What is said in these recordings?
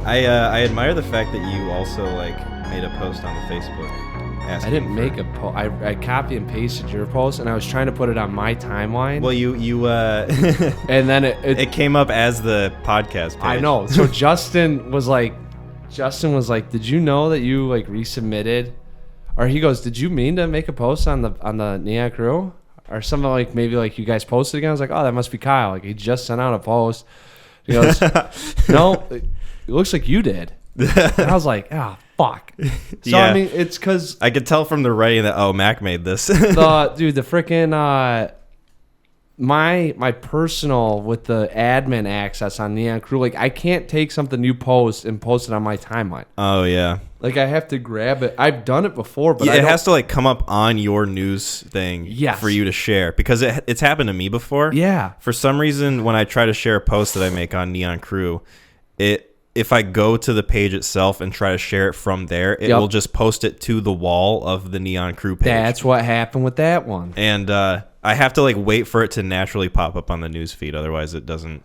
I admire the fact that you also like made a post on the Facebook. I didn't make a post. I copy and pasted your post, and I was trying to put it on my timeline. Well, you and then it came up as the podcast page. I know. So Justin was like, did you know that you like resubmitted? Or he goes, did you mean to make a post on the Neon Crew? Or something like maybe like you guys posted again. I was like, oh, that must be Kyle. Like he just sent out a post. He goes, no, it looks like you did. And I was like, ah, fuck. So Yeah. I mean, it's because I could tell from the writing that Mac made this. the freaking my personal with the admin access on Neon Crew, like I can't take something you post and post it on my timeline. Oh yeah. Like I have to grab it. I've done it before, but Yeah, it has to like come up on your news thing for you to share because it's happened to me before. Yeah. For some reason, when I try to share a post that I make on Neon Crew, if I go to the page itself and try to share it from there, it will just post it to the wall of the Neon Crew page. That's what happened with that one. And I have to like wait for it to naturally pop up on the news feed. Otherwise, it doesn't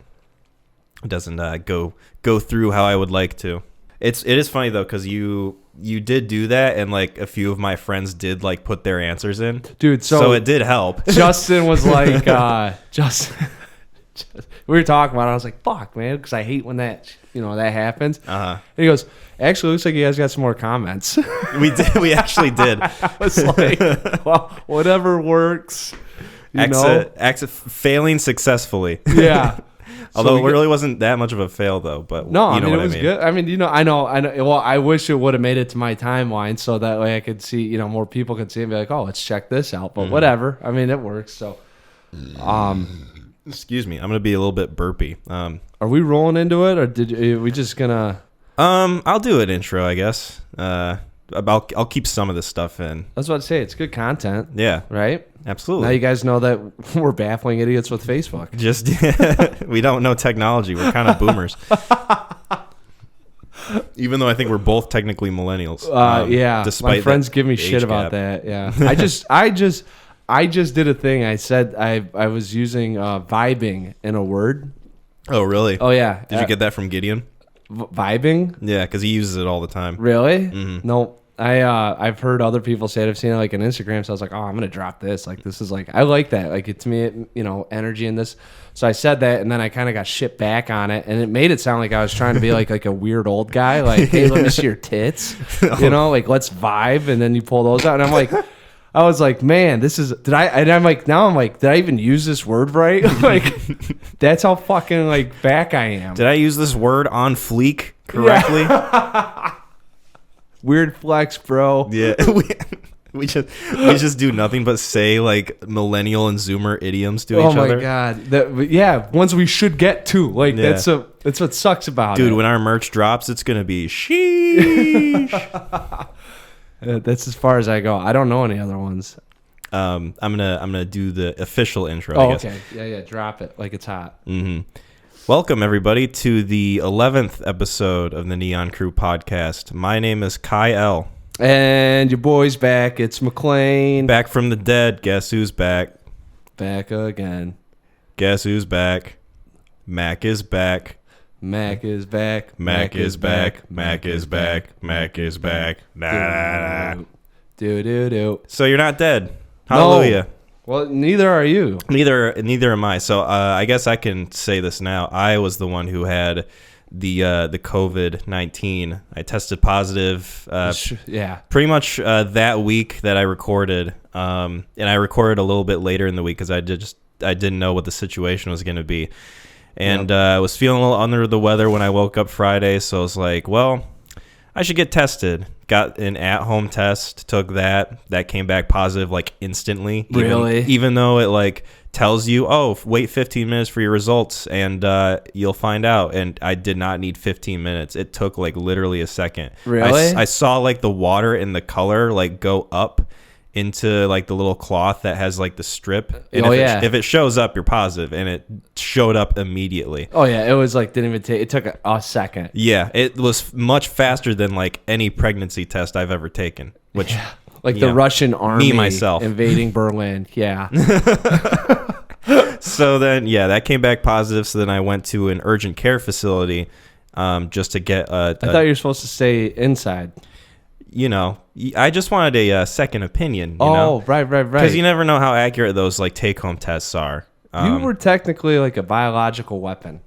go through how I would like to. It is funny though because you did do that, and like a few of my friends did like put their answers in, dude. So it did help. Justin was like, we were talking about it. I was like, fuck, man, because I hate when that happens. And he goes, actually, looks like you guys got some more comments. We did. We actually did. I was like, well, whatever works. Failing successfully. Yeah. Although it really wasn't that much of a fail, though. But no, you know it was good. I mean, I know. Well, I wish it would have made it to my timeline so that way I could see, more people could see and be like, oh, let's check this out. But whatever. I mean, it works. So, excuse me, I'm gonna be a little bit burpy. Are we rolling into it, or are we just gonna? I'll do an intro, I guess. I'll keep some of this stuff in. I was about to say it's good content. Yeah. Right. Absolutely. Now you guys know that we're baffling idiots with Facebook. We don't know technology. We're kind of boomers. Even though I think we're both technically millennials. Yeah. Despite my friends give me shit about that. Yeah. I just did a thing. I said I was using vibing in a word. Oh, really? Oh, yeah. Did you get that from Gideon? Vibing? Yeah, because he uses it all the time. Really? Mm-hmm. No. I've heard other people say it. I've seen it like on Instagram. So I was like, oh, I'm gonna drop this. Like this is like I like that. Like to me, energy in this. So I said that, and then I kind of got shit back on it, and it made it sound like I was trying to be like a weird old guy. Like, hey, let me see your tits. Like let's vibe, and then you pull those out, and I'm like. I was like, man, this is. Did I even use this word right? Like, that's how fucking like back I am. Did I use this word on fleek correctly? Yeah. Weird flex, bro. Yeah, we just do nothing but say like millennial and Zoomer idioms to each other. Oh my god, ones we should get to. Like that's what sucks about it, dude. When our merch drops, it's gonna be sheesh. That's as far as I go. I don't know any other ones. I'm gonna do the official intro. Oh, I guess. Okay. Yeah. Drop it like it's hot. Mm-hmm. Welcome everybody to the 11th episode of the Neon Crew podcast. My name is Kai L. And your boy's back. It's McClain. Back from the dead. Guess who's back? Back again. Guess who's back? Mac is back. Mac is back. Mac is back. Mac is back. Mac is back. Nah. Do. So you're not dead. Hallelujah. No. Well, neither are you. Neither am I. So I guess I can say this now. I was the one who had the COVID-19. I tested positive. Pretty much that week that I recorded. And I recorded a little bit later in the week because I didn't know what the situation was going to be. And I was feeling a little under the weather when I woke up Friday, so I was like, well, I should get tested. Got an at-home test, took that. That came back positive like instantly. Really? Even though it like tells you, oh, wait 15 minutes for your results and you'll find out. And I did not need 15 minutes. It took like literally a second. Really? I saw like the water and the color like go up into like the little cloth that has like the strip. And if it shows up, you're positive, and it showed up immediately. Oh yeah, it was like it took a second. Yeah, it was much faster than like any pregnancy test I've ever taken. Which like the Russian army myself invading Berlin. Yeah. So then that came back positive. So then I went to an urgent care facility just to get I thought you were supposed to stay inside. I just wanted a second opinion. You know? Right. Because you never know how accurate those like take-home tests are. You were technically like a biological weapon.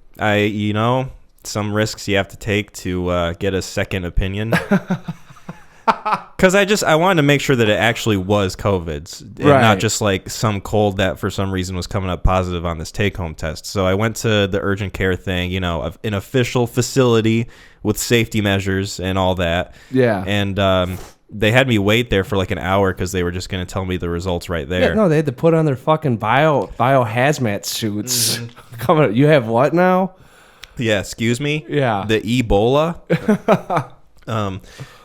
Some risks you have to take to get a second opinion. Because I wanted to make sure that it actually was COVID, and not just like some cold that for some reason was coming up positive on this take-home test. So I went to the urgent care thing, of an official facility with safety measures and all that. Yeah. And they had me wait there for like an hour because they were just going to tell me the results right there. Yeah, no, they had to put on their fucking bio hazmat suits. Mm-hmm. You have what now? Yeah, excuse me? Yeah. The Ebola.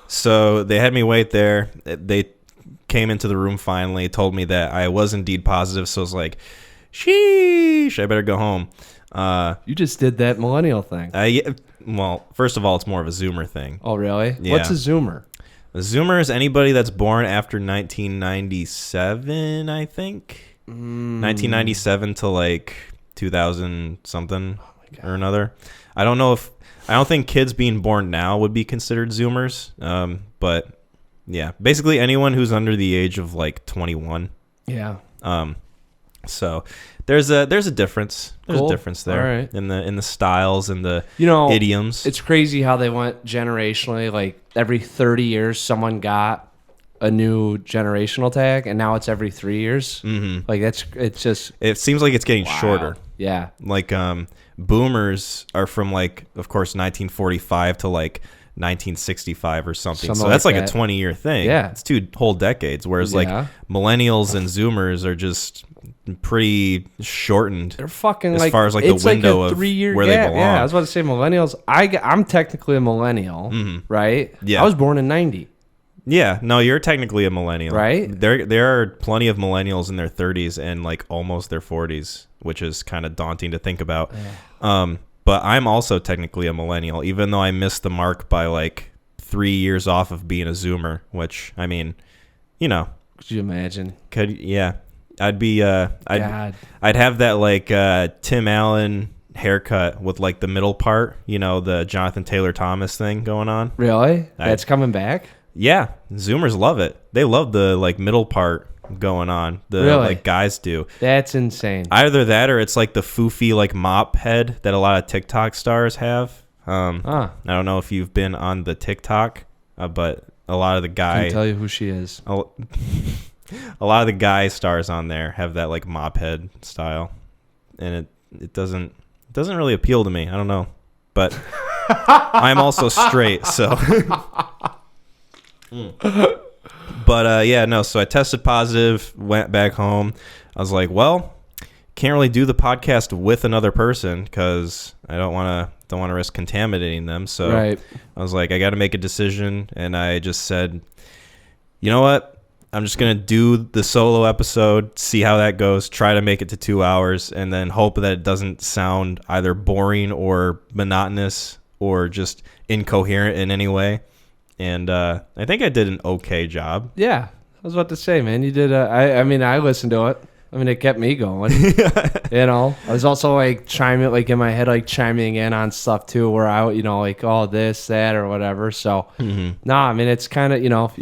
So they had me wait there. They came into the room finally, told me that I was indeed positive. So I was like, sheesh, I better go home. You just did that millennial thing. Well, first of all, it's more of a Zoomer thing. Oh, really? Yeah. What's a Zoomer? A Zoomer is anybody that's born after 1997, I think. 1997 to like 2000 something or another. I don't think kids being born now would be considered Zoomers. But yeah, basically anyone who's under the age of like 21. Yeah. So there's a difference. There's cool. a difference there in the styles and the idioms. It's crazy how they went generationally. Like every 30 years, someone got a new generational tag, and now it's every 3 years. Mm-hmm. Like it seems like it's getting shorter. Yeah. Like boomers are from like, of course, 1945 to like 1965 or something. So that's like a 20-year thing. Yeah. It's 2 whole decades. Whereas like millennials and Zoomers are just pretty shortened. They're fucking as far as like the window like a 3-year of where gap. they belong. Yeah, I was about to say millennials. I'm technically a millennial, right? Yeah. I was born in 90. Yeah, no, you're technically a millennial. Right? There are plenty of millennials in their 30s and like almost their 40s, which is kind of daunting to think about. Yeah. But I'm also technically a millennial, even though I missed the mark by like 3 years off of being a Zoomer, which, I mean, Could you imagine? I'd be, I'd have that like Tim Allen haircut with like the middle part, the Jonathan Taylor Thomas thing going on. Really? That's coming back? Yeah, Zoomers love it. They love the like middle part going on. Like guys do. That's insane. Either that or it's like the foofy like mop head that a lot of TikTok stars have. I don't know if you've been on the TikTok, but a lot of the guys. I can tell you who she is. A lot of the guy stars on there have that like mop head style, and it doesn't really appeal to me. I don't know, but I'm also straight, so. But so I tested positive, went back home. I was like, well, can't really do the podcast with another person because I don't want to risk contaminating them. So I was like, I got to make a decision, and I just said, you know what? I'm just going to do the solo episode, see how that goes, try to make it to 2 hours, and then hope that it doesn't sound either boring or monotonous or just incoherent in any way. And I think I did an okay job. Yeah, I was about to say, man, you did. I listened to it. I mean, it kept me going. I was also like chiming in in on stuff too, where I, like all this, that, or whatever. So, I mean, it's kind of,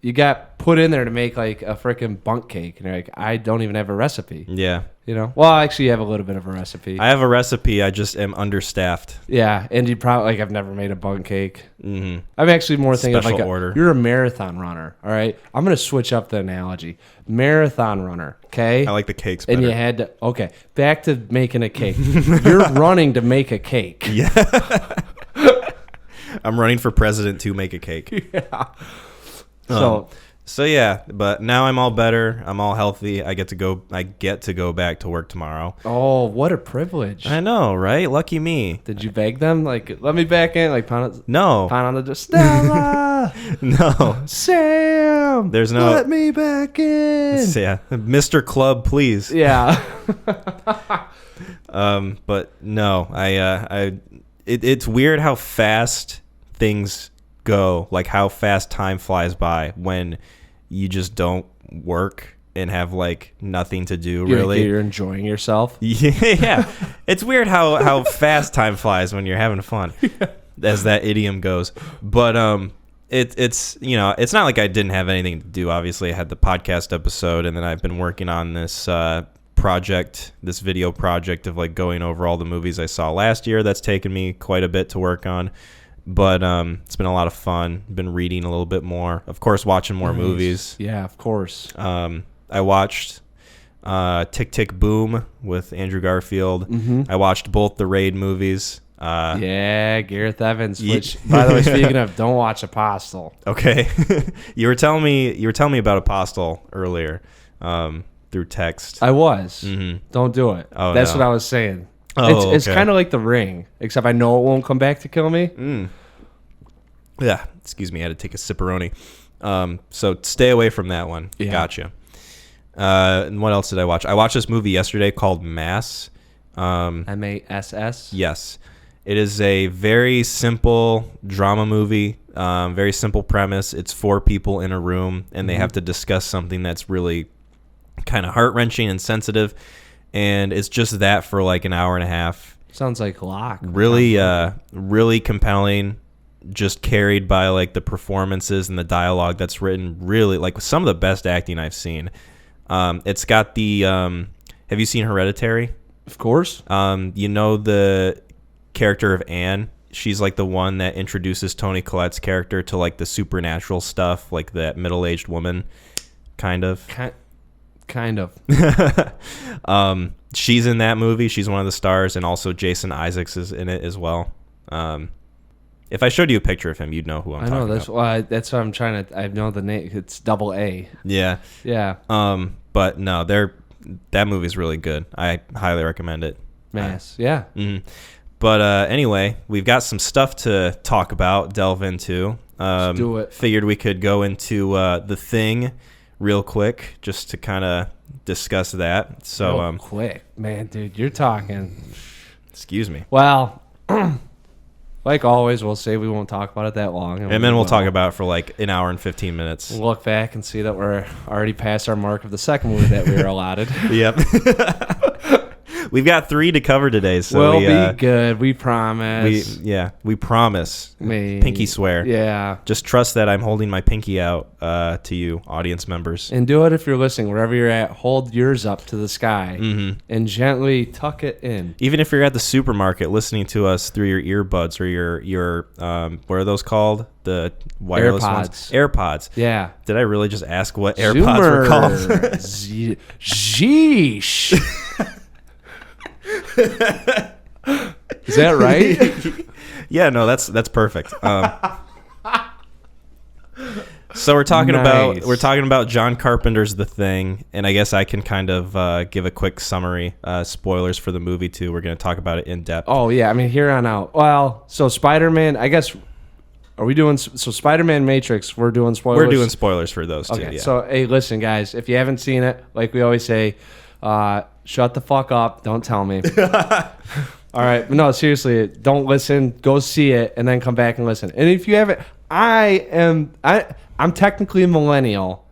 you got put in there to make like a freaking bunk cake, and you're like, I don't even have a recipe. Yeah. Well, actually, you have a little bit of a recipe. I have a recipe. I just am understaffed. Yeah, and you probably I've never made a bunk cake. Mm-hmm. I'm actually more thinking Special of order. You're a marathon runner, all right? I'm gonna switch up the analogy. Marathon runner, okay? I like the cakes better. And you had to back to making a cake. You're running to make a cake. Yeah. I'm running for president to make a cake. Yeah. So yeah, but now I'm all better. I'm all healthy. I get to go back to work tomorrow. Oh, what a privilege! I know, right? Lucky me. Did you beg them? Like, let me back in. Like, pound on the door. Stella. No. Sam. There's no. Let me back in. Yeah, Mr. Club, please. Yeah. But no, it's weird how fast things go, like how fast time flies by when you just don't work and have like nothing to do. Really, you're enjoying yourself. Yeah. It's weird how fast time flies when you're having fun, as that idiom goes. But it's it's not like I didn't have anything to do. Obviously, I had the podcast episode, and then I've been working on this this video project of like going over all the movies I saw last year. That's taken me quite a bit to work on, but it's been a lot of fun. Been reading a little bit more, of course, watching more movies. Yeah, of course. I watched Tick Tick Boom with Andrew Garfield. I watched both the Raid movies. Yeah, Gareth Evans. Which, by the way, speaking of, don't watch Apostle. Okay, you were telling me about Apostle earlier. Through text. I was. Don't do it. Oh, that's no. what I was saying. Oh, it's kind of like The Ring, except I know it won't come back to kill me. Yeah, excuse me, I had to take a sipperoni. So stay away from that one. Yeah. Gotcha. And what else did I watch? I watched this movie yesterday called Mass. MASS? Yes. It is a very simple drama movie, very simple premise. It's 4 people in a room, and they have to discuss something that's really kind of heart-wrenching and sensitive, and it's just that for like an hour and a half. Sounds like Locke. Really compelling, just carried by like the performances and the dialogue that's written, really like some of the best acting I've seen. It's got the have you seen Hereditary? Of course. The character of Anne, she's like the one that introduces Toni Collette's character to like the supernatural stuff, like that middle-aged woman kind of. She's in that movie. She's one of the stars, and also Jason Isaacs is in it as well. If I showed you a picture of him, you'd know who I'm talking about. I know, that's why. That's why I'm trying to. I know the name. It's double A. Yeah. Yeah. But no, that movie's really good. I highly recommend it. Mass. Yeah. But anyway, we've got some stuff to talk about, delve into. Let's do it. Figured we could go into The Thing real quick, just to kind of discuss that. So real quick, man, dude, you're talking. Excuse me. Well, like always, we'll say we won't talk about it that long, and then we'll talk about it for like an hour and 15 minutes. We'll look back and see that we're already past our mark of the second movie that we were allotted. Yep. We've got 3 to cover today, so we'll be good. We promise. We promise. Pinky swear. Yeah. Just trust that I'm holding my pinky out to you, audience members. And do it if you're listening, wherever you're at. Hold yours up to the sky and gently tuck it in. Even if you're at the supermarket listening to us through your earbuds or your what are those called? The wireless ones. AirPods. Yeah. Did I really just ask what AirPods were called? Sheesh. Is that right? Yeah, no, that's perfect. So we're talking about John Carpenter's The Thing, and I guess I can kind of give a quick summary. Spoilers for the movie too. We're going to talk about it in depth. Oh yeah, I mean here on out. Well, so Spider-Man, I guess. Are we doing so? Spider-Man, Matrix. We're doing spoilers. We're doing spoilers for those too. Okay. Yeah. So hey, listen, guys. If you haven't seen it, like we always say, shut the fuck up. Don't tell me. All right. But no, seriously, don't listen. Go see it and then come back and listen. And if you haven't, I'm technically a millennial,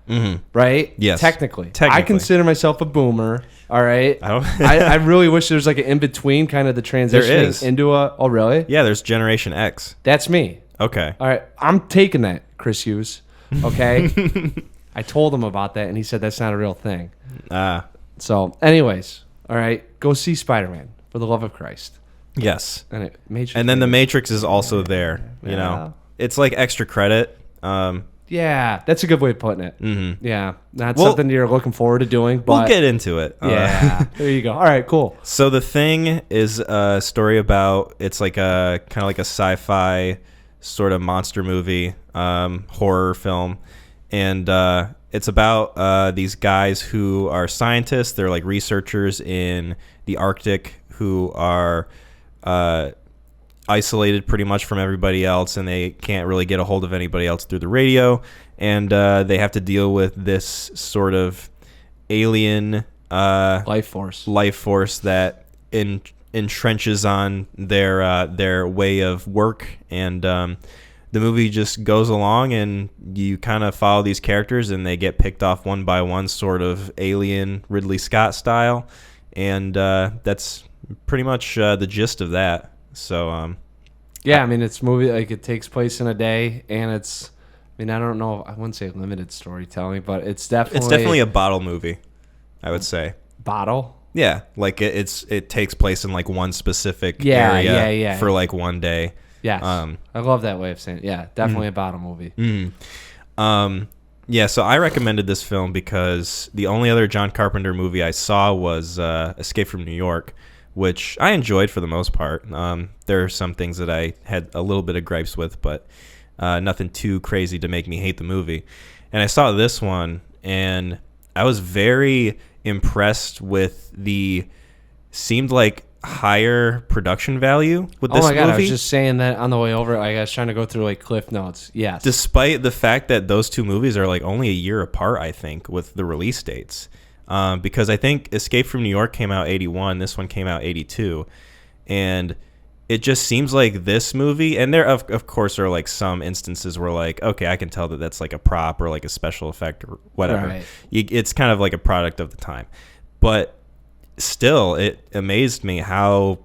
right? Yes. Technically. I consider myself a boomer. All right. I really wish there was like an in between, kind of the transitioning into a. Oh, really? Yeah. There's Generation X. That's me. Okay. All right. I'm taking that, Chris Hughes. Okay. I told him about that, and he said that's not a real thing. So, anyways, all right, go see Spider-Man for the love of Christ. Yes. And then the Matrix is also there. You know, it's like extra credit. Yeah, that's a good way of putting it. Yeah, not something you're looking forward to doing, but we'll get into it. Yeah, there you go. All right, cool. So The Thing is a story about, it's like a kind of like a sci-fi sort of monster movie, horror film, and it's about these guys who are scientists. They're like researchers in the Arctic who are isolated pretty much from everybody else, and they can't really get a hold of anybody else through the radio, and they have to deal with this sort of alien life force that entrenches on their way of work, and the movie just goes along and you kind of follow these characters and they get picked off one by one, sort of Alien Ridley Scott style. And that's pretty much the gist of that. So, yeah, I mean, it's movie, like, it takes place in a day, and it's, I mean, I don't know, I wouldn't say limited storytelling, but it's definitely a bottle movie, I would say. Bottle? Yeah, like it takes place in like one specific area for like one day. Yes, I love that way of saying it. Yeah, definitely a bottle movie. Yeah, so I recommended this film because the only other John Carpenter movie I saw was Escape from New York, which I enjoyed for the most part. There are some things that I had a little bit of gripes with, but nothing too crazy to make me hate the movie. And I saw this one, and I was very impressed with seemed like higher production value with this movie. Oh my god, I was just saying that on the way over. Like, I was trying to go through like Cliff Notes. Yes. Despite the fact that those two movies are like only a year apart, I think, with the release dates. Because I think Escape from New York came out 81, this one came out 82. And it just seems like this movie, and there of course are like some instances where like, okay, I can tell that that's like a prop or like a special effect or whatever. Right. It's kind of like a product of the time. But still, it amazed me how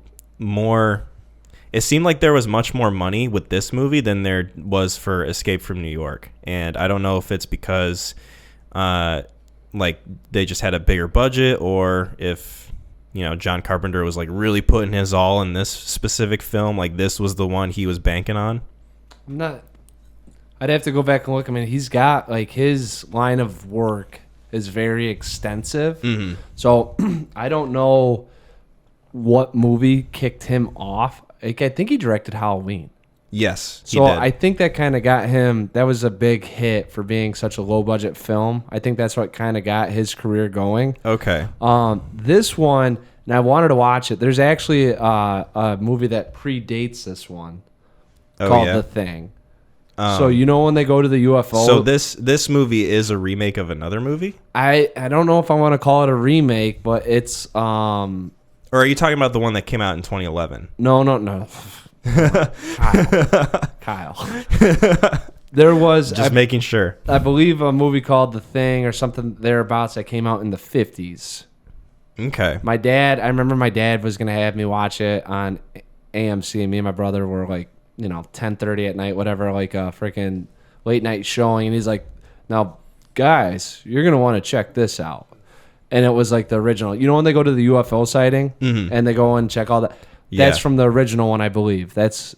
it seemed like there was much more money with this movie than there was for Escape from New York. And I don't know if it's because like they just had a bigger budget, or if, you know, John Carpenter was like really putting his all in this specific film, like this was the one he was banking on. I'd have to go back and look. I mean, he's got like his line of work is very extensive. Mm-hmm. So I don't know what movie kicked him off. Like, I think he directed Halloween. Yes, he did. I think that kind of got him. That was a big hit for being such a low budget film. I think that's what kind of got his career going. Okay. This one, and I wanted to watch it. There's actually a movie that predates this one called The Thing. So you know when they go to the UFO. So this movie is a remake of another movie? I don't know if I want to call it a remake, but it's Or are you talking about the one that came out in 2011? No. Kyle. There was just making sure. I believe a movie called The Thing or something thereabouts that came out in the 50s. Okay. I remember my dad was gonna have me watch it on AMC, and me and my brother were like, 10:30 at night, whatever, like a freaking late night showing, and he's like, "Now, guys, you're gonna want to check this out." And it was like the original. You know when they go to the UFO sighting and they go and check all that. Yeah. That's from the original one, I believe. That's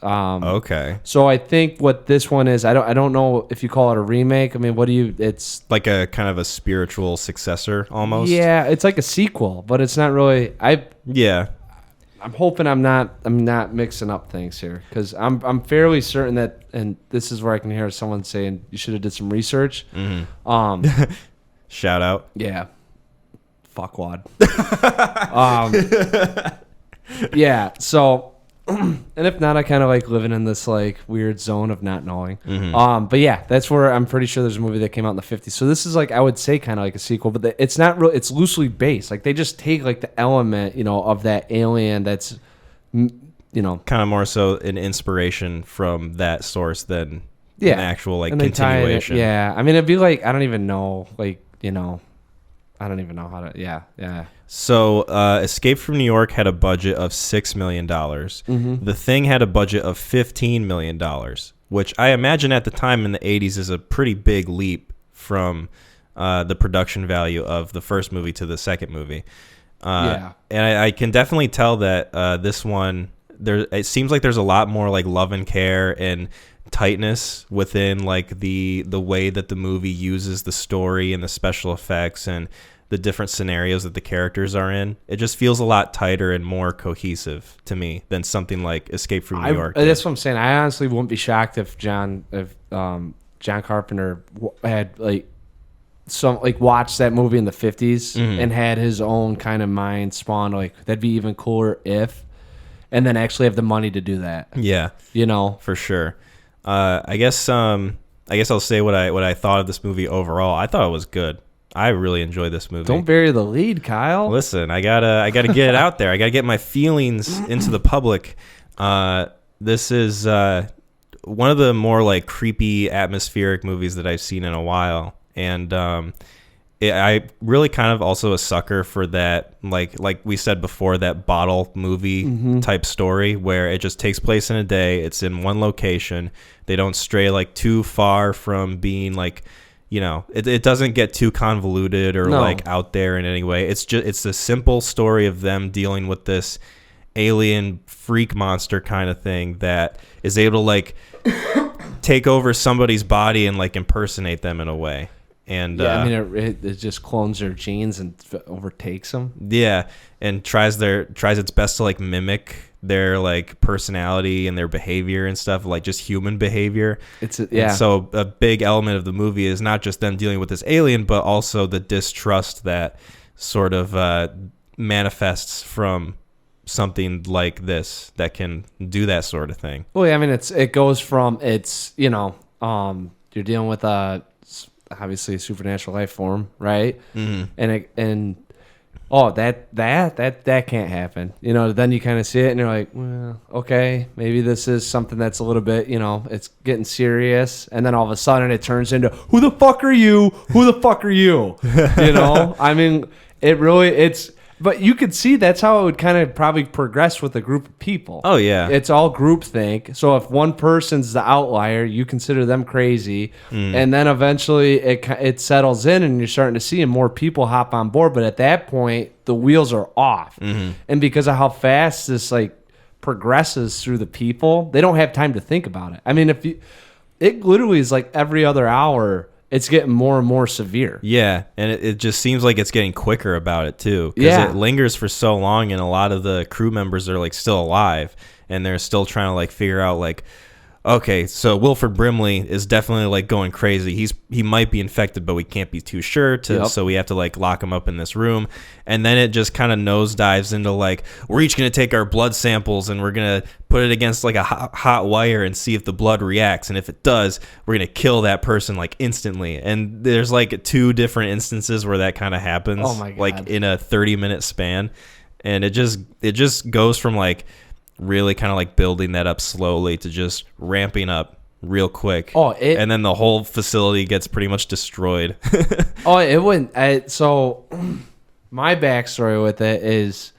okay. So I think what this one is, I don't know if you call it a remake. I mean, it's like a kind of a spiritual successor almost. Yeah, it's like a sequel, but it's not really. I'm hoping I'm not mixing up things here, because I'm fairly certain that, and this is where I can hear someone saying you should have did some research. Mm-hmm. Shout out. Yeah. Fuckwad. Yeah. So, and if not, I kind of like living in this like weird zone of not knowing. Mm-hmm. But yeah, that's where I'm pretty sure there's a movie that came out in the 50s. So this is like, I would say kind of like a sequel, but it's not real. It's loosely based. Like they just take like the element, of that alien that's, kind of more so an inspiration from that source than an actual like continuation. Yeah. I mean, it'd be like, I don't even know, like, I don't even know how to. Yeah. So, Escape from New York had a budget of $6 million. Mm-hmm. The Thing had a budget of $15 million, which I imagine at the time in the 80s is a pretty big leap from the production value of the first movie to the second movie. And I can definitely tell that this one, it seems like there's a lot more like love and care and tightness within like the way that the movie uses the story and the special effects and the different scenarios that the characters are in. It just feels a lot tighter and more cohesive to me than something like Escape from New York. That's what I'm saying. I honestly wouldn't be shocked if John Carpenter had watched that movie in the 50s and had his own kind of mind spawn. Like, that'd be even cooler if, and then actually have the money to do that. Yeah, for sure. I guess I'll say what I thought of this movie overall. I thought it was good. I really enjoyed this movie. Don't bury the lead, Kyle. Listen, I gotta get it out there. I gotta get my feelings into the public. This is one of the more like creepy atmospheric movies that I've seen in a while. And I really kind of also a sucker for that, like we said before, that bottle movie type story where it just takes place in a day. It's in one location. They don't stray like too far from being like, you know, it doesn't get too convoluted or like out there in any way. It's a simple story of them dealing with this alien freak monster kind of thing that is able to like take over somebody's body and like impersonate them in a way. And I mean, it just clones their genes and overtakes them. Yeah, and tries its best to like mimic their like personality and their behavior and stuff, like just human behavior. And so a big element of the movie is not just them dealing with this alien, but also the distrust that sort of manifests from something like this that can do that sort of thing. Well, yeah, I mean, it goes from you know, you're dealing with obviously a supernatural life form, right? And that can't happen. You know, then you kind of see it and you're like, well, okay, maybe this is something that's a little bit, you know, it's getting serious. And then all of a sudden it turns into, who the fuck are you? Who the fuck are you? You know, I mean, but you could see that's how it would kind of probably progress with a group of people. Oh, yeah. It's all groupthink. So if one person's the outlier, you consider them crazy. And then eventually it settles in and you're starting to see more people hop on board. But at that point, the wheels are off. And because of how fast this like progresses through the people, they don't have time to think about it. I mean, it literally is like every other hour, it's getting more and more severe. Yeah, and it just seems like it's getting quicker about it, too. Because it lingers for so long, and a lot of the crew members are, like, still alive. And they're still trying to, like, figure out, like, okay, so Wilford Brimley is definitely, like, going crazy. He might be infected, but we can't be too sure. So we have to, like, lock him up in this room. And then it just kind of nosedives into, like, we're each going to take our blood samples, and we're going to put it against, like, a hot wire and see if the blood reacts. And if it does, we're going to kill that person, like, instantly. And there's, like, 2 different instances where that kind of happens. Oh, my God. Like, in a 30-minute span. And it just goes from, like, really kind of like building that up slowly to just ramping up real quick. And then the whole facility gets pretty much destroyed. It wouldn't. So my backstory with it is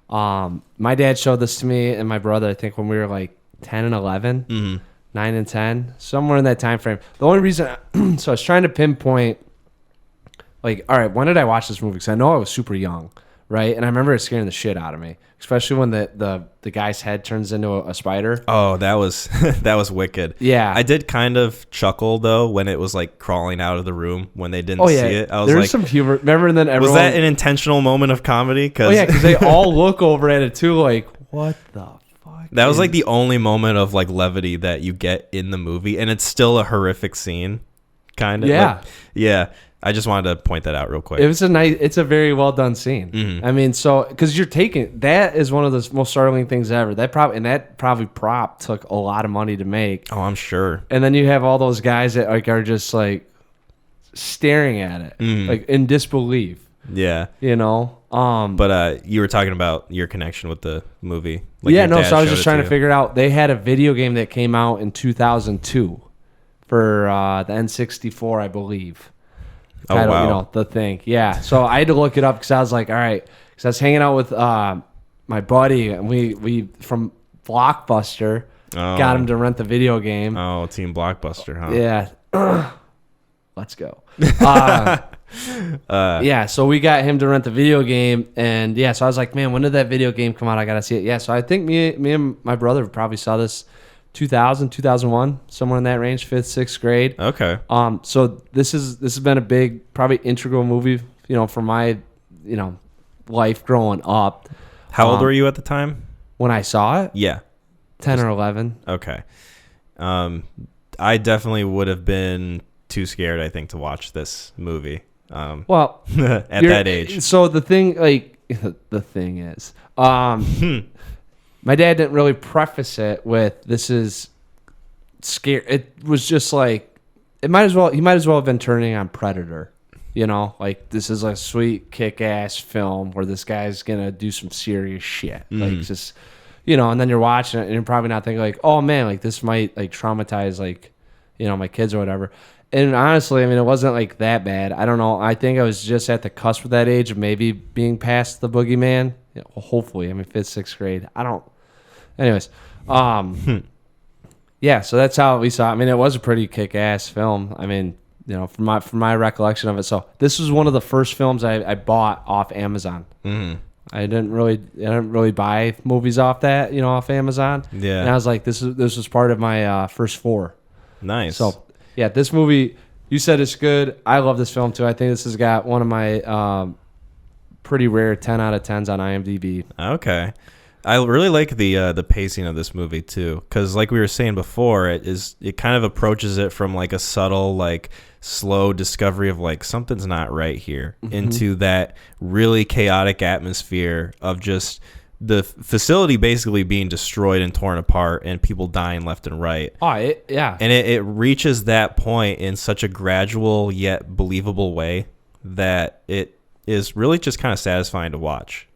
my dad showed this to me and my brother, I think when we were like 10 and 11, 9 and 10, somewhere in that time frame. The only reason, so I was trying to pinpoint, like, all right, when did I watch this movie? Because I know I was super young, right? And I remember it scaring the shit out of me. Especially when the guy's head turns into a spider. Oh, that was wicked. Yeah. I did kind of chuckle, though, when it was, like, crawling out of the room when they didn't see it. I was There's like, some humor. Remember, and then everyone... Was that an intentional moment of comedy? Because they all look over at it, too, like, what the fuck? That was, like, the only moment of, like, levity that you get in the movie, and it's still a horrific scene, kind of. Yeah. Like, yeah. I just wanted to point that out real quick. It's a very well done scene. I mean, so because that is one of the most startling things ever. That prop took a lot of money to make. Oh, I'm sure. And then you have all those guys that like are just like staring at it, like in disbelief. Yeah, you know. But you were talking about your connection with the movie. Like so I was just trying to figure it out. They had a video game that came out in 2002 for the N64, I believe. Oh, wow. You know, the thing. Yeah. So I had to look it up because I was like, all right. Because I was hanging out with my buddy, and we from Blockbuster got him to rent the video game. Oh, Team Blockbuster, huh? Yeah. Let's go. Yeah, so we got him to rent the video game, and yeah, so I was like, man, when did that video game come out? I got to see it. Yeah, so I think me and my brother probably saw this 2000, 2001, somewhere in that range, 5th, 6th grade. Okay. So this has been a big, probably integral movie, you know, for my, you know, life growing up. How old were you at the time? When I saw it? Yeah. 10 or 11. Okay. I definitely would have been too scared, I think, to watch this movie. Well, at that age. So the thing is, my dad didn't really preface it with "this is scary." It was just like he might as well have been turning on Predator, you know, like this is a sweet kick-ass film where this guy's gonna do some serious shit, like just and then you're watching it and you're probably not thinking like, oh man, like this might like traumatize like, my kids or whatever. And honestly, I mean, it wasn't like that bad. I don't know. I think I was just at the cusp of that age of maybe being past the boogeyman. Hopefully, I mean, 5th, 6th grade. I don't. Anyways, yeah. So that's how we saw it. I mean, it was a pretty kick-ass film. I mean, from my recollection of it. So this was one of the first films I bought off Amazon. Mm-hmm. I didn't really buy movies off that, off Amazon. Yeah. And I was like, this was part of my first 4. Nice. So. Yeah, this movie, you said it's good. I love this film, too. I think this has got one of my pretty rare 10 out of 10s on IMDb. Okay. I really like the pacing of this movie, too, because like we were saying before, it kind of approaches it from like a subtle, like slow discovery of like something's not right here into that really chaotic atmosphere of just the facility basically being destroyed and torn apart and people dying left and right. Oh, yeah. And it reaches that point in such a gradual yet believable way that it is really just kind of satisfying to watch.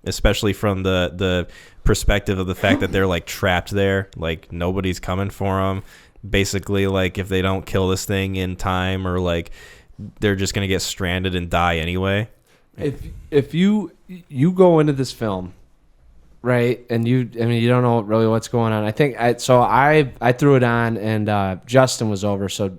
Especially from the perspective of the fact that they're like trapped there, like nobody's coming for them. Basically, like if they don't kill this thing in time, or like they're just going to get stranded and die anyway. If you go into this film, right, and you don't know really what's going on. I think I threw it on, and Justin was over, so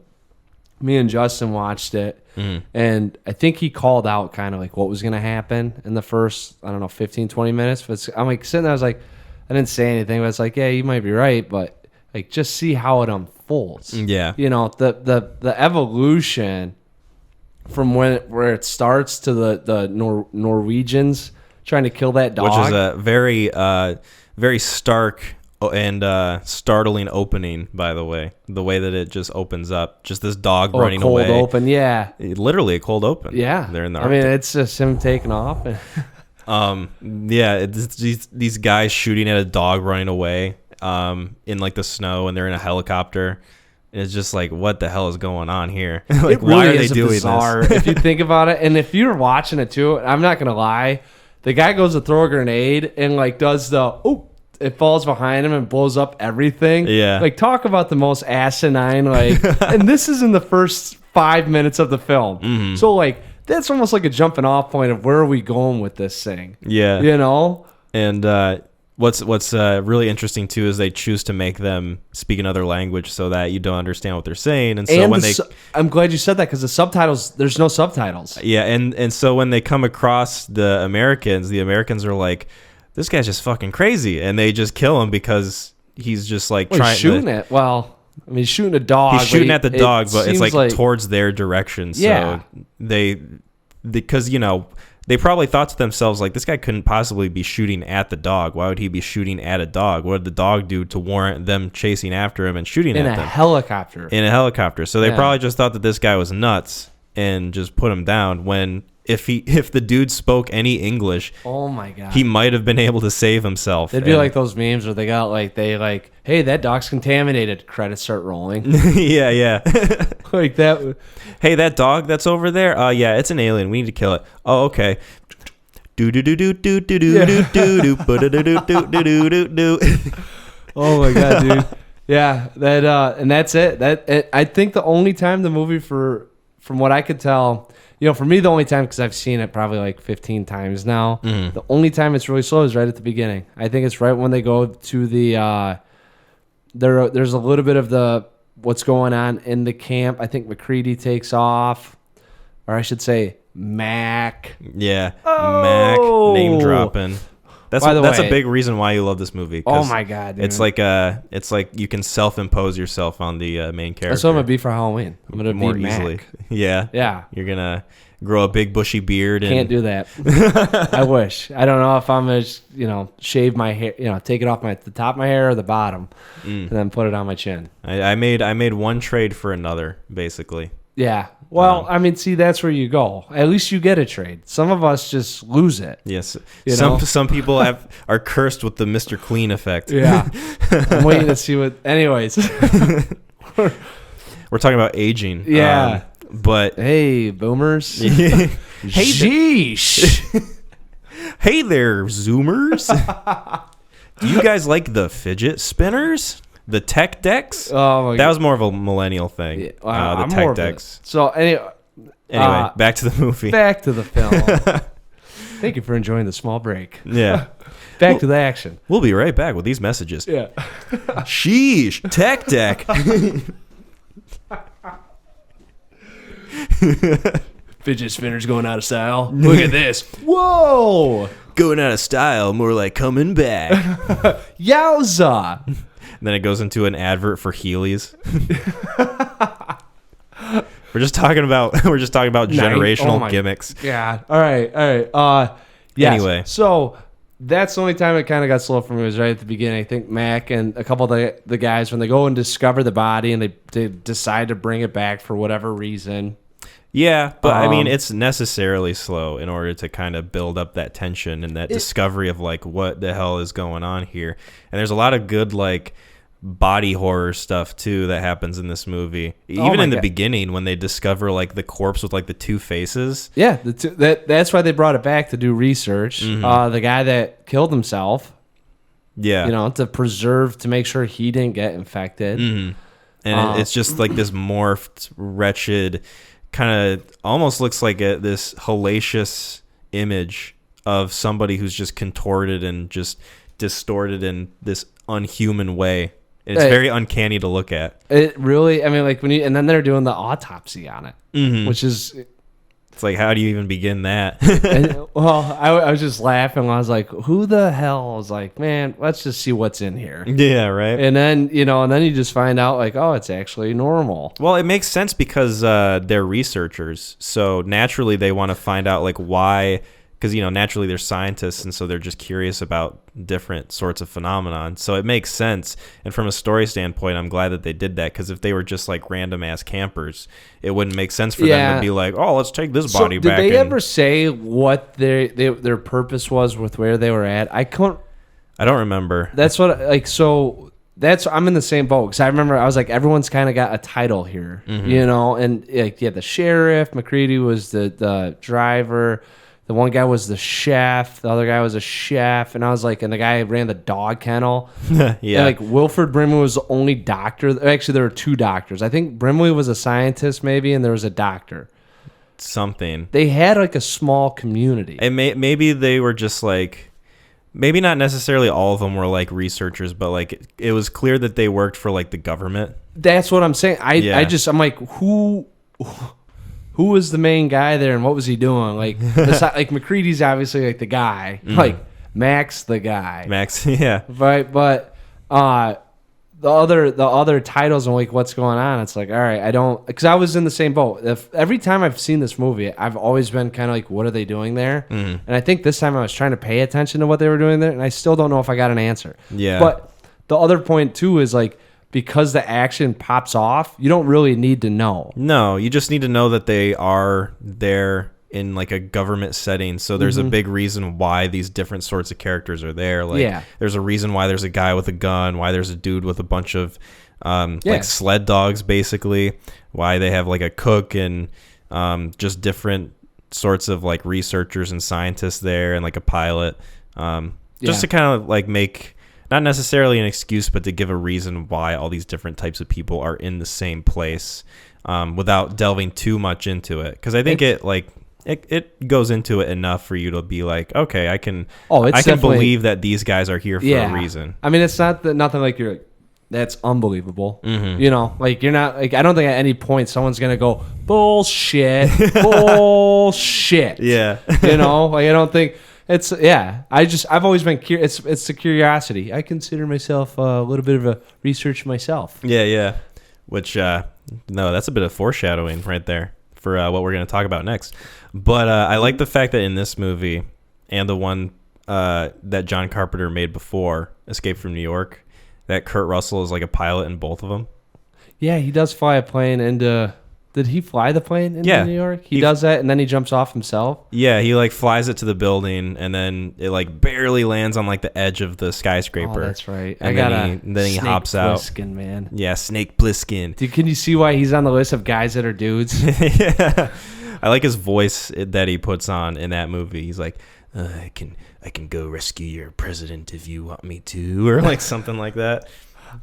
me and Justin watched it, and I think he called out kind of like what was going to happen in the first, I don't know, 15, 20 minutes. But I'm like sitting there, I was like, I didn't say anything, but it's like, yeah, you might be right, but like just see how it unfolds. Yeah, the evolution from where it starts to the Norwegians trying to kill that dog, which is a very stark and startling opening, by the way. The way that it just opens up, just this dog running away. Cold open, yeah. Literally a cold open. Yeah, they're in the Arctic. I mean, it's just him taking off. Yeah, it's these guys shooting at a dog running away in like the snow, and they're in a helicopter. And it's just like, what the hell is going on here? Like, it really why are they is doing bizarre, this? If you think about it. And if you're watching it too, I'm not gonna lie, the guy goes to throw a grenade and like does it falls behind him and blows up everything. Yeah. Like, talk about the most asinine, like, and this is in the first 5 minutes of the film. Mm-hmm. So, like, that's almost like a jumping off point of where are we going with this thing? Yeah. And what's really interesting, too, is they choose to make them speak another language so that you don't understand what they're saying. And so I'm glad you said that, because the subtitles, there's no subtitles. Yeah. And so when they come across the Americans are like, this guy's just fucking crazy, and they just kill him because he's just like he's shooting it. Well, I mean, he's shooting a dog. He's shooting at the dog, but it's like towards their direction. So yeah. Because they probably thought to themselves, like, this guy couldn't possibly be shooting at the dog. Why would he be shooting at a dog? What did the dog do to warrant them chasing after him and shooting at them? In a helicopter. In a helicopter. So they probably just thought that this guy was nuts and just put him down, when if the dude spoke any English, oh my god, he might have been able to save himself. It'd be like those memes where hey, that dog's contaminated. Credits start rolling. yeah. Like that. Hey, that dog that's over there. Yeah, it's an alien. We need to kill it. Oh, okay. Do do do do do do do do do do do do do do. Oh my god, dude. Yeah, that and that's it. I think the only time the movie, from what I could tell, for me, the only time, because I've seen it probably like 15 times now, the only time it's really slow is right at the beginning. I think it's right when they go to the, there's a little bit of what's going on in the camp. I think McCready takes off, or I should say Mac. Yeah, Mac, name dropping. That's a big reason why you love this movie. Oh my god, dude. It's like you can self-impose yourself on the main character. That's what I'm gonna be for Halloween. I'm gonna more be easily. Mac. Yeah. You're gonna grow a big bushy beard. Can't do that. I wish. I don't know if I'm gonna shave my hair. Take it off the top of my hair or the bottom, and then put it on my chin. I made one trade for another, basically. Yeah. Well, I mean, see, that's where you go. At least you get a trade. Some of us just lose it. Yes. Some people are cursed with the Mr. Clean effect. Yeah. I'm waiting to see what... Anyways. We're talking about aging. Yeah. But... Hey, boomers. Hey, sheesh. Hey there, Zoomers. Do you guys like the fidget spinners? The tech decks? Oh my God. That was more of a millennial thing. Yeah, the tech decks. So anyway, back to the movie. Back to the film. Thank you for enjoying the small break. Yeah. Back to the action. We'll be right back with these messages. Yeah. Sheesh. Tech deck. Fidget spinners going out of style. Look at this. Whoa. Going out of style, more like coming back. Yowza. And then it goes into an advert for Heelys. We're just talking about generational gimmicks. Yeah. All right. Yes. Anyway, so that's the only time it kind of got slow for me was right at the beginning. I think Mac and a couple of the guys, when they go and discover the body and they decide to bring it back for whatever reason. Yeah, but I mean, it's necessarily slow in order to kind of build up that tension and that discovery of like what the hell is going on here. And there's a lot of good like body horror stuff too that happens in this movie. Even in the beginning when they discover like the corpse with like the two faces. Yeah, that's why they brought it back to do research. The guy that killed himself. Yeah, to make sure he didn't get infected. And it's just like this morphed, wretched, kind of almost looks like this hellacious image of somebody who's just contorted and just distorted in this unhuman way. It's very uncanny to look at. It really, I mean, like and then they're doing the autopsy on it, which is, it's like, how do you even begin that? I was just laughing. I was like, who the hell? I was like, man, let's just see what's in here. Yeah, right. And then, you just find out like, oh, it's actually normal. Well, it makes sense because they're researchers. So naturally they want to find out like why, because, naturally they're scientists, and so they're just curious about different sorts of phenomenon. So it makes sense. And from a story standpoint, I'm glad that they did that, because if they were just like random ass campers, it wouldn't make sense for them to be like, oh, let's take this body back. Did they ever say what their purpose was with where they were at? I don't remember. That's what, like, so I'm in the same boat, because I remember I was like, everyone's kind of got a title here, and like, the sheriff, McCready was the driver. The one guy was the chef. The other guy was a chef. And I was like, and the guy ran the dog kennel. Yeah. And like Wilford Brimley was the only doctor. Actually, there were two doctors. I think Brimley was a scientist maybe, and there was a doctor. Something. They had like a small community. And maybe they were just like, maybe not necessarily all of them were like researchers, but like it was clear that they worked for like the government. That's what I'm saying. I'm like, who was the main guy there, and what was he doing? Like, like McCready's obviously like the guy, like Max the guy. Max, yeah. Right, but the other titles and like what's going on, it's like, all right, because I was in the same boat. Every time I've seen this movie, I've always been kind of like, what are they doing there? And I think this time I was trying to pay attention to what they were doing there, and I still don't know if I got an answer. Yeah. But the other point too is like, because the action pops off, you don't really need to know. No, you just need to know that they are there in like a government setting. So there's a big reason why these different sorts of characters are there. Like, there's a reason why there's a guy with a gun, why there's a dude with a bunch of like sled dogs, basically, why they have like a cook and just different sorts of like researchers and scientists there, and like a pilot, just to kind of like make, not necessarily an excuse, but to give a reason why all these different types of people are in the same place, without delving too much into it. Because I think it goes into it enough for you to be like, okay, I can believe that these guys are here for a reason. I mean, it's nothing like you're like, that's unbelievable. Like you're not like, I don't think at any point someone's gonna go bullshit. Yeah. Like I don't think. I've always been curious. It's the curiosity. I consider myself a little bit of a researcher myself. Yeah. Which, no, that's a bit of foreshadowing right there for what we're going to talk about next. But I like the fact that in this movie, and the one that John Carpenter made before, Escape from New York, that Kurt Russell is like a pilot in both of them. Yeah, he does fly a plane into... Did he fly the plane into New York? He does that, and then he jumps off himself? Yeah, he like flies it to the building, and then it like barely lands on like the edge of the skyscraper. Oh, that's right. And then he hops out. Snake Plissken, man. Yeah, Snake Plissken. Dude, can you see why he's on the list of guys that are dudes? Yeah. I like his voice that he puts on in that movie. He's like, I can go rescue your president if you want me to, or like something like that.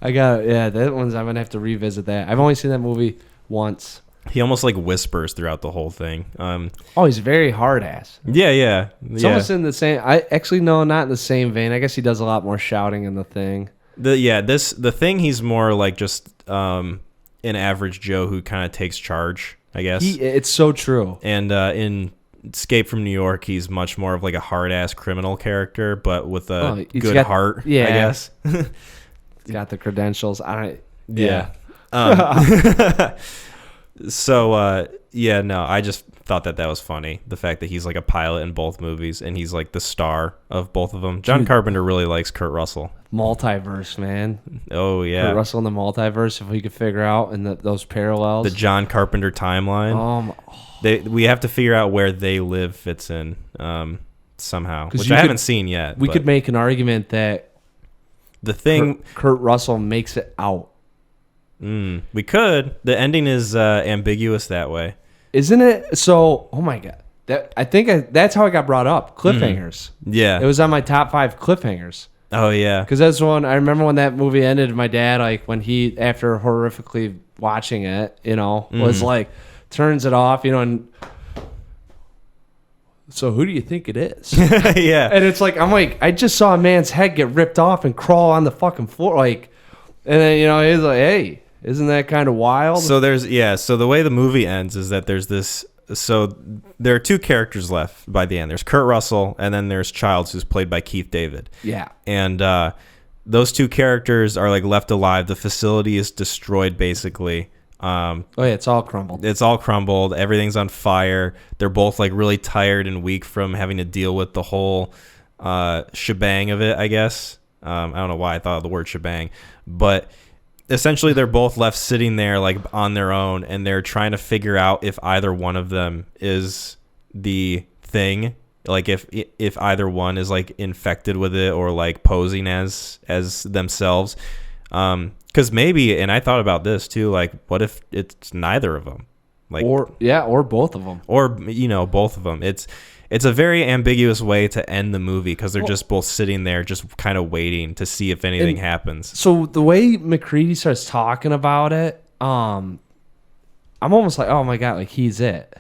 That one's, I'm gonna have to revisit that. I've only seen that movie once. He almost like whispers throughout the whole thing. He's very hard ass. Yeah. It's almost in the same. Not in the same vein. I guess he does a lot more shouting in the Thing. The Thing, he's more like just an average Joe who kind of takes charge, I guess. It's so true. And in Escape from New York, he's much more of like a hard ass criminal character, but with a good heart. I guess. He's got the credentials. Yeah. So, I just thought that was funny. The fact that he's like a pilot in both movies and he's like the star of both of them. John Carpenter really likes Kurt Russell. Multiverse, man. Oh, yeah. Kurt Russell in the multiverse, if we could figure out in those parallels. The John Carpenter timeline. We have to figure out where They Live fits in somehow, which I haven't seen yet. We could make an argument that The Thing... Kurt Russell makes it out. We could. The ending is ambiguous that way, isn't it? So, oh my god, that's how I got brought up. Cliffhangers. Yeah, it was on my top 5 cliffhangers. Oh yeah, because that's one I remember when that movie ended. My dad, like when he after horrifically watching it, was like turns it off, and. So who do you think it is? Yeah, and it's like I just saw a man's head get ripped off and crawl on the fucking floor, like, and then he's like, hey. Isn't that kind of wild? So so the way the movie ends is that there's this, so there are 2 characters left by the end. There's Kurt Russell and then there's Childs, who's played by Keith David. Yeah. And those 2 characters are like left alive. The facility is destroyed basically. It's all crumbled. It's all crumbled. Everything's on fire. They're both like really tired and weak from having to deal with the whole shebang of it, I guess. I don't know why I thought of the word shebang, but essentially they're both left sitting there like on their own, and they're trying to figure out if either one of them is the Thing, like if either one is like infected with it or like posing as themselves, because maybe, and I thought about this too, like what if it's neither of them, like or both of them, or both of them. It's a very ambiguous way to end the movie because they're just both sitting there just kind of waiting to see if anything happens. So the way McCready starts talking about it, I'm almost like, oh my God, like he's it.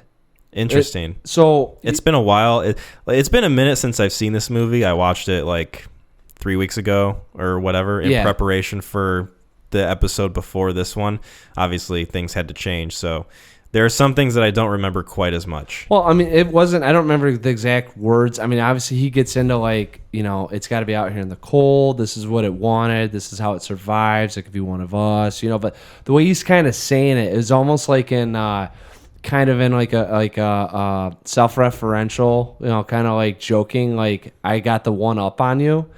Interesting. It's been a while. It's been a minute since I've seen this movie. I watched it like 3 weeks ago or whatever in preparation for the episode before this one. Obviously, things had to change, so... There are some things that I don't remember quite as much. Well, I mean, I don't remember the exact words. I mean, obviously he gets into like, it's got to be out here in the cold. This is what it wanted. This is how it survives. It could be one of us, but the way he's kind of saying it is almost like in kind of in like a self-referential, kind of like joking, like I got the one up on you.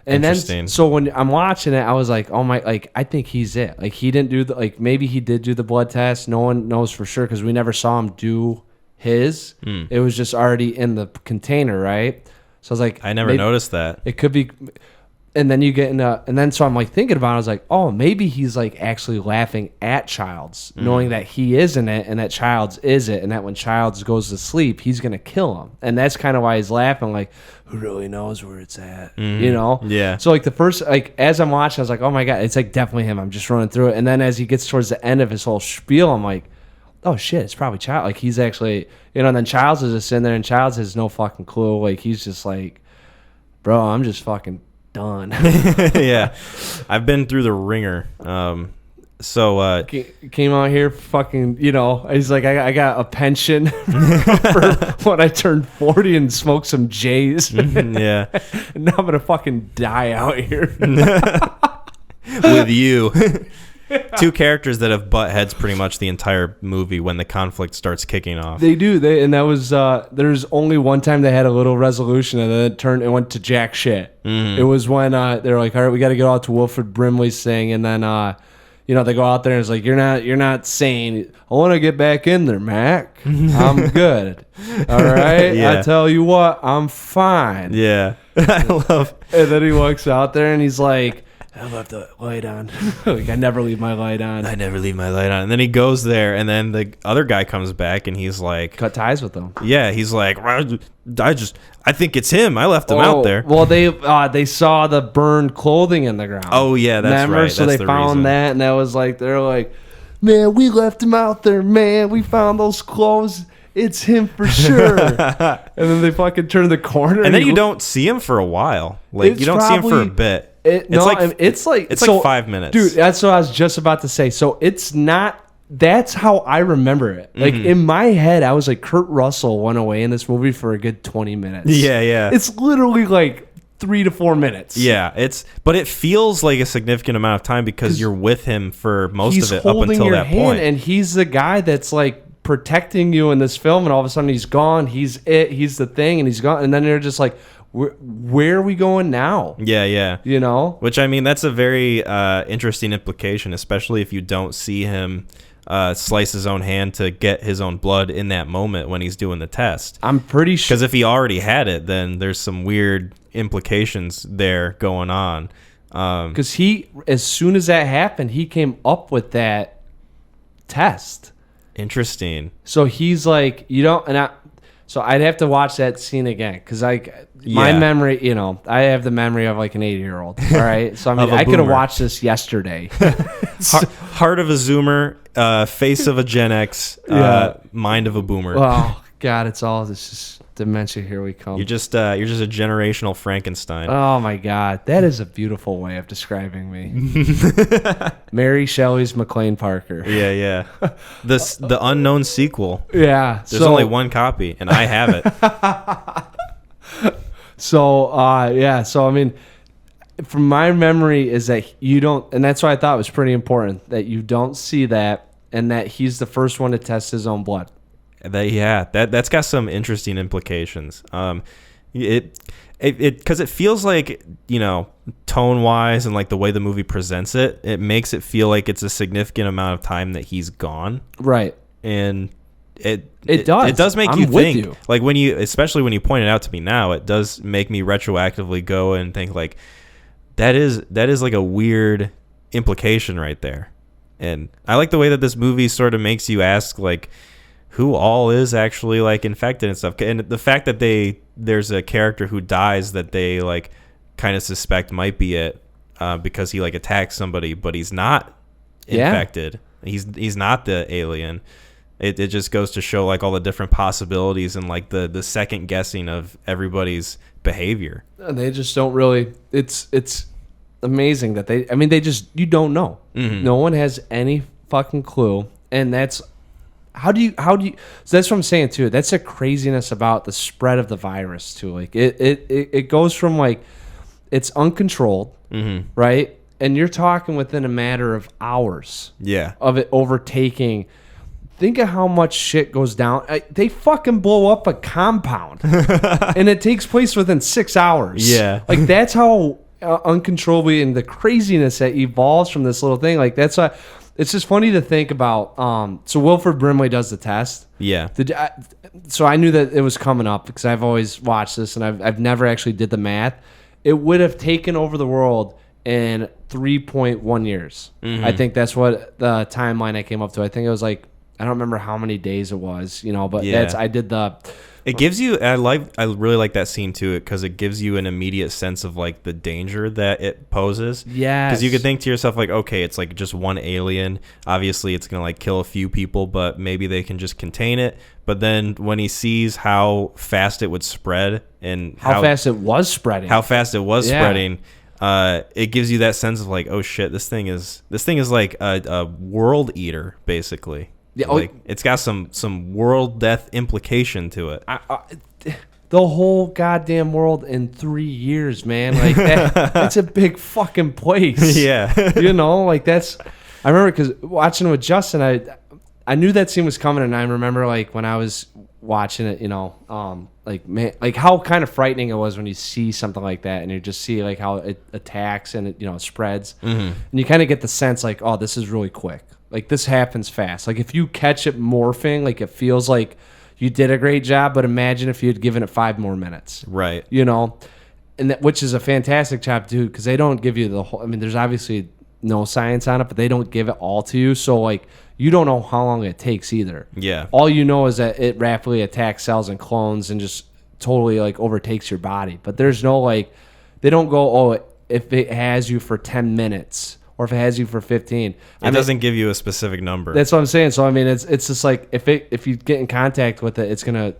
And then, so when I'm watching it, I was like, oh my, like, I think he's it. Like, he didn't do maybe he did do the blood test. No one knows for sure because we never saw him do his. It was just already in the container, right? So I was like, I never noticed that. It could be. And then you get into, and then so I'm like thinking about it, I was like, oh, maybe he's like actually laughing at Childs, knowing that he isn't it and that Childs is it, and that when Childs goes to sleep, he's going to kill him. And that's kind of why he's laughing, like, who really knows where it's at, Yeah. So like the first, like as I'm watching, I was like, oh my God, it's like definitely him. I'm just running through it. And then as he gets towards the end of his whole spiel, I'm like, oh shit, it's probably Childs. Like he's actually, and then Childs is just in there and Childs has no fucking clue. Like he's just like, bro, I'm just fucking done. Yeah, I've been through the ringer. So came out here fucking, he's like, I got a pension for when I turned 40 and smoked some J's. Yeah. And now I'm gonna fucking die out here with you. 2 characters that have butt heads pretty much the entire movie when the conflict starts kicking off. They do. And that was there's only one time they had a little resolution, and then it went to jack shit. It was when they're like, all right, we got to go out to Wilford Brimley's thing, and then they go out there and it's like, you're not saying, I want to get back in there, Mac. I'm good. All right. Yeah. I tell you what, I'm fine. Yeah. I love. And then he walks out there and he's like, I left the light on. Like, I never leave my light on. I never leave my light on. And then he goes there, and then the other guy comes back, and he's like, cut ties with them. Yeah, he's like, I think it's him. I left him out there. Well, they saw the burned clothing in the ground. Oh yeah, that's Remember? right. So that's they found that, and that was like, they're like, man, we left him out there, man. We found those clothes. It's him for sure. And then they fucking turn the corner, and then you don't see him for a while. Like, you don't see him for a bit. It's like 5 minutes, dude. That's what I was just about to say. So it's not. That's how I remember it. Like, in my head, I was like, Kurt Russell went away in this movie for a good 20 minutes. Yeah. It's literally like 3 to 4 minutes. Yeah, but it feels like a significant amount of time because you're with him for most of it up until that point. And he's the guy that's like protecting you in this film, and all of a sudden he's gone. He's the thing, and he's gone. And then you're just like, where are we going now? Yeah. You know? Which, I mean, that's a very interesting implication, especially if you don't see him slice his own hand to get his own blood in that moment when he's doing the test. I'm pretty sure. Because if he already had it, then there's some weird implications there going on. Because as soon as that happened, he came up with that test. Interesting. So he's like, so I'd have to watch that scene again because my memory, I have the memory of like an 80-year-old. All right, so I mean, I could have watched this yesterday. Heart of a Zoomer, face of a Gen X, mind of a Boomer. Oh God, it's all this is dementia. Here we come. You're just a generational Frankenstein. Oh my God, that is a beautiful way of describing me. Mary Shelley's McClain Parker. Yeah. The unknown sequel. Yeah. There's only one copy, and I have it. So I mean, from my memory is that you don't, and that's why I thought it was pretty important that you don't see that, and that he's the first one to test his own blood. That's got some interesting implications. It because it feels like, tone wise and like the way the movie presents it, it makes it feel like it's a significant amount of time that he's gone. Right. And it does make you think, like, especially when you point it out to me now, it does make me retroactively go and think like that is like a weird implication right there. And I like the way that this movie sort of makes you ask, like, who all is actually like infected and stuff. And the fact that there's a character who dies that they like kind of suspect might be it because he like attacks somebody, but he's not infected. He's not the alien. It just goes to show like all the different possibilities and like the second guessing of everybody's behavior. And they just don't really. It's amazing that you don't know. Mm-hmm. No one has any fucking clue, and that's. How do you so that's what I'm saying too. That's the craziness about the spread of the virus too. Like it goes from like it's uncontrolled, right? And you're talking within a matter of hours of it overtaking. Think of how much shit goes down. They fucking blow up a compound and it takes place within 6 hours. Yeah. Like that's how uncontrollably and the craziness that evolves from this little thing. Like that's why. It's just funny to think about. So Wilford Brimley does the test. Yeah. So I knew that it was coming up because I've always watched this and I've never actually did the math. It would have taken over the world in 3.1 years. Mm-hmm. I think that's what the timeline I came up to. I think it was like, I don't remember how many days it was, but I did the. It gives you. I really like that scene too, because it gives you an immediate sense of like the danger that it poses. Yeah. Because you could think to yourself like, okay, it's like just one alien. Obviously, it's gonna like kill a few people, but maybe they can just contain it. But then when he sees how fast it would spread and how fast it was spreading, it gives you that sense of like, oh shit, this thing is like a world eater basically. Yeah, like it's got some world death implication to it. The whole goddamn world in 3 years, man. Like that's a big fucking place. Yeah, like that's. I remember because watching it with Justin, I knew that scene was coming, and I remember like when I was watching it, like man, like how kind of frightening it was when you see something like that, and you just see like how it attacks and it spreads, and you kind of get the sense like, oh, this is really quick. Like, this happens fast. Like, if you catch it morphing, like, it feels like you did a great job, but imagine if you had given it 5 more minutes. Right. And which is a fantastic chapter too, because they don't give you the whole. I mean, there's obviously no science on it, but they don't give it all to you. So like, you don't know how long it takes either. Yeah. All you know is that it rapidly attacks cells and clones and just totally like overtakes your body. But there's no like, they don't go, oh, if it has you for 10 minutes or if it has you for 15. It doesn't give you a specific number. That's what I'm saying. So I mean, it's just like if you get in contact with it,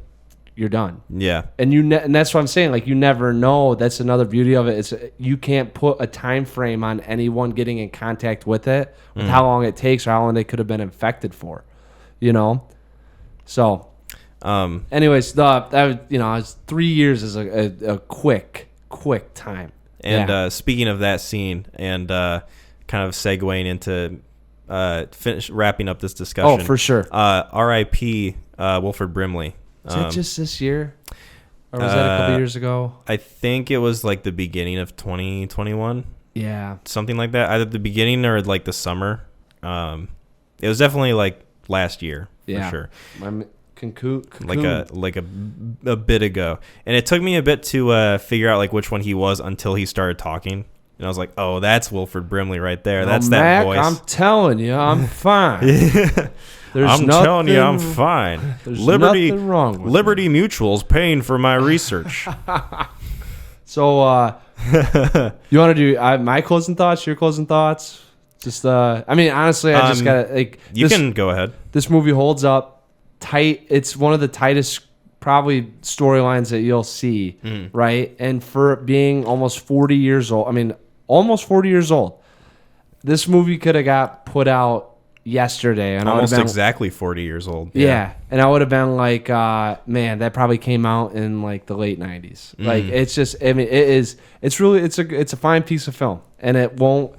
you're done. Yeah. And and that's what I'm saying. Like, you never know. That's another beauty of it. Is you can't put a time frame on anyone getting in contact with it, with how long it takes or how long they could have been infected for, you know? So, anyways, I was 3 years is a quick time. And speaking of that scene and kind of segueing into wrapping up this discussion. Oh, for sure. R.I.P. Wilford Brimley. Is that just this year? Or was that a couple years ago? I think it was like the beginning of 2021. Yeah. Something like that. Either the beginning or like the summer. It was definitely like last year, for sure. Like a bit ago. And it took me a bit to figure out like which one he was until he started talking. And I was like, oh, that's Wilford Brimley right there. That's that Mac, voice. I'm telling you, I'm fine. I'm telling you, I'm fine. There's nothing wrong with Liberty Mutual's paying for my research. So, you want to do my closing thoughts, your closing thoughts? Just, I mean, honestly, I just got to, like... You can go ahead. This movie holds up tight. It's one of the tightest, probably, storylines that you'll see, right? And for being almost 40 years old, this movie could have got put out yesterday, and almost exactly 40 years old. Yeah, and I would have been like, man, that probably came out in like the late 90s. Like, it's just, I mean, it's a fine piece of film, and it won't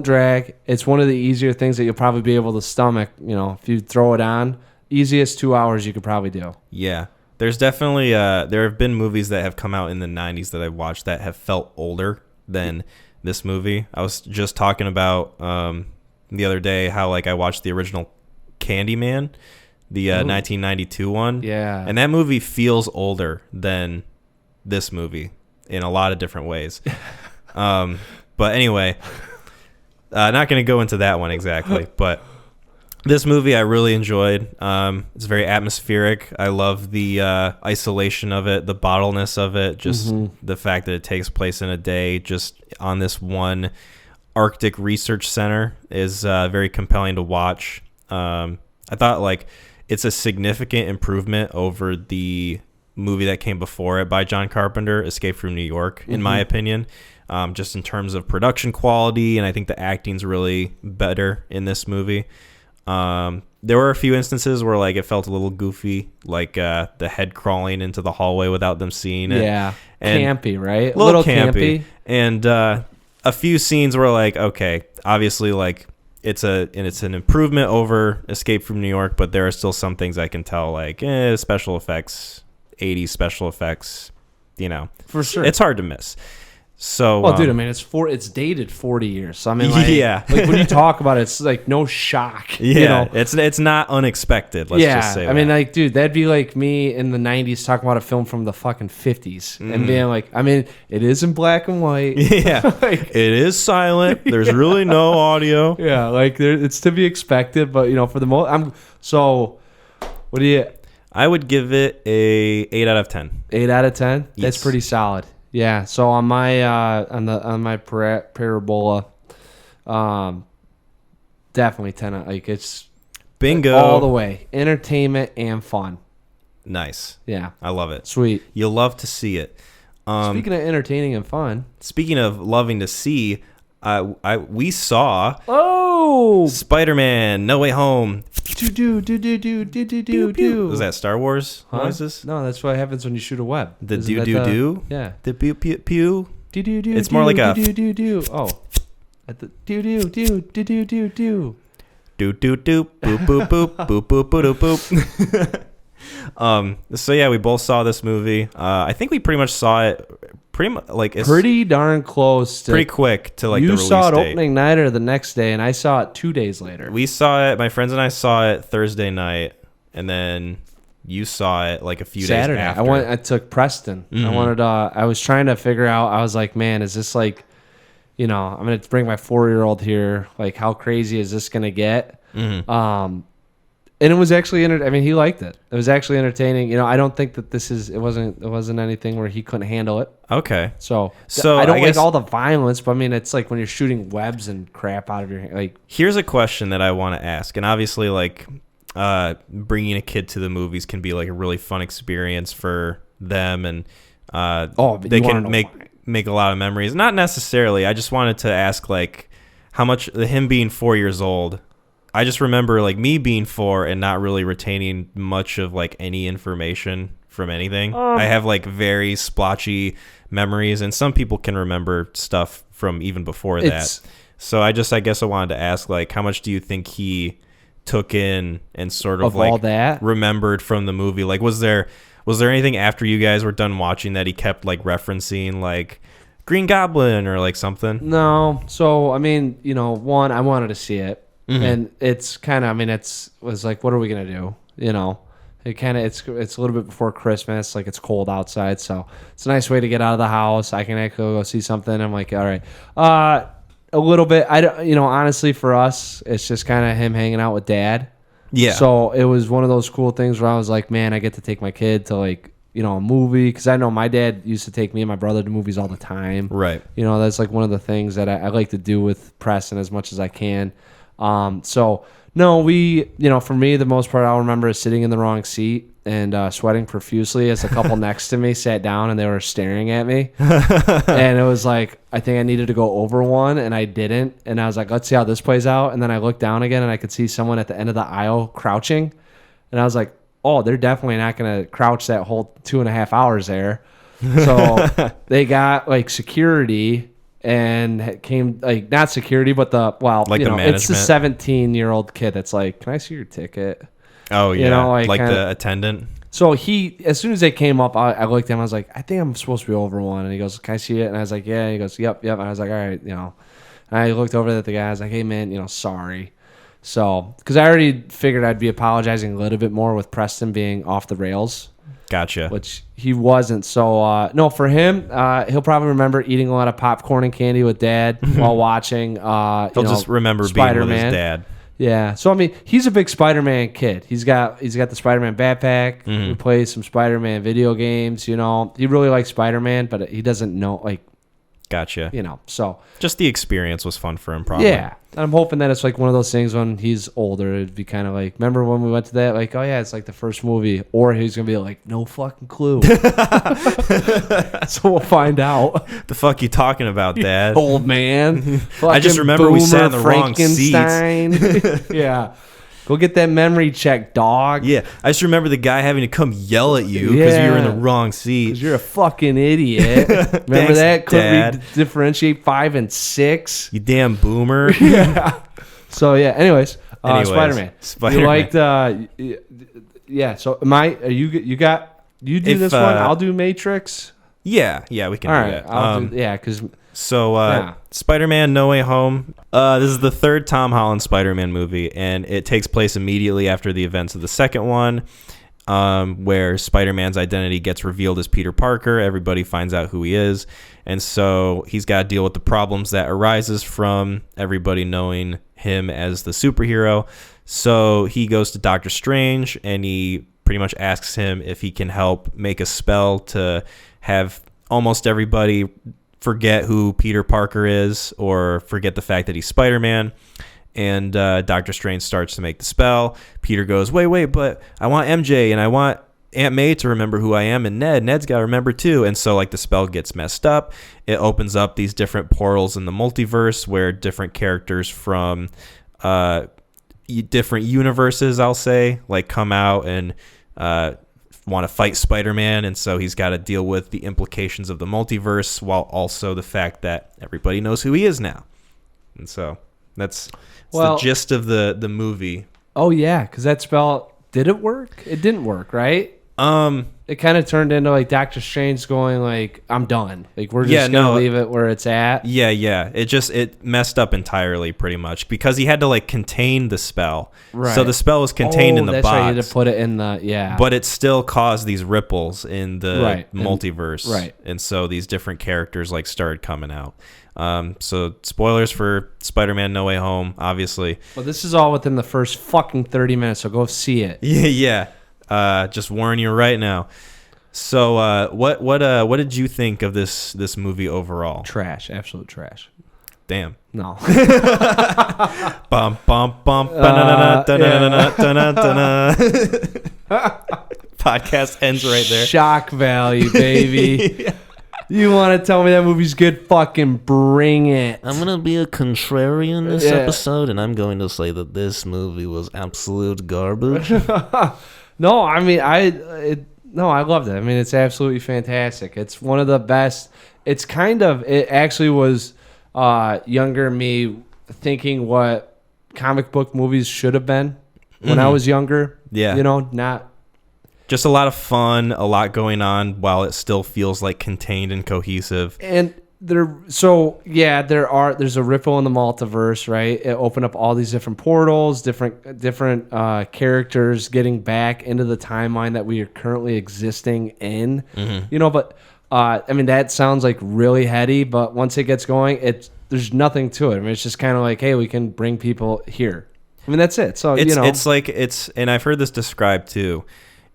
drag. It's one of the easier things that you'll probably be able to stomach. You know, if you throw it on, easiest 2 hours you could probably do. Yeah, there's definitely there have been movies that have come out in the 90s that I've watched that have felt older than this movie. I was just talking about the other day how like I watched the original Candyman, the 1992 one. Yeah. And that movie feels older than this movie in a lot of different ways. But anyway, not going to go into that one exactly, but this movie I really enjoyed. It's very atmospheric. I love the isolation of it, the bottleness of it, just the fact that it takes place in a day just on this one Arctic research center is very compelling to watch. I thought like it's a significant improvement over the movie that came before it by John Carpenter, Escape from New York, in my opinion, just in terms of production quality. And I think the acting's really better in this movie. There were a few instances where like it felt a little goofy, like the head crawling into the hallway without them seeing it. Yeah, and campy, right? A little campy. And a few scenes were like, okay, obviously like it's an improvement over Escape from New York, but there are still some things I can tell like special effects, 80s special effects, you know, for sure, it's hard to miss. So, well, dude, I mean, it's dated 40 years. So I mean, like, like when you talk about it, it's like no shock. Yeah, you know? it's not unexpected. Let's just say. I mean, like, dude, that'd be like me in the 90s talking about a film from the fucking 50s and being like, I mean, it is in black and white. Yeah, like, it is silent. There's really no audio. Yeah, like it's to be expected, but you know, for the most, what do you? I would give it a 8 out of 10. 8 out of 10. Yes. That's pretty solid. Yeah, so on my on my parabola, definitely 10. Like it's bingo all the way, entertainment and fun. Nice. Yeah, I love it. Sweet. You'll love to see it. Speaking of entertaining and fun, speaking of loving to see, we saw Spider-Man: No Way Home. Was that Star Wars noises? No, that's what happens when you shoot a web. The do. Yeah. The pew pew pew. It's more like a Oh. At the do. Do boop boop boop boop boop boop boop. So yeah, we both saw this movie. I think we pretty much saw it pretty darn close to, pretty quick to like the release date. You saw it opening night or the next day, and I saw it 2 days later. We saw it, my friends and I saw it Thursday night, and then you saw it like a few Saturday. days after. I took Preston. I was trying to figure out, I was like, man, is this like, I'm going to bring my 4-year-old here. Like, how crazy is this going to get? And it was actually, he liked it. It was actually entertaining. I don't think that it wasn't anything where he couldn't handle it. Okay. So I don't like all the violence, but it's like when you're shooting webs and crap out of your hand. Like, here's a question that I want to ask. And obviously, like, bringing a kid to the movies can be like a really fun experience for them. And they can make a lot of memories. Not necessarily. I just wanted to ask, like, how much, him being 4 years old, I just remember like me being 4 and not really retaining much of like any information from anything. I have like very splotchy memories, and some people can remember stuff from even before that. So I guess I wanted to ask, like, how much do you think he took in and sort of like all that remembered from the movie? Like, was there anything after you guys were done watching that he kept like referencing, like Green Goblin or like something? No. So one, I wanted to see it. And it's kind of, was like, what are we going to do? It kind of, it's a little bit before Christmas, like it's cold outside. So it's a nice way to get out of the house. I can actually go see something. I'm like, all right. A little bit, honestly for us, it's just kind of him hanging out with Dad. Yeah. So it was one of those cool things where I was like, man, I get to take my kid to like, a movie. Cause I know my dad used to take me and my brother to movies all the time. Right. That's like one of the things that I like to do with Preston as much as I can. So no, for me, the most part I'll remember is sitting in the wrong seat and sweating profusely as a couple next to me sat down and they were staring at me. And it was like, I think I needed to go over one and I didn't. And I was like, let's see how this plays out. And then I looked down again and I could see someone at the end of the aisle crouching. And I was like, oh, they're definitely not going to crouch that whole 2.5 hours there. So they got like security. And came like not security, but the it's the 17-year-old kid that's like, can I see your ticket? Oh yeah, like the attendant. So as soon as they came up, I looked at him. I was like, I think I'm supposed to be over one. And he goes, can I see it? And I was like, yeah. And he goes, yep. And I was like, all right, And I looked over at the guy. I was like, hey man, sorry. So because I already figured I'd be apologizing a little bit more with Preston being off the rails. Gotcha. Which he wasn't. So, no, for him, he'll probably remember eating a lot of popcorn and candy with Dad while watching. He'll just remember Spider-Man. being with his dad. Yeah. So, he's a big Spider-Man kid. He's got the Spider-Man backpack. We play some Spider-Man video games, He really likes Spider-Man, but he doesn't know, like... Gotcha. So... Just the experience was fun for him, probably. Yeah. I'm hoping that it's like one of those things when he's older, it'd be kind of like, remember when we went to that? Like, oh yeah, it's like the first movie. Or he's going to be like, no fucking clue. So we'll find out. The fuck you talking about, Dad? Old man. I just remember we sat in the wrong seats. Yeah. Go get that memory check, dog. Yeah, I just remember the guy having to come yell at you because you were in the wrong seat. Because you're a fucking idiot. Remember Thanks, that? Dad. Couldn't differentiate 5 and 6? You damn boomer. Yeah. So yeah. Anyways, Spider-Man. You liked? Yeah. So you do this one? I'll do Matrix. Yeah, we can do that. I'll do, because. So, Spider-Man No Way Home. This is the third Tom Holland Spider-Man movie, and it takes place immediately after the events of the second one, where Spider-Man's identity gets revealed as Peter Parker. Everybody finds out who he is, and so he's got to deal with the problems that arises from everybody knowing him as the superhero. So he goes to Doctor Strange, and he pretty much asks him if he can help make a spell to have almost everybody forget who Peter Parker is or forget the fact that he's Spider-Man. And Doctor Strange starts to make the spell. Peter goes, wait, but I want MJ and I want Aunt May to remember who I am, and Ned's got to remember too. And so like the spell gets messed up. It opens up these different portals in the multiverse where different characters from different universes, I'll say, like come out and want to fight Spider-Man, and so he's got to deal with the implications of the multiverse while also the fact that everybody knows who he is now. And so that's the gist of the movie. Oh yeah, because that spell, did it work? It didn't work, right? It kind of turned into like Doctor Strange going like, I'm done. Like we're just gonna leave it where it's at. Yeah. It messed up entirely pretty much because he had to like contain the spell. Right. So the spell was contained in the box. That's right. You had to put it in the But it still caused these ripples in the multiverse. Right. And so these different characters like started coming out. So spoilers for Spider-Man No Way Home, obviously. Well, this is all within the first fucking 30 minutes, so go see it. Yeah. Just warning you right now. So, what did you think of this movie overall? Trash, absolute trash. Damn. No. Bum bum bum. Podcast ends right there. Shock value, baby. You want to tell me that movie's good? Fucking bring it. I'm going to be a contrarian this episode, and I'm going to say that this movie was absolute garbage. No, I mean, I loved it. I mean, it's absolutely fantastic. It's one of the best. It actually was younger me thinking what comic book movies should have been when I was younger. Yeah. You know, not. Just a lot of fun, a lot going on while it still feels like contained and cohesive. And there's a ripple in the multiverse, right? It opened up all these different portals, different characters getting back into the timeline that we are currently existing in. Mm-hmm. You know, but I mean that sounds like really heady, but once it gets going, there's nothing to it. I mean, it's just kind of like, hey, we can bring people here. I mean, that's it. So and I've heard this described too.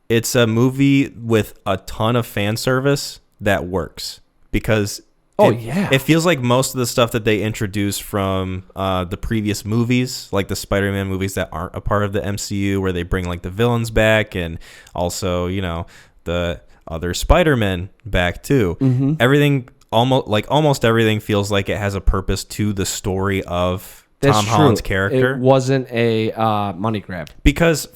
It's a movie with a ton of fan service that works because it feels like most of the stuff that they introduce from the previous movies, like the Spider-Man movies that aren't a part of the MCU, where they bring like the villains back and also, you know, the other Spider-Men back too. Mm-hmm. Everything almost everything feels like it has a purpose to the story of Tom Holland's character. It wasn't a money grab. Because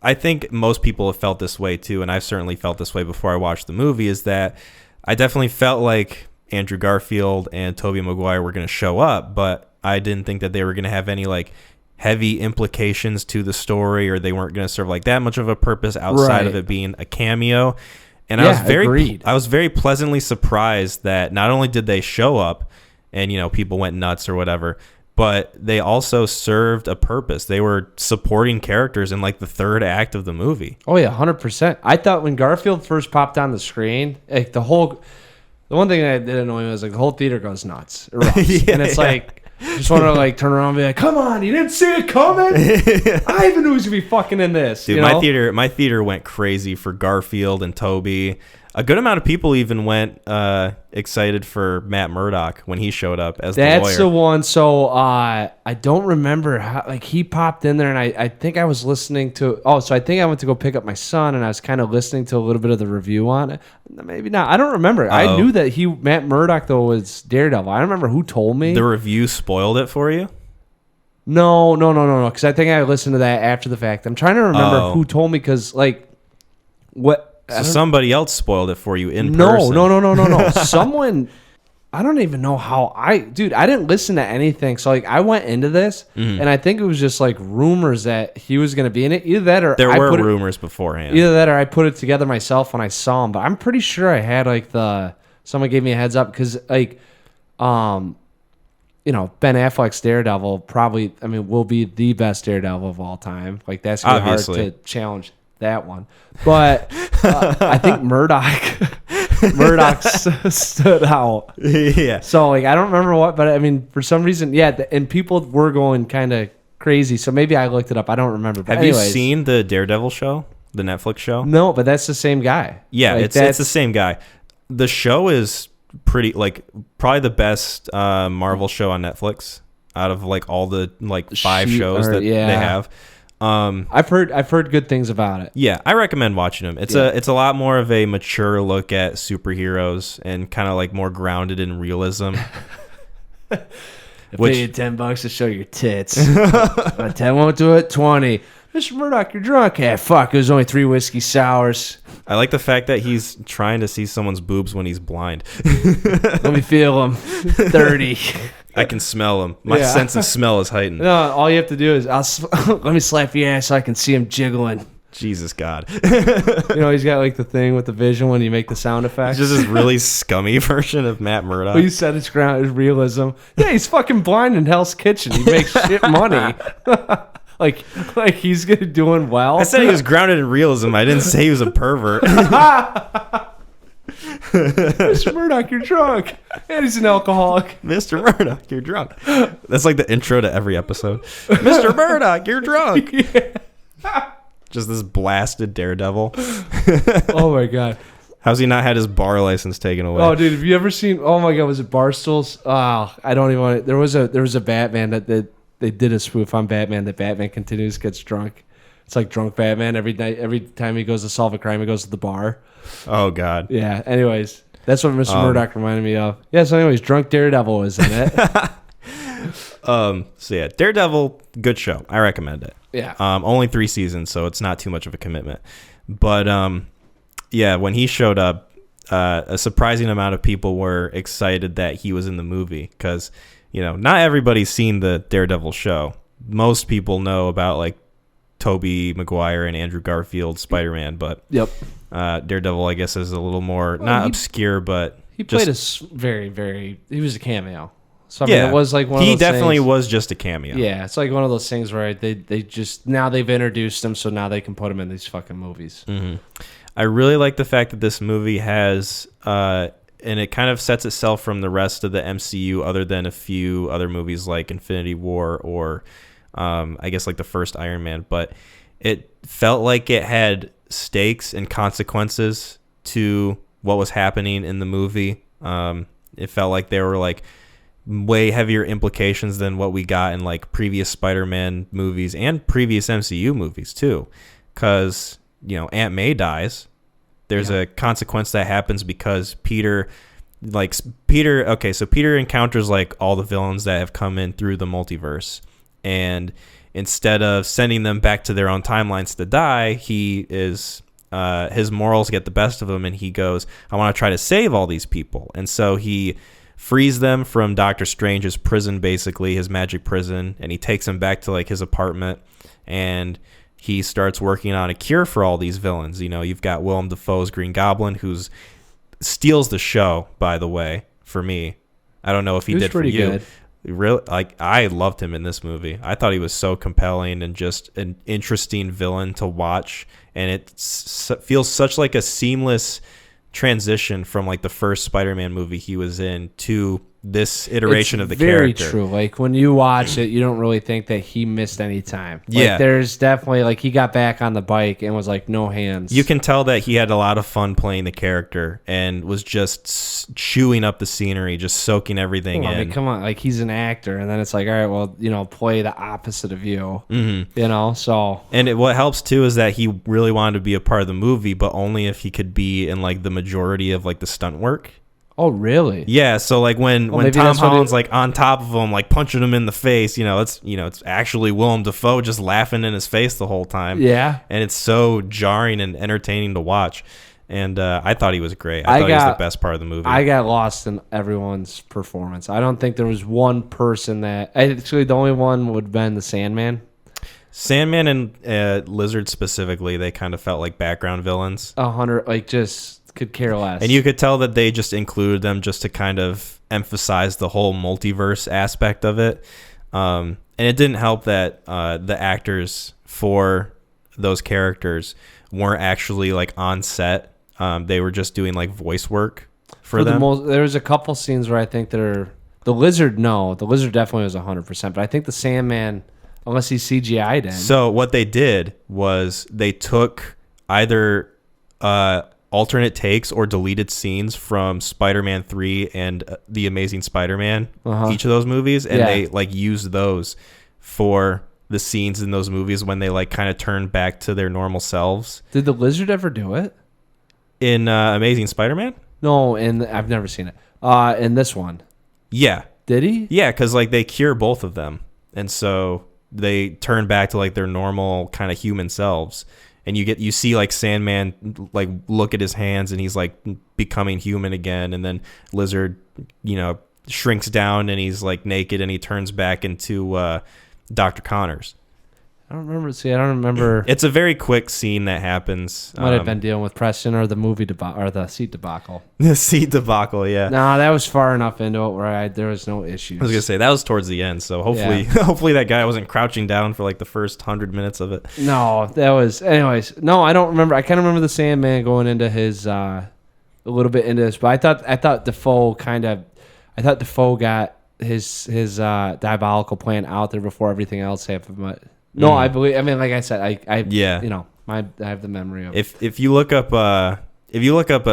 I think most people have felt this way too, and I've certainly felt this way before I watched the movie, is that I definitely felt like Andrew Garfield and Tobey Maguire were going to show up, but I didn't think that they were going to have any like heavy implications to the story, or they weren't going to serve like that much of a purpose outside of it being a cameo. And I was very pleasantly surprised that not only did they show up and, you know, people went nuts or whatever, but they also served a purpose. They were supporting characters in like the third act of the movie. Oh yeah, 100%. I thought when Garfield first popped on the screen, like the one thing that did annoy me was like the whole theater goes nuts. And it's like, just want to like turn around and be like, come on, you didn't see it coming? I even knew he was gonna be fucking in this. Dude, my theater went crazy for Garfield and Toby. A good amount of people even went excited for Matt Murdock when he showed up as the lawyer. That's the one. So I don't remember how, like, he popped in there, and I think I was listening to. So I think I went to go pick up my son, and I was kind of listening to a little bit of the review on it. Maybe not. I don't remember. I knew that Matt Murdock though was Daredevil. I don't remember who told me. The review spoiled it for you? No. Because I think I listened to that after the fact. I'm trying to remember who told me, because like what. So somebody else spoiled it for you in person. No. Someone, I don't even know how I didn't listen to anything. So like I went into this and I think it was just like rumors that he was going to be in it. Either that or there were rumors beforehand. Either that or I put it together myself when I saw him. But I'm pretty sure I had like someone gave me a heads up, because like, Ben Affleck's Daredevil probably, will be the best Daredevil of all time. Like that's gonna be hard to challenge that one. But I think Murdoch stood out. Yeah. So like I don't remember what, but for some reason, and people were going kind of crazy. So maybe I looked it up. I don't remember. But Have you seen the Daredevil show, the Netflix show? No, but that's the same guy. Yeah, like it's the same guy. The show is pretty, like, probably the best Marvel show on Netflix out of like all the like 5 shows that they have. I've heard good things about it. Yeah, I recommend watching them. It's a lot more of a mature look at superheroes and kind of like more grounded in realism. I pay you $10 to show your tits. 10 won't do it. 20. Mr. Murdoch, you're drunk. Fuck, it was only 3 whiskey sours. I like the fact that he's trying to see someone's boobs when he's blind. Let me feel them. 30. I can smell them. My sense of smell is heightened. No, all you have to do is let me slap your ass so I can see him jiggling. Jesus God. He's got like the thing with the vision when you make the sound effects. It's just this really scummy version of Matt Murdock. Well, you said it's grounded realism. Yeah, he's fucking blind in Hell's Kitchen. He makes shit money. like he's doing well. I said he was grounded in realism. I didn't say he was a pervert. Mr. Murdoch, you're drunk. And he's an alcoholic. Mr. Murdoch, you're drunk. That's like the intro to every episode. Mr. Murdoch, you're drunk. Yeah. Just this blasted daredevil. Oh my God. How's he not had his bar license taken away? Oh, dude, have you ever seen? Oh my God, was it Barstools? Oh, I don't even want to. There was a Batman that they did a spoof on Batman. That Batman continues gets drunk. It's like drunk Batman every night. Every time he goes to solve a crime, he goes to the bar. Oh God. Yeah. Anyways, that's what Mr. Murdoch reminded me of. Yeah. So, anyways, drunk Daredevil is in it. So yeah, Daredevil, good show. I recommend it. Yeah. Only 3 seasons, so it's not too much of a commitment. But yeah, when he showed up, a surprising amount of people were excited that he was in the movie because not everybody's seen the Daredevil show. Most people know about like Tobey Maguire and Andrew Garfield Spider-Man, but yep. Daredevil, I guess, is a little more obscure, but he played he was a cameo. So I mean, it was like one of those definitely things. Was just a cameo. Yeah, it's like one of those things where they just now they've introduced him, so now they can put him in these fucking movies. Mm-hmm. I really like the fact that this movie has, and it kind of sets itself from the rest of the MCU, other than a few other movies like Infinity War or, I guess like the first Iron Man, but it felt like it had stakes and consequences to what was happening in the movie. It felt like there were like way heavier implications than what we got in like previous Spider-Man movies and previous MCU movies too, because Aunt May dies. There's a consequence that happens because Peter encounters like all the villains that have come in through the multiverse, and instead of sending them back to their own timelines to die, his morals get the best of him, and he goes, I want to try to save all these people. And so he frees them from Doctor Strange's prison, basically his magic prison, and he takes them back to like his apartment, and he starts working on a cure for all these villains. You've got Willem Dafoe's Green Goblin, who steals the show, by the way, for me. I don't know if he did for you. Good. Really, like, I loved him in this movie. I thought he was so compelling and just an interesting villain to watch, and it feels such like a seamless transition from like the first Spider-Man movie he was in to this iteration of the character. Very true. Like when you watch it, you don't really think that he missed any time. Like, yeah, there's definitely like he got back on the bike and was like no hands. You can tell that he had a lot of fun playing the character and was just chewing up the scenery, just soaking everything in. I mean, come on, like he's an actor, and then it's like, all right, well, play the opposite of you. Mm-hmm. So what helps too is that he really wanted to be a part of the movie, but only if he could be in like the majority of like the stunt work. Oh, really? Yeah, so like when Tom Holland's like on top of him, like punching him in the face, it's actually Willem Dafoe just laughing in his face the whole time. Yeah. And it's so jarring and entertaining to watch. And I thought he was great. I thought he was the best part of the movie. I got lost in everyone's performance. I don't think there was one person actually the only one would have been the Sandman. Sandman and Lizard specifically, they kind of felt like background villains. 100, like just could care less. And you could tell that they just included them just to kind of emphasize the whole multiverse aspect of it. And it didn't help that the actors for those characters weren't actually like on set. They were just doing like voice work for them. There was a couple scenes where I think the Lizard definitely was 100%, but I think the Sandman, unless he's CGI'd in. So what they did was they took either alternate takes or deleted scenes from Spider-Man 3 and The Amazing Spider-Man, each of those movies, and they like used those for the scenes in those movies when they like kind of turned back to their normal selves. Did the Lizard ever do it? In Amazing Spider-Man? No, I've never seen it. In this one. Yeah. Did he? Yeah, because like they cure both of them. And so they turn back to like their normal kind of human selves. And you see like Sandman like look at his hands and he's like becoming human again. And then Lizard, shrinks down and he's like naked and he turns back into Dr. Connors. I don't remember. See, I don't remember. It's a very quick scene that happens. Might have been dealing with Preston or the movie or the seat debacle. The seat debacle, yeah. No, that was far enough into it where there was no issues. I was gonna say that was towards the end, so hopefully that guy wasn't crouching down for like the first 100 minutes of it. No, that was. Anyways, no, I don't remember. I kind of remember the Sandman going into his a little bit into this, but I thought Dafoe got his diabolical plan out there before everything else happened. But no, I believe. I mean, like I said, I have the memory of. If you look up a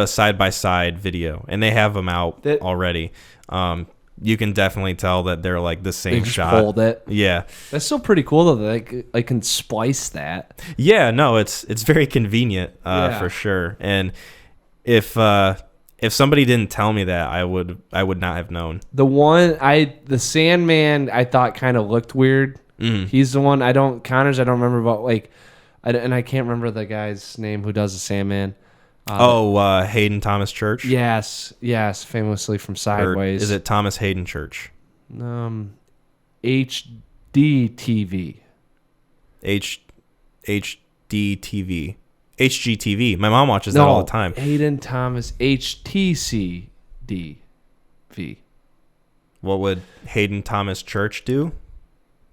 side by side video and they have them out already, you can definitely tell that they're like the same shot. Pulled it. Yeah, that's still pretty cool though. That I can splice that. Yeah, no, it's very convenient for sure. And if somebody didn't tell me that, I would not have known. The Sandman I thought kind of looked weird. He's the one I don't remember about and I can't remember the guy's name who does the Sandman. Hayden Thomas Church. Yes, famously from Sideways. Or is it Thomas Hayden Church? HDTV. HDTV. HGTV. My mom watches that all the time. Hayden Thomas HTCDV. What would Hayden Thomas Church do?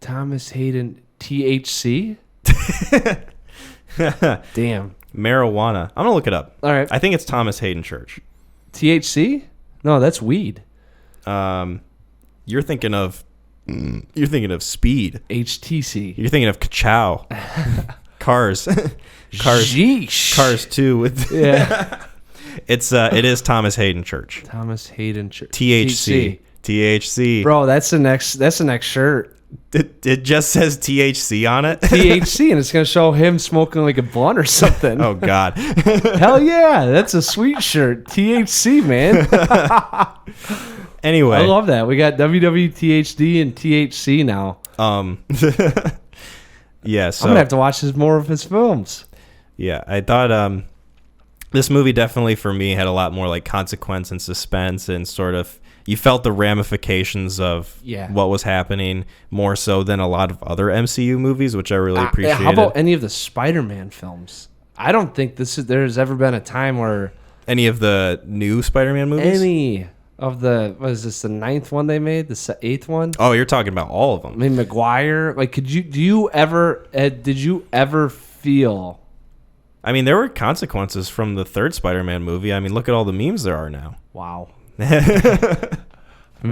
Thomas Hayden THC? Damn. Marijuana. I'm gonna look it up. All right. I think it's Thomas Hayden Church. THC? No, that's weed. You're thinking of speed. HTC. You're thinking of ka-chow. Cars. Sheesh. Cars 2 with it is Thomas Hayden Church. Thomas Hayden Church. THC. Bro, that's the next shirt. It just says THC on it. THC, and it's gonna show him smoking like a blunt or something. Oh God. Hell yeah, that's a sweet shirt. THC, man. Anyway, I love that. We got WWTHD and THC now. Yeah, so I'm gonna have to watch more of his films. Yeah, I thought this movie definitely for me had a lot more like consequence and suspense, and sort of you felt the ramifications of what was happening more so than a lot of other MCU movies, which I really appreciated. How about any of the Spider-Man films? I don't think there's ever been a time where any of the new Spider-Man movies. Any of the the 9th one they made, the 8th one? Oh, you're talking about all of them. I mean, Maguire. Like, did you ever feel? I mean, there were consequences from the 3rd Spider-Man movie. I mean, look at all the memes there are now. Wow. But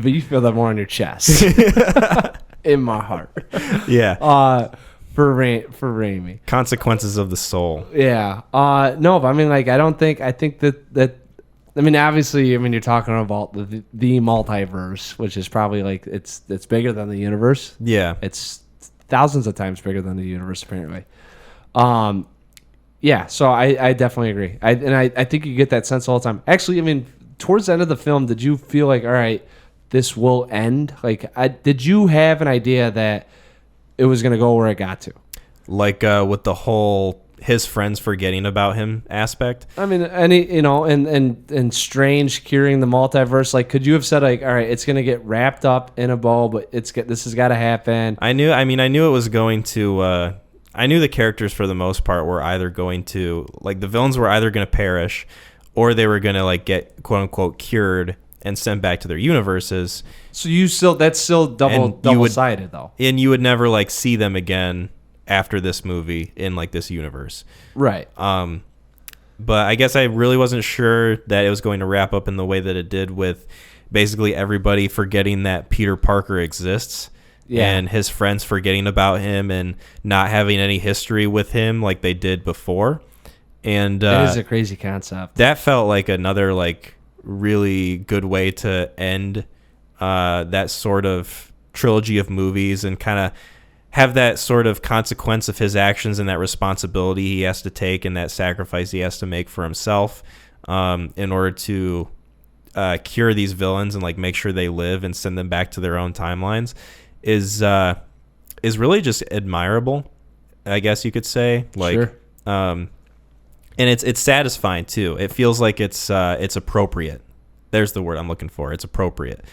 you feel that more on your chest. In my heart. Yeah. For Raimi. Consequences of the soul. Yeah. No, but I mean, like, I think that I mean, obviously, you're talking about the multiverse, which is probably like it's bigger than the universe. Yeah. It's thousands of times bigger than the universe, apparently. Yeah, so I definitely agree. I think you get that sense all the time. Actually, I mean, towards the end of the film, did you feel like, all right, this will end? Like, did you have an idea that it was going to go where it got to? Like with the whole his friends forgetting about him aspect. I mean, and Strange curing the multiverse. Like, could you have said like, all right, it's going to get wrapped up in a bow, but this has got to happen? I knew it was going to. I knew the characters for the most part were either going to, like, the villains were either going to perish, or they were going to like get quote unquote cured and sent back to their universes. So that's still double-sided though. And you would never like see them again after this movie in like this universe. Right. But I guess I really wasn't sure that it was going to wrap up in the way that it did, with basically everybody forgetting that Peter Parker exists. Yeah. And his friends forgetting about him and not having any history with him like they did before. And that is a crazy concept. That felt like another like really good way to end that sort of trilogy of movies, and kind of have that sort of consequence of his actions and that responsibility he has to take and that sacrifice he has to make for himself in order to cure these villains and like make sure they live and send them back to their own timelines is really just admirable, I guess you could say. Like, sure. And it's satisfying too. It feels like it's appropriate. There's the word I'm looking for. It's appropriate.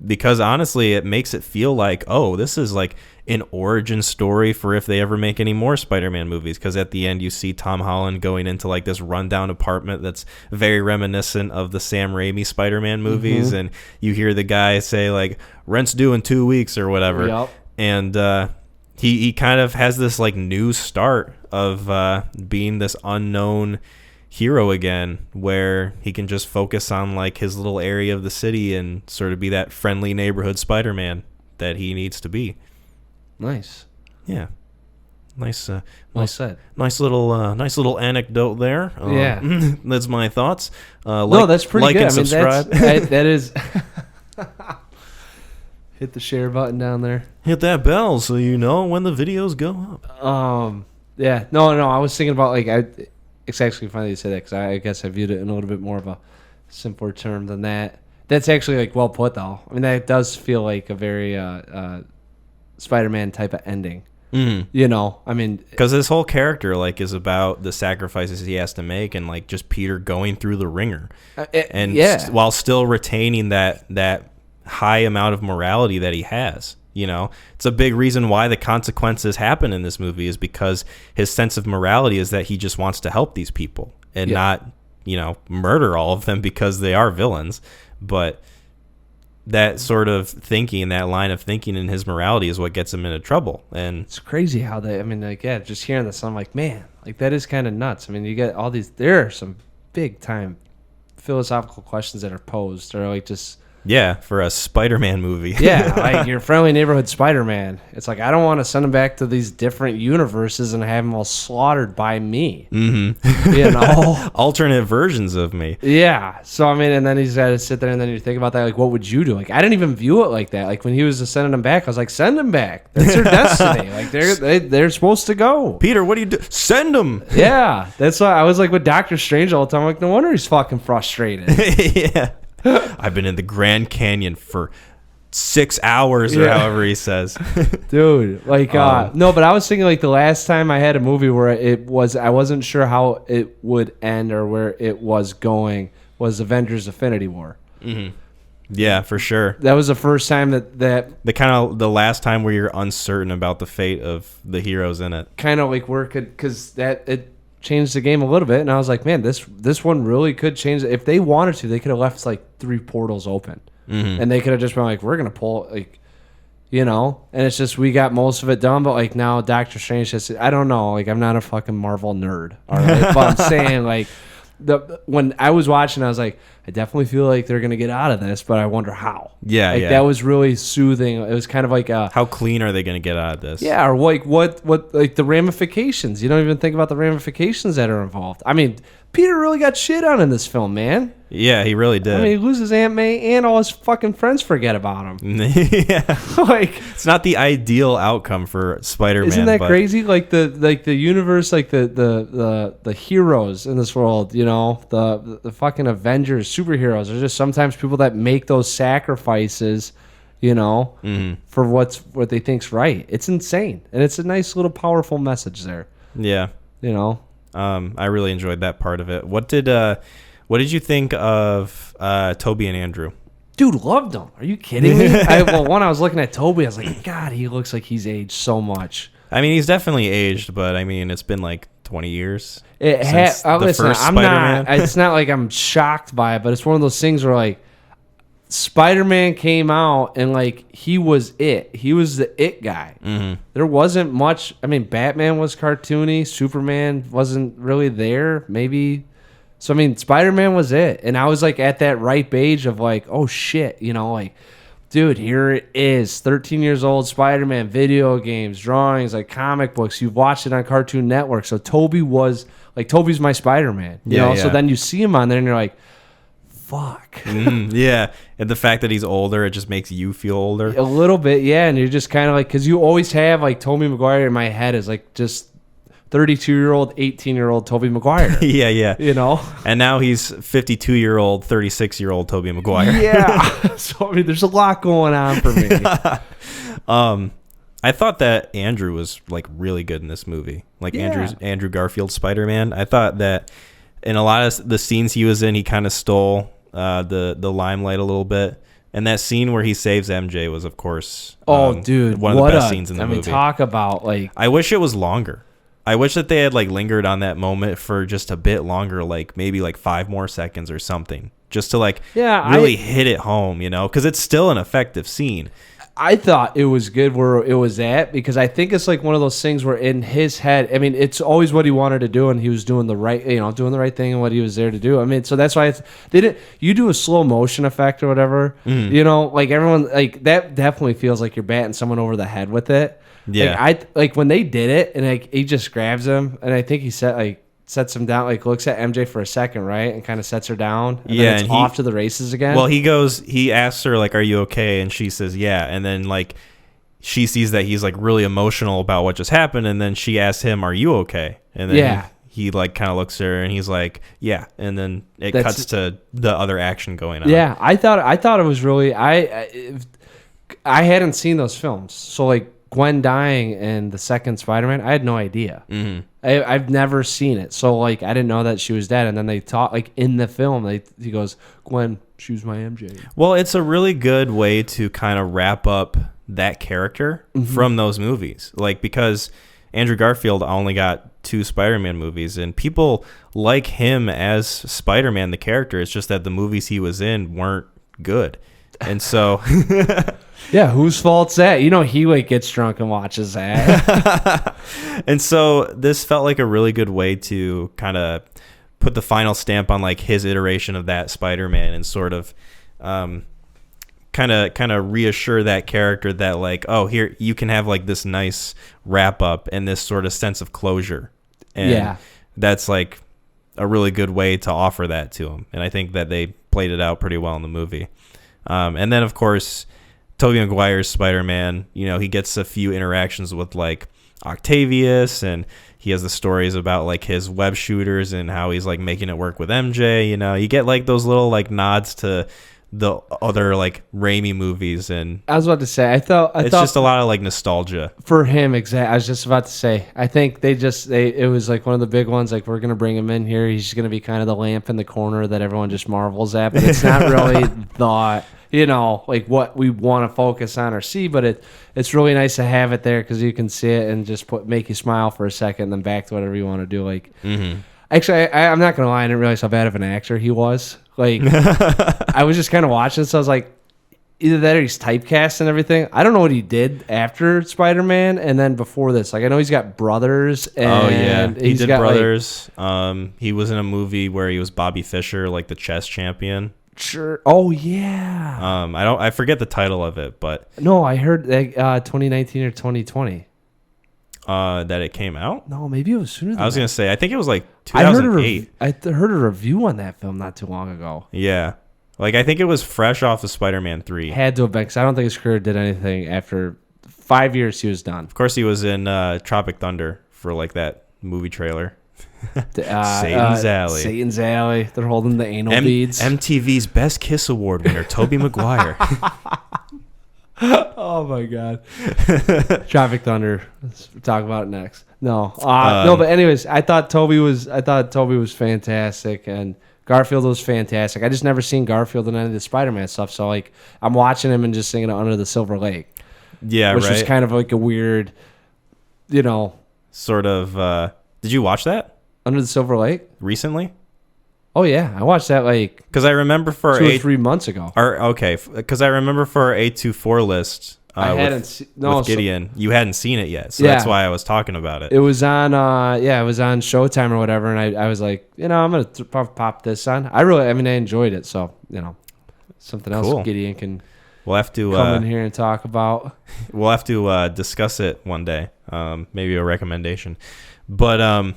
because honestly, it makes it feel like, oh, this is like an origin story for if they ever make any more Spider-Man movies. Because at the end, you see Tom Holland going into like this rundown apartment that's very reminiscent of the Sam Raimi Spider-Man movies, and you hear the guy say like, "Rent's due in 2 weeks" or whatever. Yep. And he kind of has this like new start of being this unknown hero again, where he can just focus on like his little area of the city and sort of be that friendly neighborhood Spider-Man that he needs to be. Nice. Yeah. Nice. Well said. Nice little anecdote there. Yeah. That's my thoughts. No, that's pretty good. And subscribe. That is. Hit the share button down there. Hit that bell so you know when the videos go up. Yeah. No. I was thinking about like it's actually funny you say that, because I guess I viewed it in a little bit more of a simpler term than that. That's actually like well put though. I mean, that does feel like a very Spider-Man type of ending. Mm-hmm. You know, I mean, because this whole character like is about the sacrifices he has to make, and like just Peter going through the ringer, while still retaining that high amount of morality that he has. You know, it's a big reason why the consequences happen in this movie, is because his sense of morality is that he just wants to help these people and not, you know, murder all of them because they are villains. But that sort of thinking, that line of thinking in his morality is what gets him into trouble. And it's crazy how just hearing this, I'm like, man, like that is kind of nuts. I mean, you get all these, there are some big time philosophical questions that are posed, or like just, yeah, for a Spider-Man movie. Yeah, like your friendly neighborhood Spider-Man. It's like, I don't want to send him back to these different universes and have him all slaughtered by me. Mm-hmm. You know? Alternate versions of me. Yeah. So, I mean, and then he's got to sit there, and then you think about that, like, what would you do? Like, I didn't even view it like that. Like, when he was sending him back, I was like, send him back. That's their destiny. Like, they're supposed to go. Peter, what do you do? Send him. Yeah. That's why I was like with Doctor Strange all the time. I'm like, no wonder he's fucking frustrated. Yeah. I've been in the Grand Canyon for 6 hours, or however he says. Dude, like, no, but I was thinking like the last time I had a movie where I wasn't sure how it would end or where it was going, was Avengers Infinity War. Mm-hmm. Yeah, for sure. That was the first time that the last time where you're uncertain about the fate of the heroes in it. Kind of like where because it changed the game a little bit, and I was like, man, this one really could change it. If they wanted to, they could have left like 3 portals open, and they could have just been like, we're gonna pull, like, you know, and it's just, we got most of it done, but like now Doctor Strange just, I don't know, like, I'm not a fucking Marvel nerd, all right, but I'm saying like, when I was watching, I was like, I definitely feel like they're gonna get out of this, but I wonder how. Yeah, like, that was really soothing. It was kind of like how clean are they gonna get out of this? Yeah, or like what like the ramifications. You don't even think about the ramifications that are involved. I mean, Peter really got shit on in this film, man. Yeah, he really did. I mean, he loses Aunt May and all his fucking friends forget about him. Yeah, like, it's not the ideal outcome for Spider-Man. Isn't that crazy? Like the universe, like the heroes in this world, you know, the fucking Avengers, superheroes are just sometimes people that make those sacrifices, you know, for what they think's right. It's insane, and it's a nice little powerful message there. Yeah, you know. I really enjoyed that part of it. What did you think of Toby and Andrew? Dude, loved him. Are you kidding me? I was looking at Toby, I was like, God, he looks like he's aged so much. I mean, he's definitely aged, but I mean, it's been like 20 years since the first Spider-Man. It's not like I'm shocked by it, but it's one of those things where like Spider-Man came out and like he was it. He was the it guy. Mm-hmm. There wasn't much. I mean, Batman was cartoony. Superman wasn't really there. Maybe. So I mean, Spider-Man was it, and I was like at that ripe age of like, oh shit, you know, like, dude, here it is, 13 years old, Spider-Man, video games, drawings, like comic books. You've watched it on Cartoon Network. So Toby's my Spider-Man. You know. Yeah. So then you see him on there, and you're like, fuck. Yeah, and the fact that he's older, it just makes you feel older a little bit. Yeah, and you're just kind of like, because you always have like Tobey Maguire in my head as like just 32-year-old, 18-year-old Tobey Maguire. Yeah. You know? And now he's 52-year-old, 36-year-old Tobey Maguire. Yeah. So, I mean, there's a lot going on for me. I thought that Andrew was, like, really good in this movie. Like, Andrew Garfield's Spider-Man. I thought that in a lot of the scenes he was in, he kind of stole the limelight a little bit. And that scene where he saves MJ was, of course, dude, one of the best scenes in the movie. Talk about like. I wish it was longer. I wish that they had like lingered on that moment for just a bit longer, like maybe like 5 more seconds or something, just to like really hit it home, you know, because it's still an effective scene. I thought it was good where it was at, because I think it's like one of those things where in his head, I mean, it's always what he wanted to do, and he was doing the right thing and what he was there to do. I mean, so that's why you do a slow motion effect or whatever, you know, like everyone, like that definitely feels like you're batting someone over the head with it. Yeah. Like when they did it and like he just grabs him, and I think he sets him down, like looks at MJ for a second, right, and kind of sets her down, and then it's off to the races again. Well, he asks her like, "Are you okay?" and she says, "Yeah," and then like she sees that he's like really emotional about what just happened, and then she asks him, "Are you okay?" and then he like kind of looks at her and he's like, "Yeah," and then it cuts to the other action going on. Yeah, I thought it was really I hadn't seen those films, so like Gwen dying in the second Spider-Man, I had no idea. Mm-hmm. I've never seen it, so like I didn't know that she was dead. And then they talk like in the film, he goes, "Gwen, she was my MJ." Well, it's a really good way to kind of wrap up that character from those movies, like because Andrew Garfield only got 2 Spider-Man movies, and people like him as Spider-Man, the character. It's just that the movies he was in weren't good, and so. Yeah, whose fault's that? You know, he like gets drunk and watches that. And so this felt like a really good way to kind of put the final stamp on like his iteration of that Spider-Man, and sort of kind of reassure that character that like, oh, here you can have like this nice wrap up and this sort of sense of closure. And that's like a really good way to offer that to him. And I think that they played it out pretty well in the movie. And then of course, Tobey Maguire's Spider-Man, you know, he gets a few interactions with like Octavius, and he has the stories about like his web shooters and how he's like making it work with MJ. You know, you get like those little like nods to the other like Raimi movies, and I was about to say, I thought just a lot of like nostalgia for him. Exactly, I was just about to say, I think it was like one of the big ones. Like, we're gonna bring him in here. He's just gonna be kind of the lamp in the corner that everyone just marvels at, but it's not really the. You know, like what we want to focus on or see, but it's really nice to have it there because you can see it and just make you smile for a second, and then back to whatever you want to do. Like, actually, I'm not gonna lie, I didn't realize how bad of an actor he was. Like, I was just kind of watching, so I was like, either that or he's typecast and everything. I don't know what he did after Spider-Man and then before this. Like, I know he's got Brothers. And he did Brothers. Like, he was in a movie where he was Bobby Fischer, like the chess champion. Sure. Oh yeah. I forget the title of it, but no, I heard 2019 or 2020. That it came out. No, maybe it was sooner than that. I was gonna say, I think it was like 2008. I heard a review on that film not too long ago. Yeah, like I think it was fresh off of Spider-Man 3. Had to have been, because I don't think his career did anything after 5 years. He was done. Of course, he was in Tropic Thunder for like that movie trailer. Satan's Alley. Satan's Alley. They're holding the anal beads. MTV's Best Kiss Award winner, Tobey Maguire. Oh my God. Tropic Thunder. Let's talk about it next. No, but anyways, I thought Tobey was fantastic, and Garfield was fantastic. I just never seen Garfield in any of the Spider-Man stuff, so like I'm watching him and just singing Under the Silver Lake. Yeah, which was kind of like a weird, you know, sort of. Did you watch that? Under the Silver Lake? Recently? Oh, yeah. I watched that like... Because I remember for 2 or 3 months ago. Because I remember for our 824 list with Gideon, you hadn't seen it yet. So that's why I was talking about it. It was on Showtime or whatever, and I was like, you know, I'm going to pop this on. I enjoyed it. So, you know, something else Gideon can we'll have to come in here and talk about. We'll have to discuss it one day. Maybe a recommendation. But...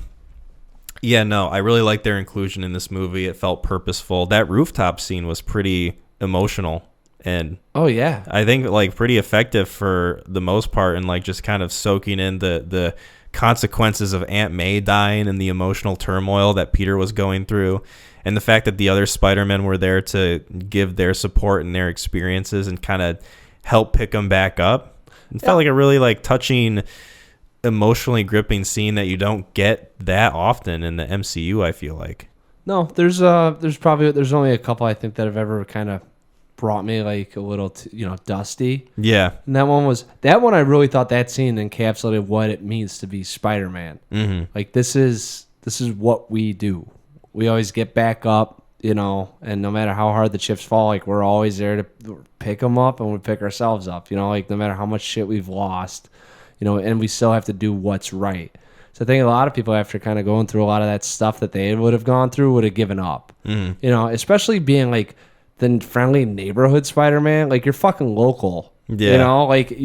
yeah, no, I really liked their inclusion in this movie. It felt purposeful. That rooftop scene was pretty emotional, and I think like pretty effective for the most part, and like just kind of soaking in the consequences of Aunt May dying and the emotional turmoil that Peter was going through, and the fact that the other Spider-Men were there to give their support and their experiences and kind of help pick them back up. It felt like a really like touching, emotionally gripping scene that you don't get that often in the MCU. I feel like there's only a couple I think that have ever kind of brought me like a little, dusty. Yeah. And that one I really thought that scene encapsulated what it means to be Spider-Man. Mm-hmm. Like this is what we do. We always get back up, and no matter how hard the chips fall, like we're always there to pick them up, and we pick ourselves up, like no matter how much shit we've lost, and we still have to do what's right. So I think a lot of people, after kind of going through a lot of that stuff that they would have gone through, would have given up. Especially being like the friendly neighborhood Spider-Man, like you're fucking local. Yeah. Like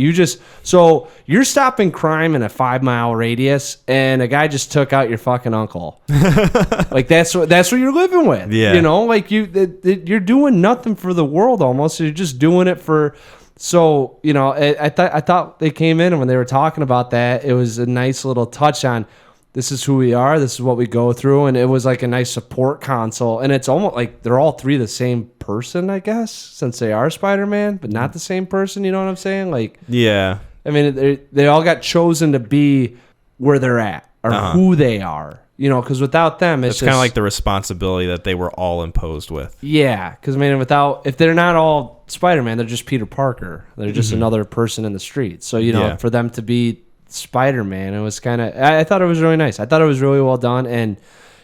so you're stopping crime in a 5-mile radius, and a guy just took out your fucking uncle. Like that's what you're living with. Yeah. Like you're doing nothing for the world almost. You're just doing it for. So, I thought they came in, and when they were talking about that, it was a nice little touch on this is who we are, this is what we go through, and it was like a nice support console. And it's almost like they're all three the same person, I guess, since they are Spider-Man, but not the same person, you know what I'm saying? Like, yeah. I mean, they all got chosen to be where they're at or who they are. Because without them, it's kind of like the responsibility that they were all imposed with. Yeah, because, if they're not all Spider-Man, they're just Peter Parker. They're just another person in the street. So, for them to be Spider-Man, it was kind of, I thought it was really nice. I thought it was really well done. And,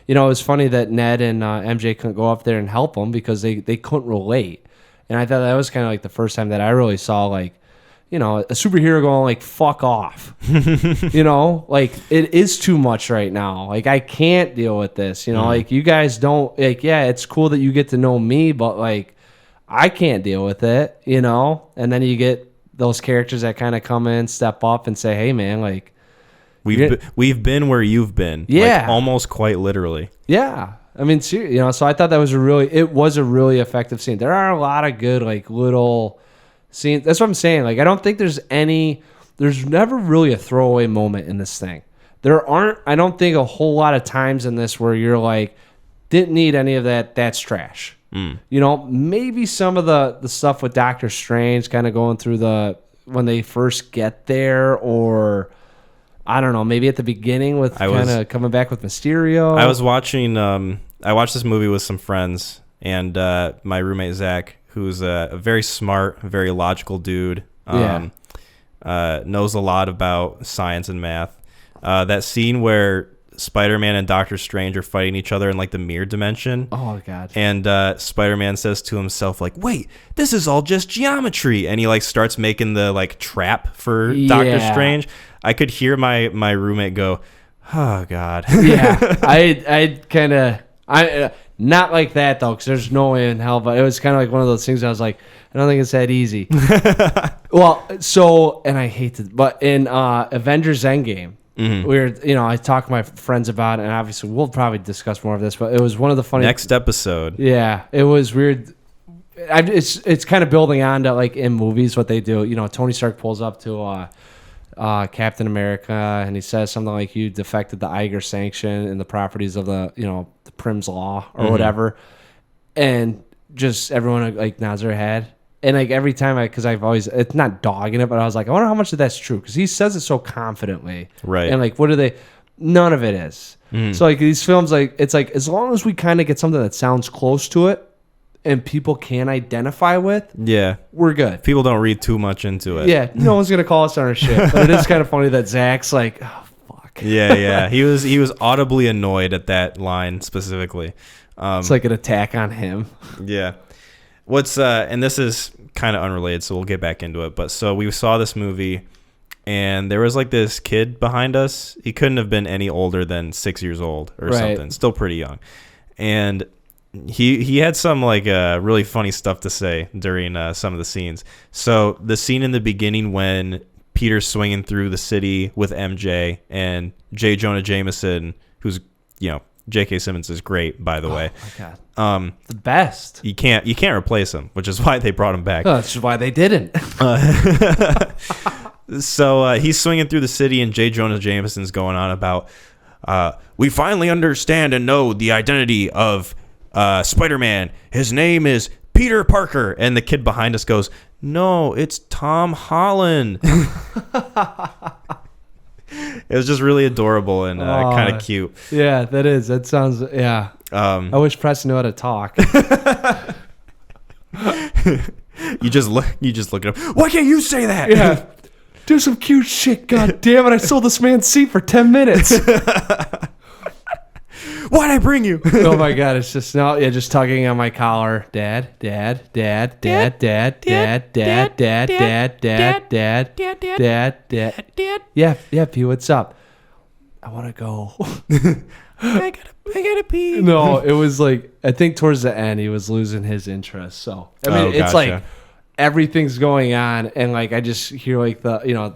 it was funny that Ned and MJ couldn't go up there and help them because they couldn't relate. And I thought that was kind of like the first time that I really saw, like, a superhero going like, fuck off. Like it is too much right now. Like I can't deal with this, like you guys don't like, yeah, it's cool that you get to know me, but like I can't deal with it, and then you get those characters that kind of come in, step up and say, hey man, like we've been where you've been. Yeah. Like, almost quite literally. Yeah. I mean, so I thought that was a really effective scene. There are a lot of good, like little scenes. That's what I'm saying. Like, I don't think there's never really a throwaway moment in this thing. There aren't, I don't think, a whole lot of times in this where you're like, didn't need any of that. That's trash. Maybe some of the stuff with Doctor Strange kind of going through when they first get there, or I don't know, maybe at the beginning with kind of coming back with Mysterio. I was watching, I watched this movie with some friends, and my roommate Zach, who's a very smart, very logical dude, knows a lot about science and math. That scene where Spider-Man and Doctor Strange are fighting each other in like the mirror dimension. Oh god! And Spider-Man says to himself like, "Wait, this is all just geometry," and he like starts making the like trap for Doctor Strange. I could hear my roommate go, "Oh god." Yeah, I kind of not like that though, because there's no way in hell. But it was kind of like one of those things. I was like, I don't think it's that easy. Well, and I hate it, but in Avengers Endgame. Mm-hmm. I talked to my friends about it, and obviously we'll probably discuss more of this, but it was one of the funny... Next episode. Yeah, it was weird. It's kind of building on to, like, in movies, what they do. Tony Stark pulls up to Captain America, and he says something like, you defected the Eiger sanction and the properties of the Prim's Law, or whatever. And just everyone, like, nods their head. And like every time because I've always, it's not dogging it, but I was like, I wonder how much of that's true, because he says it so confidently, right? And like, what do they? None of it is. So like these films, like it's like as long as we kind of get something that sounds close to it, and people can identify with, we're good. People don't read too much into it. Yeah, no one's gonna call us on our shit. But it is kind of funny that Zach's like, oh fuck. Yeah. He was audibly annoyed at that line specifically. It's like an attack on him. Yeah. And this is kind of unrelated, so we'll get back into it. But so we saw this movie, and there was like this kid behind us. He couldn't have been any older than 6 years old or something. Still pretty young. And he had some like really funny stuff to say during some of the scenes. So the scene in the beginning when Peter's swinging through the city with MJ and J. Jonah Jameson, who's, J.K. Simmons is great, by the way. Oh my god, the best. You can't replace him, which is why they brought him back. Oh, that's why they didn't. So he's swinging through the city, and J. Jonah Jameson's going on about, we finally understand and know the identity of Spider-Man. His name is Peter Parker. And the kid behind us goes, no, it's Tom Holland. It was just really adorable and kind of cute. Yeah, that is. That sounds, yeah. I wish Preston knew how to talk. You just look at him. Why can't you say that? Yeah. Do some cute shit. God damn it. I sold this man's seat for 10 minutes. Why'd I bring you? Oh my God. It's just just tugging on my collar. Dad. Yeah, P, what's up? I want to go. I gotta pee. No, it was like, I think towards the end, he was losing his interest. So, I mean, it's like everything's going on. And like, I just hear like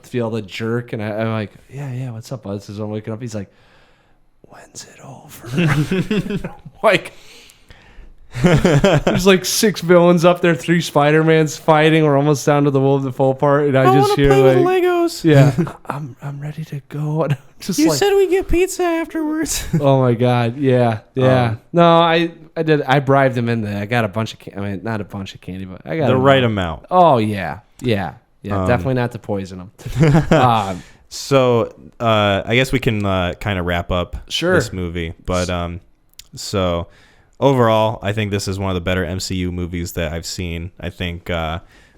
feel the jerk. And I'm like, yeah, what's up, bud? This is when I'm waking up. He's like, when's it over? Like, there's like 6 villains up there, 3 Spider-Mans fighting. We're almost down to the Willem Dafoe part, and I just hear play like with Legos. Yeah, I'm ready to go. And I'm just you said we get pizza afterwards. Oh my God, yeah. No, I did. I bribed him in there. I got a bunch of not a bunch of candy, but I got the right amount. Oh yeah. Definitely not to poison him. So I guess we can kind of wrap up this movie. But so overall, I think this is one of the better MCU movies that I've seen. I think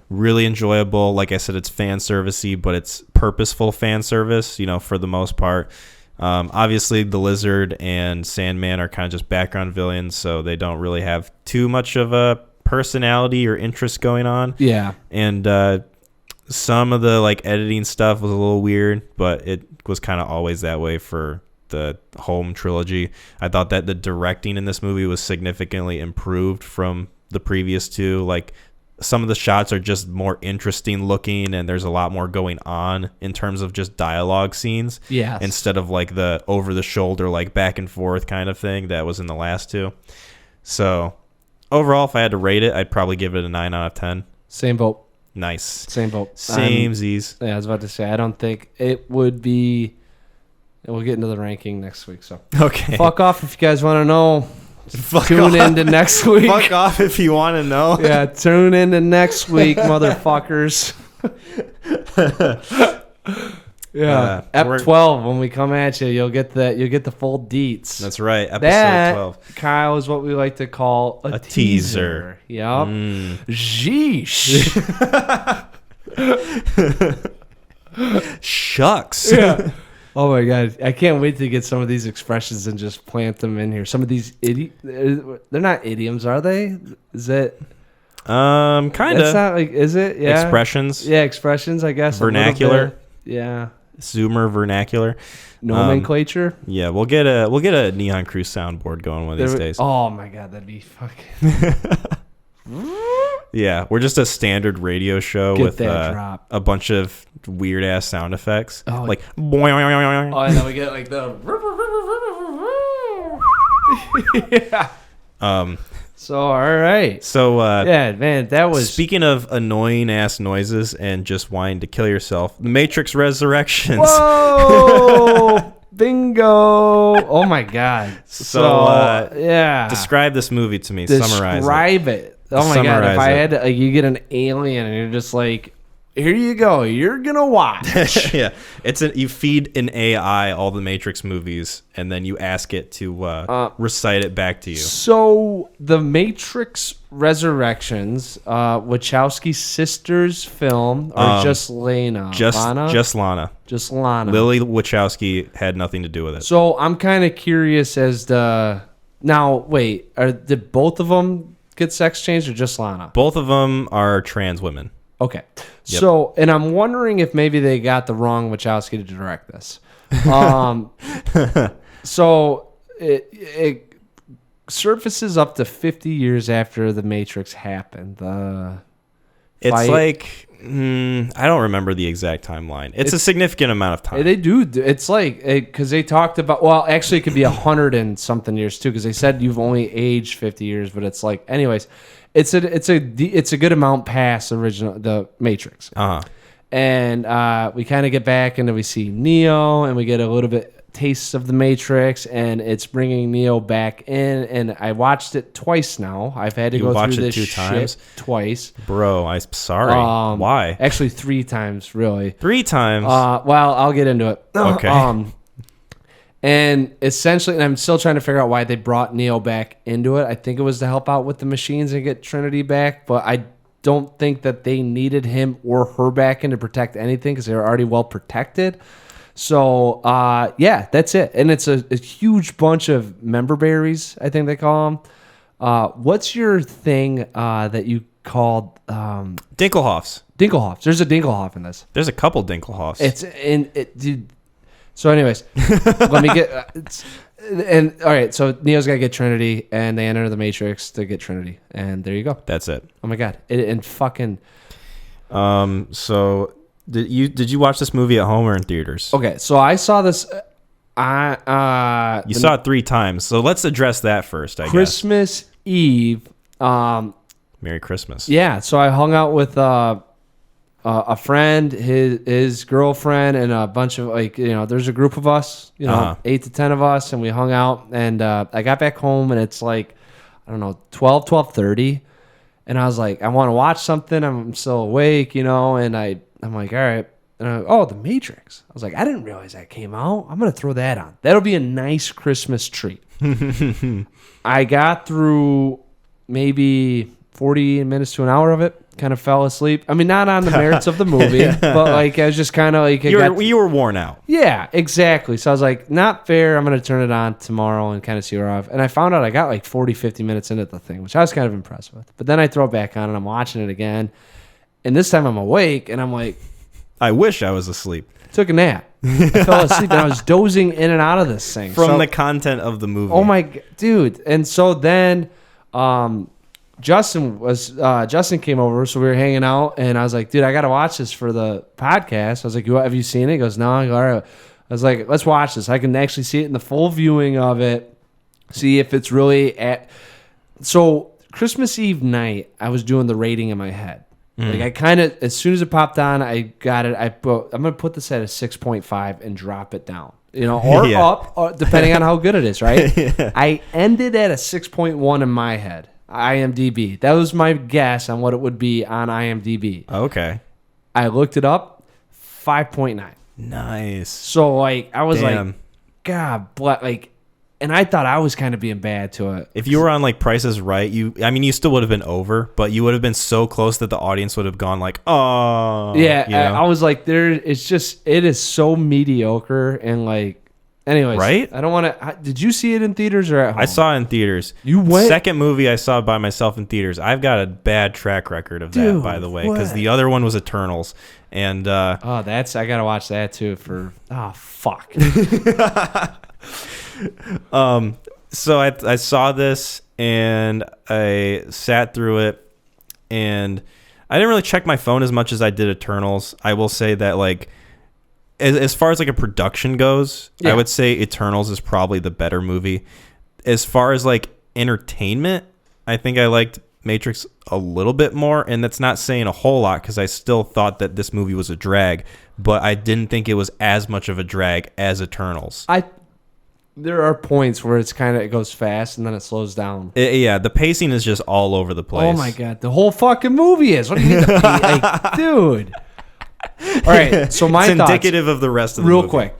really enjoyable. Like I said, it's fan servicey, but it's purposeful fan service, for the most part. Obviously, the Lizard and Sandman are kind of just background villains, so they don't really have too much of a personality or interest going on. Yeah. And some of the like editing stuff was a little weird, but it was kind of always that way for the Home trilogy. I thought that the directing in this movie was significantly improved from the previous 2. Like, some of the shots are just more interesting looking, and there's a lot more going on in terms of just dialogue scenes. Yeah. Instead of like the over the shoulder, like back and forth kind of thing that was in the last 2. So overall, if I had to rate it, I'd probably give it a 9 out of 10. Same boat. Nice. Same boat. Same Z's. Yeah, I was about to say, I don't think it would be. We'll get into the ranking next week. So okay. Fuck off if you guys want to know. Tune into next week. Fuck off if you want to know. Yeah, tune into next week, motherfuckers. Yeah, Ep 12. When we come at you, you'll get the full deets. That's right. Episode 12. Kyle, is what we like to call a teaser. Yep. Sheesh. Shucks. Yeah. Oh my God, I can't wait to get some of these expressions and just plant them in here. Some of these they're not idioms, are they? Is it? Kind of. It's not like, is it? Yeah. Expressions. Yeah, expressions, I guess. Vernacular. Yeah. Zoomer vernacular. Nomenclature. Yeah, we'll get a Neon Cruise soundboard going one of these days. Oh my God, that'd be fucking. Yeah, we're just a standard radio show with a bunch of weird ass sound effects. Oh, like oh, and then we get like the yeah. So all right. So yeah, man, that was. Speaking of annoying ass noises and just wanting to kill yourself, The Matrix Resurrections. Whoa! Bingo! Oh my God. So yeah. Describe this movie to me. Summarize it. Oh my God! If I had to, you get an alien and you're just like, here you go, you're gonna watch. Yeah, you feed an AI all the Matrix movies, and then you ask it to recite it back to you. So the Matrix Resurrections, Wachowski sisters film, or just Lana? Just Lana. Just Lana. Lily Wachowski had nothing to do with it. So I'm kind of curious as to now. Wait, did both of them get sex changed or just Lana? Both of them are trans women. Okay. Yep. So, and I'm wondering if maybe they got the wrong Wachowski to direct this. So it surfaces up to 50 years after The Matrix happened. It's like, I don't remember the exact timeline. It's a significant amount of time. They do. It's like, because they talked about, well, actually it could be 100 and something years too, because they said you've only aged 50 years, but it's like, anyways, it's a good amount past the Matrix. And we kind of get back and then we see Neo and we get a little bit taste of the Matrix, and it's bringing Neo back in. And I watched it twice now. I've had to go through this shit twice. Bro, I'm sorry. Why? Actually, 3 times, really. 3 times? Well, I'll get into it. Okay. And essentially, and I'm still trying to figure out why they brought Neo back into it. I think it was to help out with the machines and get Trinity back, but I don't think that they needed him or her back in to protect anything because they were already well protected. So, yeah, that's it. And it's a huge bunch of member berries, I think they call them. What's your thing that you called... Dinkelhoffs. Dinkelhoffs. There's a Dinkelhoff in this. There's a couple Dinkelhoffs. It's in it, dude. So, anyways, let me get... And all right, so Neo's got to get Trinity, and they enter the Matrix to get Trinity, and there you go. That's it. Oh my god! And fucking. So did you watch this movie at home or in theaters? Okay, so I saw this. You saw it 3 times, so let's address that first. I guess Christmas Eve. Merry Christmas. Yeah, so I hung out with a friend, his girlfriend, and a bunch of there's a group of us, 8 to 10 of us, and we hung out. And I got back home, and it's like, I don't know, 12:30, and I was like, I want to watch something. I'm still awake, and I'm like, all right. And The Matrix. I was like, I didn't realize that came out. I'm gonna throw that on. That'll be a nice Christmas treat. I got through maybe 40 minutes to an hour of it. Kind of fell asleep. I mean, not on the merits of the movie, but I was just kind of like... You were worn out. Yeah, exactly. So I was like, not fair. I'm going to turn it on tomorrow and kind of see where I'm... And I found out I got like 40, 50 minutes into the thing, which I was kind of impressed with. But then I throw it back on and I'm watching it again. And this time I'm awake and I'm like... I wish I was asleep. Took a nap. I fell asleep and I was dozing in and out of this thing. From the content of the movie. Oh my... Dude. And so then... Justin came over, so we were hanging out, and I was like, dude, I got to watch this for the podcast. I was like, have you seen it? He goes, no. I go, all right. I was like, let's watch this. I can actually see it in the full viewing of it, see if it's really at... So Christmas Eve night, I was doing the rating in my head. Like I kind of, as soon as it popped on, I got it. I'm going to put this at a 6.5 and drop it down. Or up, or depending on how good it is, right? Yeah. I ended at a 6.1 in my head. IMDb. That was my guess on what it would be on IMDb. Okay. I looked it up, 5.9. Nice. So I was like, God, and I thought I was kind of being bad to it. If you were on Price is Right, you still would have been over, but you would have been so close that the audience would have gone like, oh. Yeah, I was like, it is so mediocre and anyways, right? I don't want to. Did you see it in theaters or at home? I saw it in theaters. You went? Second movie I saw by myself in theaters. I've got a bad track record of that, by the way, because the other one was Eternals, and I gotta watch that too. Fuck. So I saw this and I sat through it, and I didn't really check my phone as much as I did Eternals. I will say that as far as a production goes, I would say Eternals is probably the better movie. As far as entertainment, I think I liked Matrix a little bit more, and that's not saying a whole lot because I still thought that this movie was a drag, but I didn't think it was as much of a drag as Eternals. There are points where it goes fast and then it slows down. The pacing is just all over the place. Oh my god, the whole fucking movie is. What do you mean, dude? All right, so my it's thoughts, indicative of the rest of the movie. Real quick,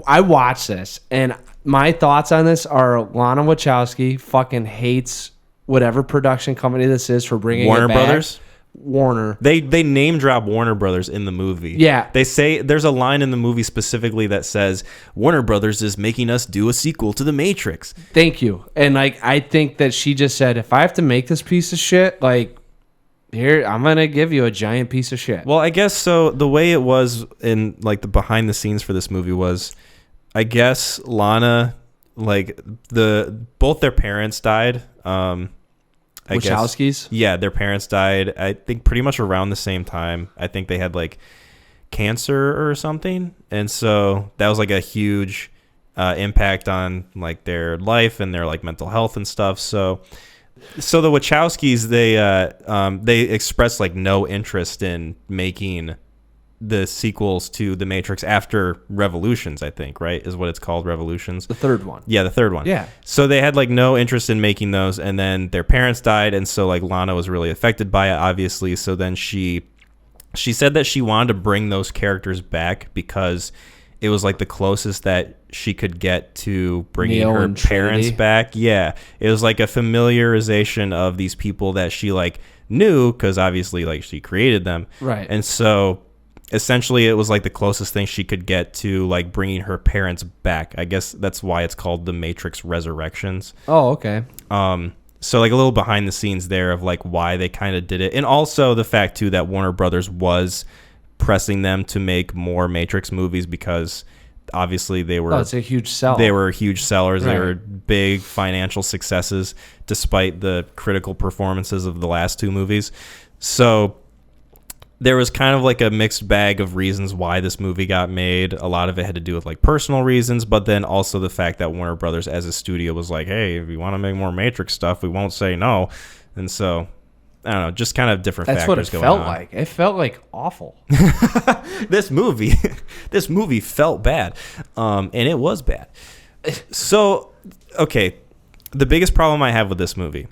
I watched this, and my thoughts on this are Lana Wachowski fucking hates whatever production company this is for bringing Warner it back. Brothers? Warner. They name drop Warner Brothers in the movie. Yeah. They say there's a line in the movie specifically that says Warner Brothers is making us do a sequel to The Matrix. Thank you. And I think that she just said, if I have to make this piece of shit, here, I'm going to give you a giant piece of shit. Well, I guess so. The way it was in the behind the scenes for this movie was, I guess Lana, both their parents died. Wachowskis? Yeah, their parents died, I think, pretty much around the same time. I think they had cancer or something. And so that was a huge impact on their life and their mental health and stuff. So the Wachowskis, they expressed no interest in making the sequels to The Matrix after Revolutions, I think, right? Is what it's called, Revolutions. The third one. Yeah, the third one. Yeah. So they had no interest in making those, and then their parents died, and so Lana was really affected by it, obviously. So then she said that she wanted to bring those characters back because it was the closest that she could get to bringing Neo her parents back. Yeah, it was a familiarization of these people that she knew, because obviously like she created them. Right. And so essentially it was like the closest thing she could get to like bringing her parents back. I guess that's why it's called the Matrix Resurrections. Oh, okay. So like a little behind the scenes there of like why they kind of did it, and also the fact too that Warner Brothers was pressing them to make more Matrix movies because obviously they were. Oh, it's a huge sell. They were huge sellers. Right. They were big financial successes despite the critical performances of the last two movies. So there was kind of like a mixed bag of reasons why this movie got made. A lot of it had to do with like personal reasons, but then also the fact that Warner Brothers as a studio was like, hey, if you want to make more Matrix stuff, we won't say no. And so, I don't know, just kind of different factors going on. That's what it felt like. It felt like awful. This movie felt bad. And it was bad. So, okay, the biggest problem I have with this movie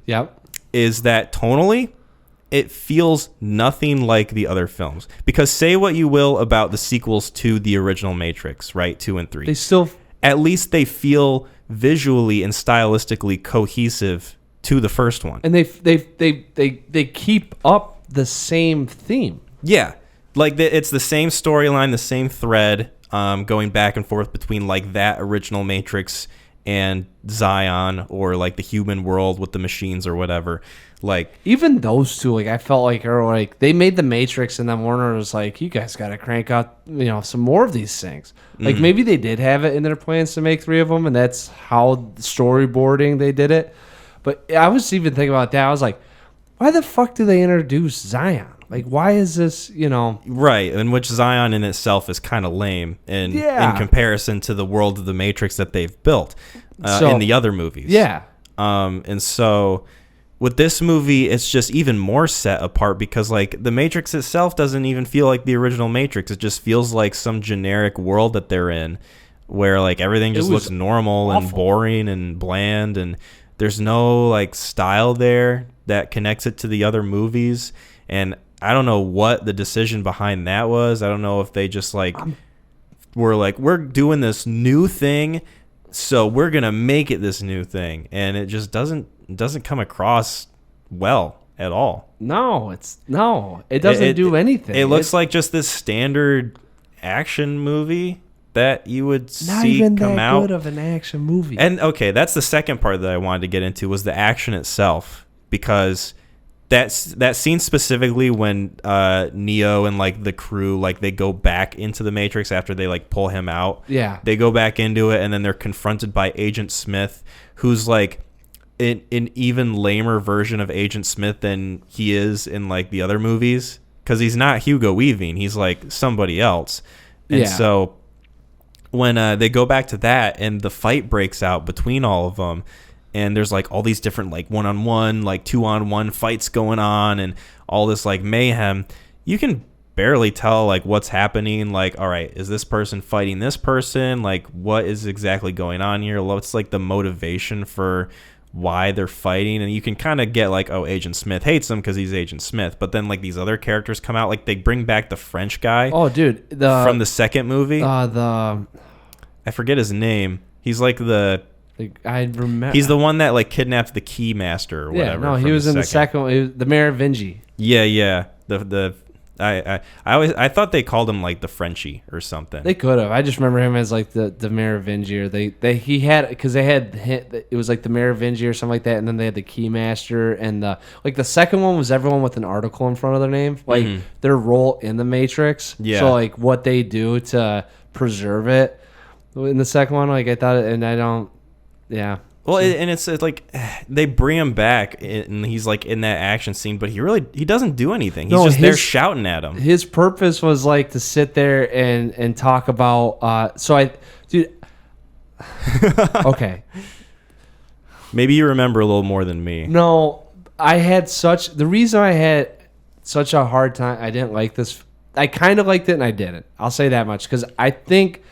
is that tonally, it feels nothing like the other films. Because say what you will about the sequels to the original Matrix, right? 2 and 3. They still... At least they feel visually and stylistically cohesive to the first one. And they keep up the same theme. Yeah. Like it's the same storyline, the same thread, going back and forth between like that original Matrix and Zion, or like the human world with the machines or whatever. Like even those two, like I felt like they made the Matrix, and then Warner was like, "You guys got to crank out, some more of these things." Like maybe they did have it in their plans to make 3 of them, and that's how storyboarding they did it. But I was even thinking about that. I was like, why the fuck do they introduce Zion? Like, why is this, Right, in which Zion in itself is kind of lame in comparison to the world of the Matrix that they've built in the other movies. Yeah. And so with this movie, it's just even more set apart because, like, the Matrix itself doesn't even feel like the original Matrix. It just feels like some generic world that they're in where, like, everything just looks normal and boring and bland, and there's no, like, style there that connects it to the other movies. And I don't know what the decision behind that was. I don't know if they just, like, we're doing this new thing, so we're going to make it this new thing. And it just doesn't come across well at all. No, it doesn't do anything. It looks like just this standard action movie that you would see come out. Not even that good of an action movie. And okay, that's the second part that I wanted to get into was the action itself, because that scene specifically when Neo and like the crew, like they go back into the Matrix after they like pull him out. Yeah, they go back into it, and then they're confronted by Agent Smith, who's like an even lamer version of Agent Smith than he is in like the other movies, because he's not Hugo Weaving, he's like somebody else. And so when they go back to that and the fight breaks out between all of them, and there's like all these different like 1-on-1, like 2-on-1 fights going on, and all this like mayhem, you can barely tell like what's happening. Like, all right, is this person fighting this person? Like, what is exactly going on here? What's like the motivation for why they're fighting? And you can kind of get like, oh, Agent Smith hates him because he's Agent Smith, but then like these other characters come out, like they bring back the French guy. Oh, dude, from the second movie. I forget his name. He's like I remember. He's the one that like kidnapped the Keymaster or whatever. Yeah, no, he was in the second one. He was the Merovingi. Yeah. I thought they called him like the Frenchie or something. They could have. I just remember him as like the Merovingi, or it was like the Merovingi or something like that, and then they had the Keymaster, and the second one was everyone with an article in front of their name, like their role in the Matrix. Yeah. So like what they do to preserve it in the second one, like I thought, and I don't. Yeah. Well, and it's like they bring him back, and he's like in that action scene, but he doesn't do anything. He's just there shouting at him. His purpose was like to sit there and talk about. Okay. Maybe you remember a little more than me. No, the reason I had such a hard time. I didn't like this. I kind of liked it, and I didn't. I'll say that much, because I think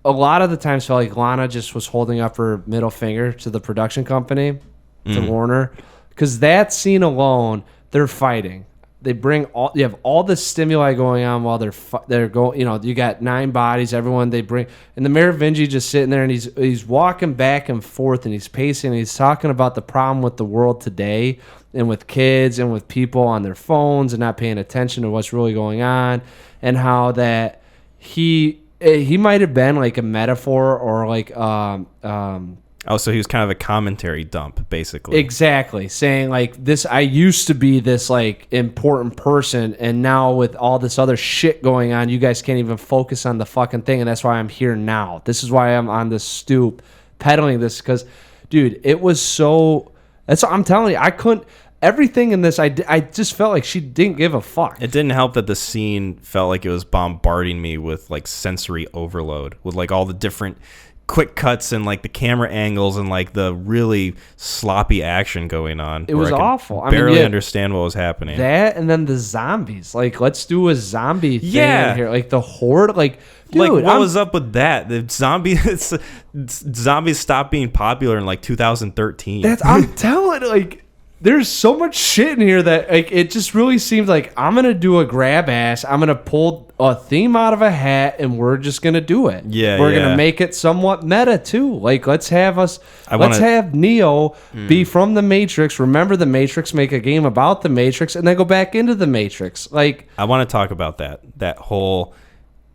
a lot of the times felt like Lana just was holding up her middle finger to the production company, to Warner, because that scene alone, they're fighting. you have all this stimuli going on while they're going, you got 9 bodies, everyone they bring, and the Merovingi just sitting there, and he's walking back and forth, and he's pacing, and he's talking about the problem with the world today, and with kids, and with people on their phones, and not paying attention to what's really going on, and how that he might have been like a metaphor or like so he was kind of a commentary dump, basically. Exactly. Saying like this, I used to be this like important person, and now with all this other shit going on, you guys can't even focus on the fucking thing, and that's why I'm here now. This is why I'm on this stoop peddling this, because, dude, it was so... That's what I'm telling you. I couldn't... Everything in this, I just felt like she didn't give a fuck. It didn't help that the scene felt like it was bombarding me with like sensory overload, with like all the different quick cuts and like the camera angles and like the really sloppy action going on. It was awful. I barely understand what was happening. That, and then the zombies. Like, let's do a zombie thing in here. Like the horde. Like, dude, like what was up with that? The zombies stopped being popular in like 2013. I'm telling, like, there's so much shit in here that like it just really seems like I'm gonna do a grab ass. I'm gonna pull a theme out of a hat, and we're just gonna do it. We're gonna make it somewhat meta too. Like let's have Neo be from the Matrix. Remember the Matrix. Make a game about the Matrix, and then go back into the Matrix. Like I want to talk about that whole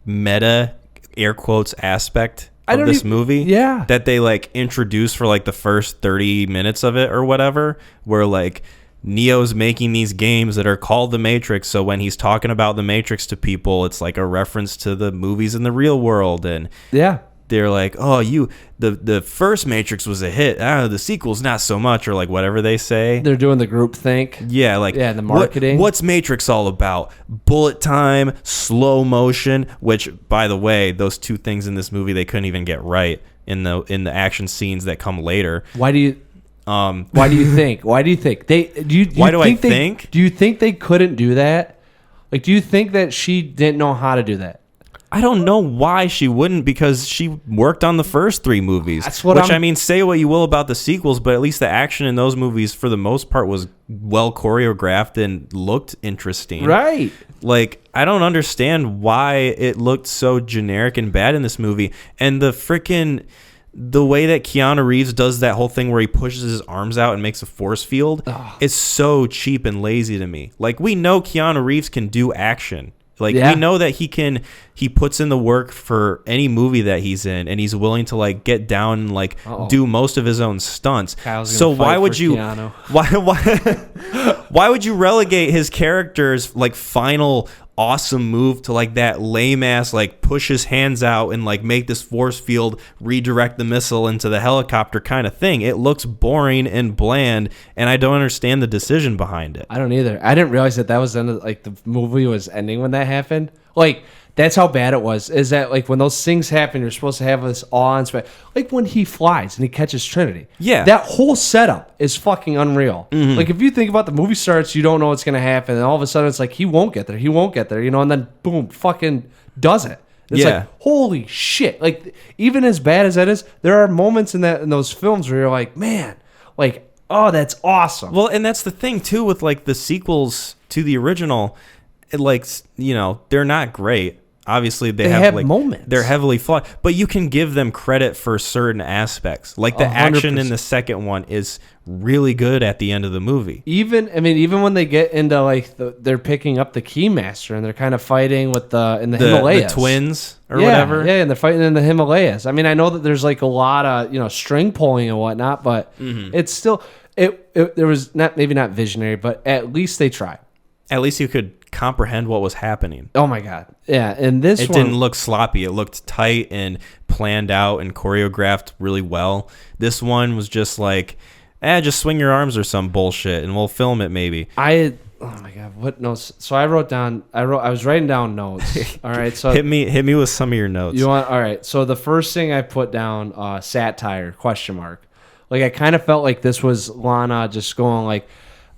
meta air quotes aspect of this movie that they like introduce for like the first 30 minutes of it or whatever, where like Neo's making these games that are called the Matrix, so when he's talking about the Matrix to people, it's like a reference to the movies in the real world, and they're like, oh, the first Matrix was a hit, the sequel's not so much, or like whatever they say. They're doing the group think. The marketing. What's Matrix all about? Bullet time, slow motion, which, by the way, those two things in this movie they couldn't even get right in the action scenes that come later. Why do you think? Do you think they couldn't do that? Like, do you think that she didn't know how to do that? I don't know why she wouldn't, because she worked on the first 3 movies. Say what you will about the sequels, but at least the action in those movies, for the most part, was well choreographed and looked interesting. Right. Like, I don't understand why it looked so generic and bad in this movie. And the way that Keanu Reeves does that whole thing where he pushes his arms out and makes a force field is so cheap and lazy to me. Like, we know Keanu Reeves can do action. Like, we know that he puts in the work for any movie that he's in, and he's willing to like get down and like do most of his own stunts. So why would you why would you relegate his character's like final awesome move to like that lame ass like push his hands out and like make this force field redirect the missile into the helicopter kind of thing? It looks boring and bland, and I don't understand the decision behind it. I don't either. I didn't realize that was like the movie was ending when that happened. Like, that's how bad it was. Is that like when those things happen, you're supposed to have this awe-inspiring, like when he flies and he catches Trinity. Yeah, that whole setup is fucking unreal. Mm-hmm. Like, if you think about the movie starts, you don't know what's gonna happen, and all of a sudden it's like he won't get there, and then boom, fucking does it. It's like, holy shit! Like, even as bad as that is, there are moments in those films where you're like, man, like, oh, that's awesome. Well, and that's the thing too with like the sequels to the original. They're not great. Obviously, they have like moments. They're heavily flawed, but you can give them credit for certain aspects. Like the 100%. Action in the second one is really good at the end of the movie. Even when they get into like they're picking up the Keymaster and they're kind of fighting with in the Himalayas, the twins or whatever. Yeah, and they're fighting in the Himalayas. I mean, I know that there's like a lot of string pulling and whatnot, but it's still there was maybe not visionary, but at least they tried. At least you could comprehend what was happening. Oh my god. Yeah, and it didn't look sloppy. It looked tight and planned out and choreographed really well. This one was just like, just swing your arms or some bullshit and we'll film it maybe. Oh my god, what notes? So I was writing down notes. All right, so hit me with some of your notes. All right. So the first thing I put down, satire ? Like, I kind of felt like this was Lana just going like,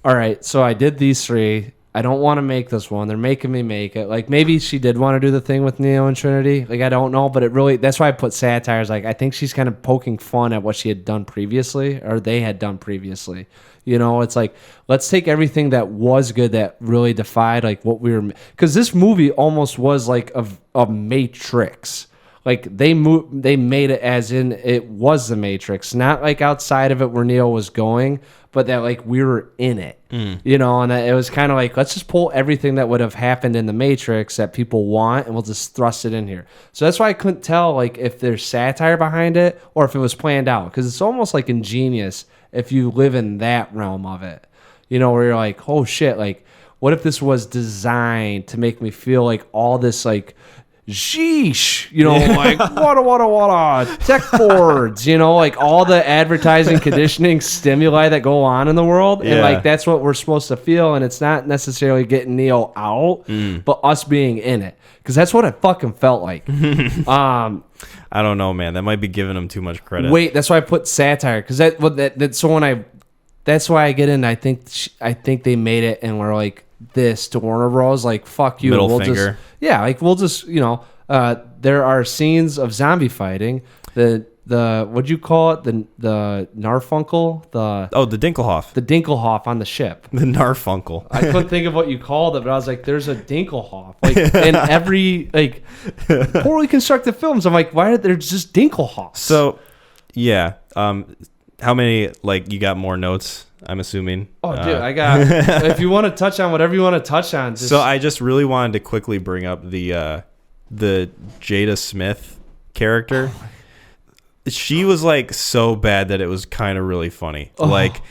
all right, so I did these 3. I don't want to make this one. They're making me make it. Like, maybe she did want to do the thing with Neo and Trinity. Like, I don't know, but it really, that's why I put satires. Like, I think she's kind of poking fun at what she had done previously, or they had done previously. You know, it's like, let's take everything that was good, that really defied, like, what we were, because this movie almost was like a Matrix. Like, they made it as in it was the Matrix, not like outside of it where Neo was going, but that like we were in it, you know, and that it was kind of like, let's just pull everything that would have happened in the Matrix that people want, and we'll just thrust it in here. So that's why I couldn't tell like if there's satire behind it or if it was planned out, because it's almost like ingenious if you live in that realm of it, you know, where you're like, oh shit, like what if this was designed to make me feel like all this like, sheesh, you know, like what tech boards, you know, like all the advertising conditioning stimuli that go on in the world, and like that's what we're supposed to feel, and it's not necessarily getting Neo out, but us being in it, because that's what it fucking felt like. I don't know, man. That might be giving them too much credit. Wait, that's why I put satire, because that's why I get in. I think they made it, and we're like this to Warner Bros. Like, fuck you. Middle finger. We'll just, you know, there are scenes of zombie fighting. The what'd you call it? The Narfunkel? The Dinkelhoff. The Dinkelhoff on the ship. The Narfunkel. I couldn't think of what you called it, but I was like, there's a Dinkelhoff. Like in every like poorly constructed films. I'm like, why are there just Dinkelhoffs? So yeah. How many, like, you got more notes, I'm assuming? Oh, dude, I got, if you want to touch on whatever you want to touch on. So I just really wanted to quickly bring up the Jada Smith character. She was, like, so bad that it was kind of really funny. Oh. Like,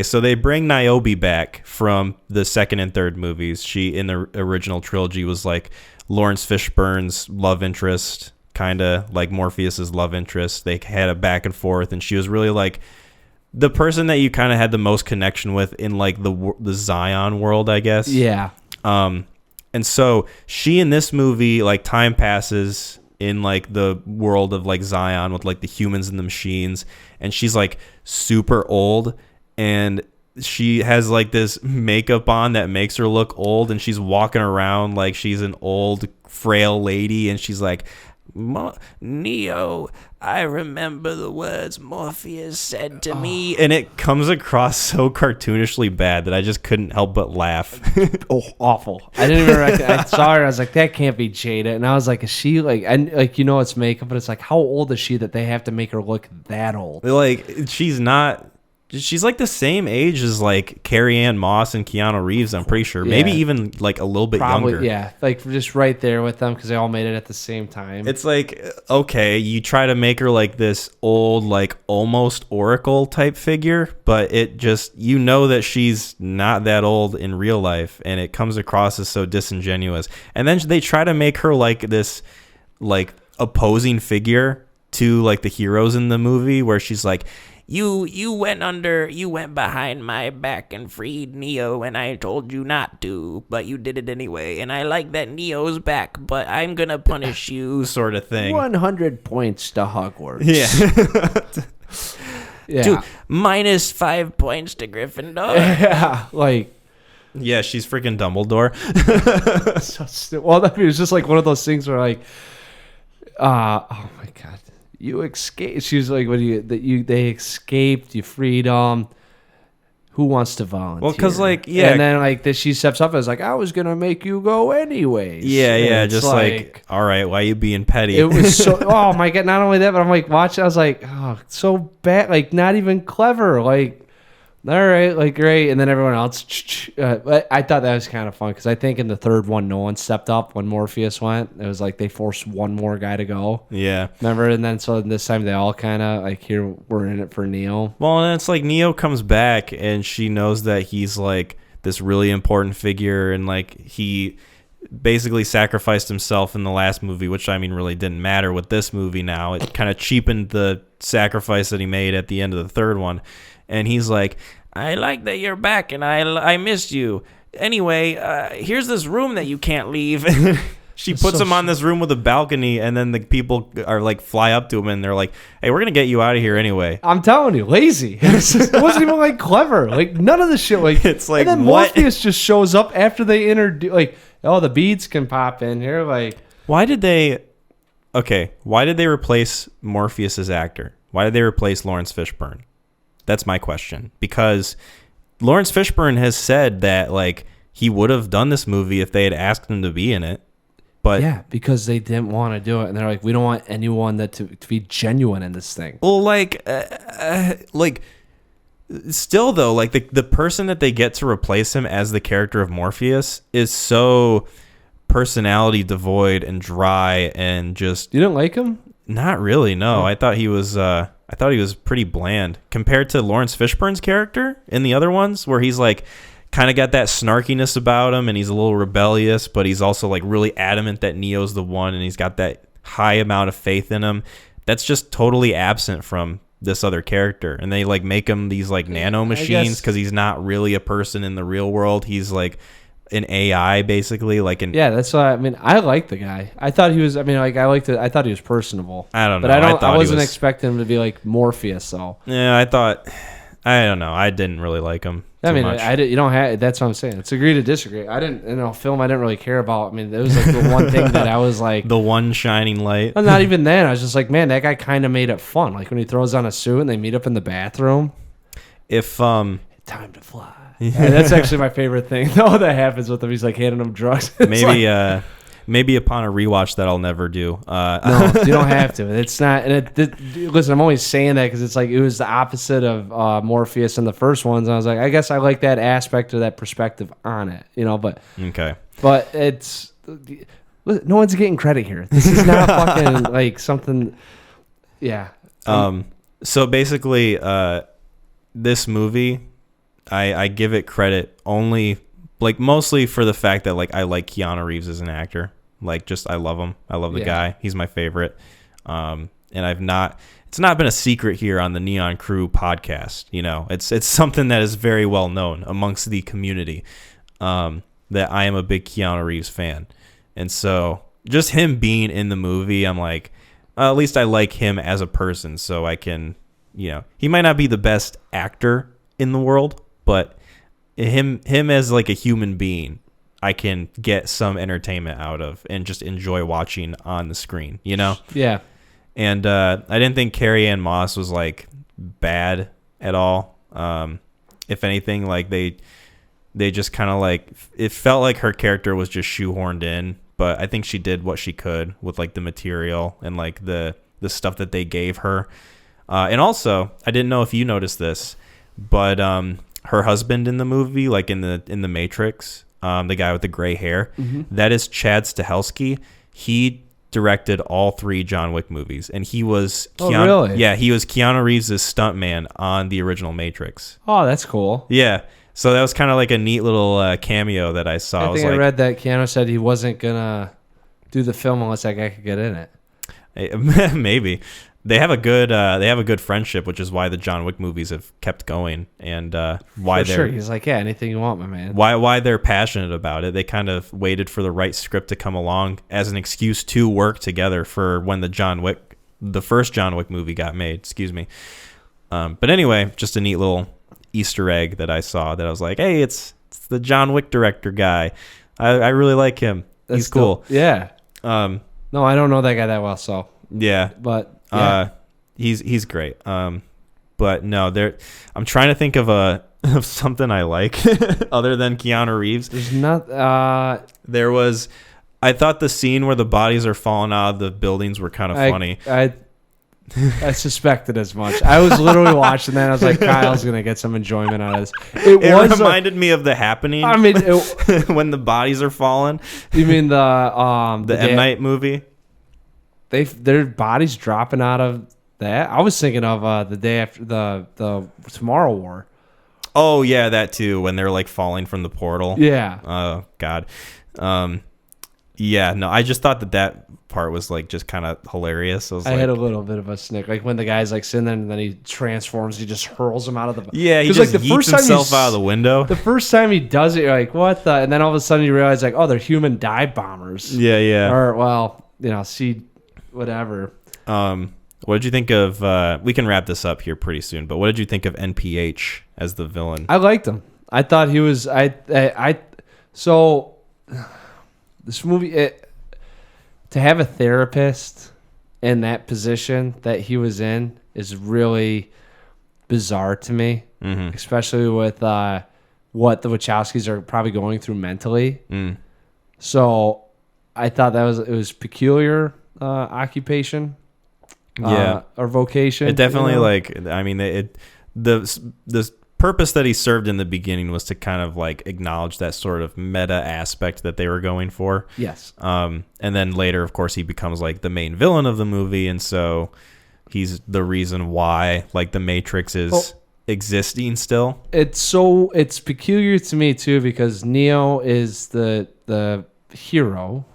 so they bring Niobe back from the second and third movies. She, in the original trilogy, was, like, Lawrence Fishburne's love interest, kind of like Morpheus's love interest. They had a back and forth, and she was really like the person that you kind of had the most connection with in like the Zion world, I guess. Yeah. And so she in this movie, like, time passes in like the world of like Zion with like the humans and the machines, and she's like super old, and she has like this makeup on that makes her look old, and she's walking around like she's an old frail lady, and she's like, Neo, I remember the words Morpheus said to me. And it comes across so cartoonishly bad that I just couldn't help but laugh. Awful. I didn't even recognize. I saw her. I was like, that can't be Jada. And I was like, is she like, and like, you know, it's makeup, but it's like, how old is she that they have to make her look that old? Like, she's not. She's like the same age as like Carrie-Anne Moss and Keanu Reeves, I'm pretty sure. Maybe even like a little bit younger. Yeah, like just right there with them because they all made it at the same time. It's like, okay, you try to make her like this old, like almost Oracle type figure, but it just, you know that she's not that old in real life, and it comes across as so disingenuous. And then they try to make her like this like opposing figure to like the heroes in the movie, where she's like, You went behind my back and freed Neo, and I told you not to, but you did it anyway, and I like that Neo's back, but I'm gonna punish you, sort of thing. 100 points to Hogwarts. Yeah. Yeah. Dude, minus 5 points to Gryffindor. Yeah, like. Yeah, she's freaking Dumbledore. Well, it was just like one of those things where like, oh my God. You escaped. She was like, "What do you? They escaped. You freed them. Who wants to volunteer?" Well, because like, yeah, and then like this, she steps up and is like, "I was gonna make you go anyways." Yeah, just like, all right, why are you being petty? It was so. Oh my God! Not only that, but I'm like watching. I was like, oh, so bad. Like not even clever. Like, all right, like great. And then everyone else. I thought that was kind of fun because I think in the third one, no one stepped up when Morpheus went. It was like they forced one more guy to go. Yeah, remember? And then so this time they all kind of like, here we're in it for Neo. Well, and it's like Neo comes back and she knows that he's like this really important figure, and like he basically sacrificed himself in the last movie, which I mean really didn't matter with this movie. Now it kind of cheapened the sacrifice that he made at the end of the third one. And he's like, I like that you're back, and I missed you. Anyway, here's this room that you can't leave. She puts him on this room with a balcony, and then the people are like fly up to him, and they're like, "Hey, we're gonna get you out of here anyway." I'm telling you, lazy. It wasn't even like clever. Like none of the shit. Like it's like, and then what? Morpheus just shows up after they introduce. Like, oh, the beads can pop in here. Like, why did they replace Morpheus's actor? Why did they replace Lawrence Fishburne? That's my question. Because Lawrence Fishburne has said that like he would have done this movie if they had asked him to be in it. But yeah, because they didn't want to do it, and they're like, we don't want anyone to be genuine in this thing. Well, still though, like the person that they get to replace him as the character of Morpheus is so personality devoid and dry and just. You didn't like him? Not really. No, I thought he was. I thought he was pretty bland compared to Lawrence Fishburne's character in the other ones, where he's like kind of got that snarkiness about him, and he's a little rebellious, but he's also like really adamant that Neo's the one, and he's got that high amount of faith in him. That's just totally absent from this other character, and they like make him these like nano machines because he's not really a person in the real world. He's like an AI basically, yeah, that's why. I mean, I like the guy. I thought he was. I mean, like I liked it. I thought he was personable. I don't know, but I wasn't expecting him to be like Morpheus. So yeah, I don't know. I didn't really like him. I mean, much. you don't have. That's what I'm saying. It's agree to disagree. I didn't. Film I didn't really care about. I mean, it was like the one thing that I was like the one shining light. Well, not even then. I was just like, man, that guy kind of made it fun. Like when he throws on a suit and they meet up in the bathroom. If time to fly. Yeah, that's actually my favorite thing. Though that happens with him. He's like handing him drugs. Maybe upon a rewatch that I'll never do. No, you don't have to. It's not. And listen, I'm only saying that because it's like it was the opposite of Morpheus in the first ones. And I was like, I guess I like that aspect of that perspective on it, But okay, but it's no one's getting credit here. This is not fucking like something. Yeah. So basically, this movie, I give it credit only. Like mostly for the fact that like I like Keanu Reeves as an actor. Like just I love him. I love the guy. He's my favorite. And it's not been a secret here on the Neon Crew podcast. It's something that is very well known amongst the community. That I am a big Keanu Reeves fan. And so just him being in the movie, I'm like, at least I like him as a person. So I can, he might not be the best actor in the world, but him as like a human being, I can get some entertainment out of and just enjoy watching on the screen, Yeah. And I didn't think Carrie Ann Moss was like bad at all. If anything, like they just kind of like it felt like her character was just shoehorned in, but I think she did what she could with like the material and like the stuff that they gave her. And also, I didn't know if you noticed this, but her husband in the movie, like in the Matrix, the guy with the gray hair, that is Chad Stahelski. He directed all 3 John Wick movies, and he was really? Yeah, he was Keanu Reeves' stuntman on the original Matrix. Oh, that's cool. Yeah, so that was kind of like a neat little cameo that I saw. I think I read that Keanu said he wasn't gonna do the film unless that guy could get in it. Maybe. They have a good friendship, which is why the John Wick movies have kept going, and why they're. Sure, he's like, yeah, anything you want, my man. Why they're passionate about it. They kind of waited for the right script to come along as an excuse to work together for when the first John Wick movie got made. Excuse me. But anyway, just a neat little Easter egg that I saw that I was like, hey, it's the John Wick director guy. I really like him. He's cool. Yeah. No, I don't know that guy that well, so. Yeah. But. Yeah. He's great. But no, I'm trying to think of something I like other than Keanu Reeves. There's not. There was. I thought the scene where the bodies are falling out of the buildings were kind of funny. I suspected as much. I was literally watching that. I was like, Kyle's gonna get some enjoyment out of this. It reminded me of The Happening. I mean, when the bodies are falling. You mean the M. Night movie? Their bodies dropping out of that. I was thinking of the day after the Tomorrow War. Oh yeah, that too. When they're like falling from the portal. Yeah. Oh God. Yeah, no, I just thought that part was like just kind of hilarious. I had a little bit of a snick, like when the guy's like sitting there and then he transforms, he just hurls him out of the. Yeah, he just yeets himself out of the window. The first time he does it, you're like, what the? And then all of a sudden you realize like, oh, they're human dive bombers. Yeah. Or well, see, whatever. What did you think of? We can wrap this up here pretty soon, but what did you think of NPH as the villain? I liked him. I thought he was. So this movie, to have a therapist in that position that he was in is really bizarre to me, especially with what the Wachowskis are probably going through mentally. So I thought it was peculiar occupation. Or vocation. It definitely the purpose that he served in the beginning was to kind of like acknowledge that sort of meta aspect that they were going for. Yes. And then later, of course, he becomes like the main villain of the movie, and so he's the reason why like the Matrix is existing still. It's peculiar to me too because Neo is the hero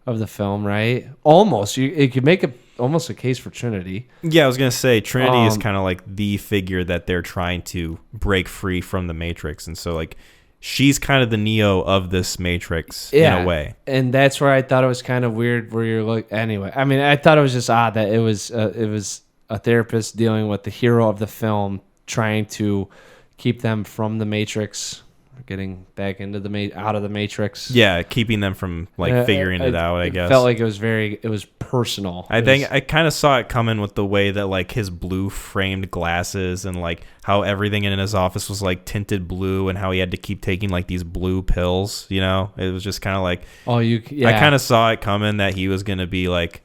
of the film, right? Almost, it could make almost a case for Trinity. Yeah, I was gonna say Trinity is kind of like the figure that they're trying to break free from the Matrix, and so like she's kind of the Neo of this Matrix in a way. And that's where I thought it was kind of weird. Where you're like, anyway, I mean, I thought it was just odd that it was a therapist dealing with the hero of the film, trying to keep them from the Matrix. Getting back into out of the Matrix. Yeah, keeping them from like figuring it out, I guess. Felt like it was personal. I think I kind of saw it coming with the way that like his blue framed glasses and like how everything in his office was like tinted blue and how he had to keep taking like these blue pills, It was just kind of like I kind of saw it coming that he was going to be like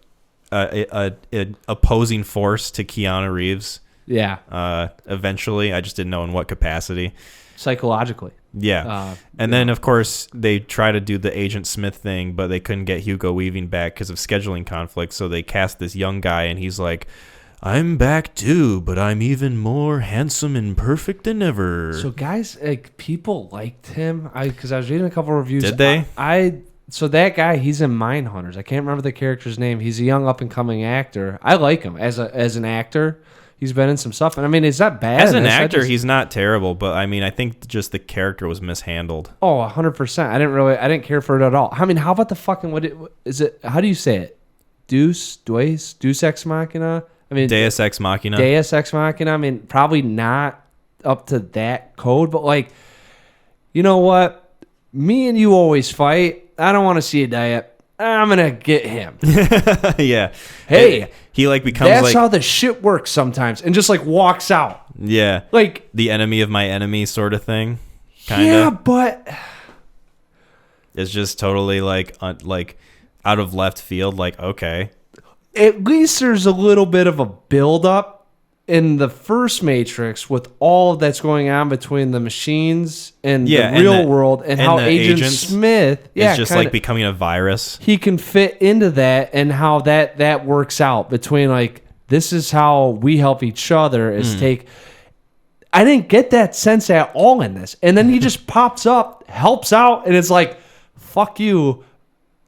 a opposing force to Keanu Reeves. Yeah. Eventually, I just didn't know in what capacity. Psychologically. Yeah. And then, of course, they try to do the Agent Smith thing, but they couldn't get Hugo Weaving back because of scheduling conflicts. So they cast this young guy, and he's like, I'm back too, but I'm even more handsome and perfect than ever. So, guys, like people liked him. Because I was reading a couple reviews. Did they? So that guy, he's in Mindhunters. I can't remember the character's name. He's a young up-and-coming actor. I like him as an actor. He's been in some stuff, and I mean, is that bad? As an actor, he's not terrible, but I mean, I think just the character was mishandled. Oh, 100%. I didn't care for it at all. I mean, how about the fucking how do you say it? Deus Ex Machina? I mean, Deus Ex Machina. Deus Ex Machina. I mean, probably not up to that code, but like, you know what? Me and you always fight. I don't want to see you die yet. I'm gonna get him. Yeah. Hey, he like becomes that's how the shit works sometimes, and just like walks out. Yeah. Like the enemy of my enemy sort of thing. Kinda. Yeah, but it's just totally like out of left field. Like, okay. At least there's a little bit of a build up in the first Matrix with all that's going on between the machines and the real world, and how Agent Smith is just like becoming a virus. He can fit into that, and how that works out between like, this is how we help each other is take. I didn't get that sense at all in this. And then he just pops up, helps out, and it's like, fuck you,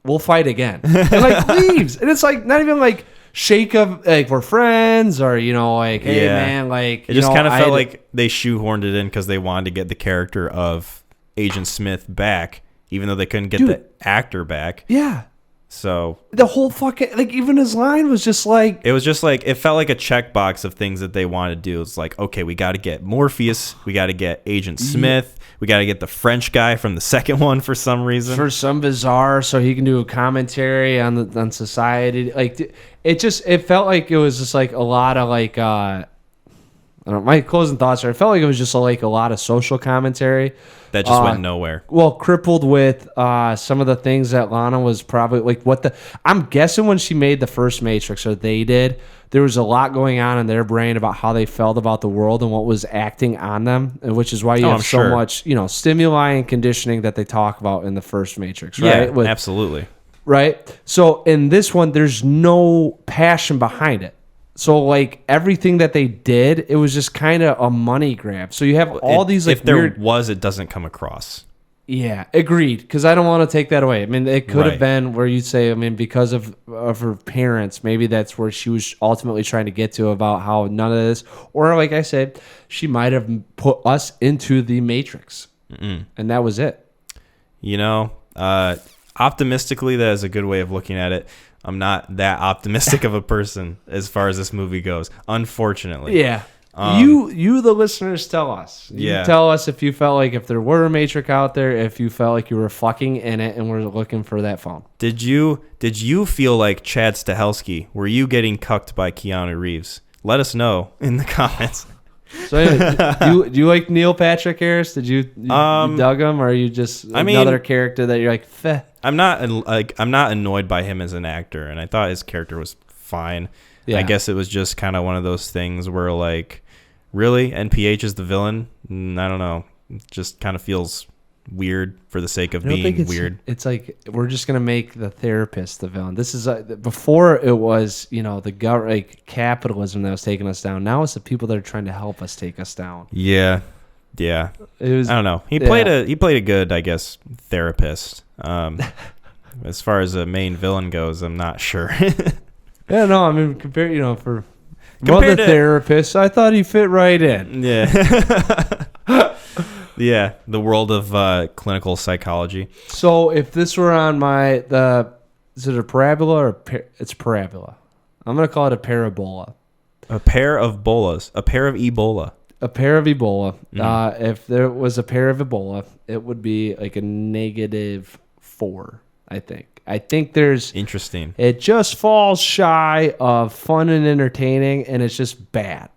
we'll fight again. And like leaves. And it's like not even like shake of like we're friends, or like, hey man, like it just kind of felt like they shoehorned it in because they wanted to get the character of Agent Smith back, even though they couldn't get the actor back. Yeah. So the whole fucking like even his line was just like it felt like a checkbox of things that they wanted to do. It's like, okay, we got to get Morpheus, we got to get Agent Smith, we got to get the French guy from the second one for some reason, for some bizarre, so he can do a commentary on society. Like it felt like it was just like a lot of like I don't know, my closing thoughts are, it felt like it was just like a lot of social commentary that just went nowhere. Well, crippled with some of the things that Lana was probably like I'm guessing when she made the first Matrix, or they did, there was a lot going on in their brain about how they felt about the world and what was acting on them, and which is why you have so much, stimuli and conditioning that they talk about in the first Matrix, right? Yeah, absolutely. Right? So in this one, there's no passion behind it. So like everything that they did, it was just kind of a money grab. So you have all these like if there was, it doesn't come across. Yeah, agreed. Because I don't want to take that away. I mean, it could have been where you say, I mean, because of her parents, maybe that's where she was ultimately trying to get to about how none of this, or like I said, she might have put us into the Matrix, and that was it. You know, optimistically, that is a good way of looking at it. I'm not that optimistic of a person as far as this movie goes, unfortunately. Yeah. You, the listeners, tell us. You tell us if you felt like if there were a Matrix out there, if you felt like you were fucking in it and were looking for that phone. Did you feel like Chad Stahelski? Were you getting cucked by Keanu Reeves? Let us know in the comments. So, anyway, do you like Neil Patrick Harris? Did you dug him, or are you just another character that you're like, Feh? I'm not annoyed by him as an actor, and I thought his character was fine. Yeah. I guess it was just kind of one of those things where like, really, NPH is the villain? I don't know. It just kind of feels weird for the sake of being weird. It's like we're just gonna make the therapist the villain. This is before it was the capitalism that was taking us down. Now it's the people that are trying to help us take us down. Yeah. It was, I don't know. He played a good, I guess, therapist. As far as a main villain goes, I'm not sure. Yeah, no, I mean, compared to therapist, I thought he fit right in. Yeah. Yeah, the world of clinical psychology. So if this were on is it a parabola or it's parabola? I'm going to call it a parabola. A pair of bolas. A pair of Ebola. A pair of Ebola. If there was a pair of Ebola, it would be like a -4, I think. I think there's... Interesting. It just falls shy of fun and entertaining, and it's just bad.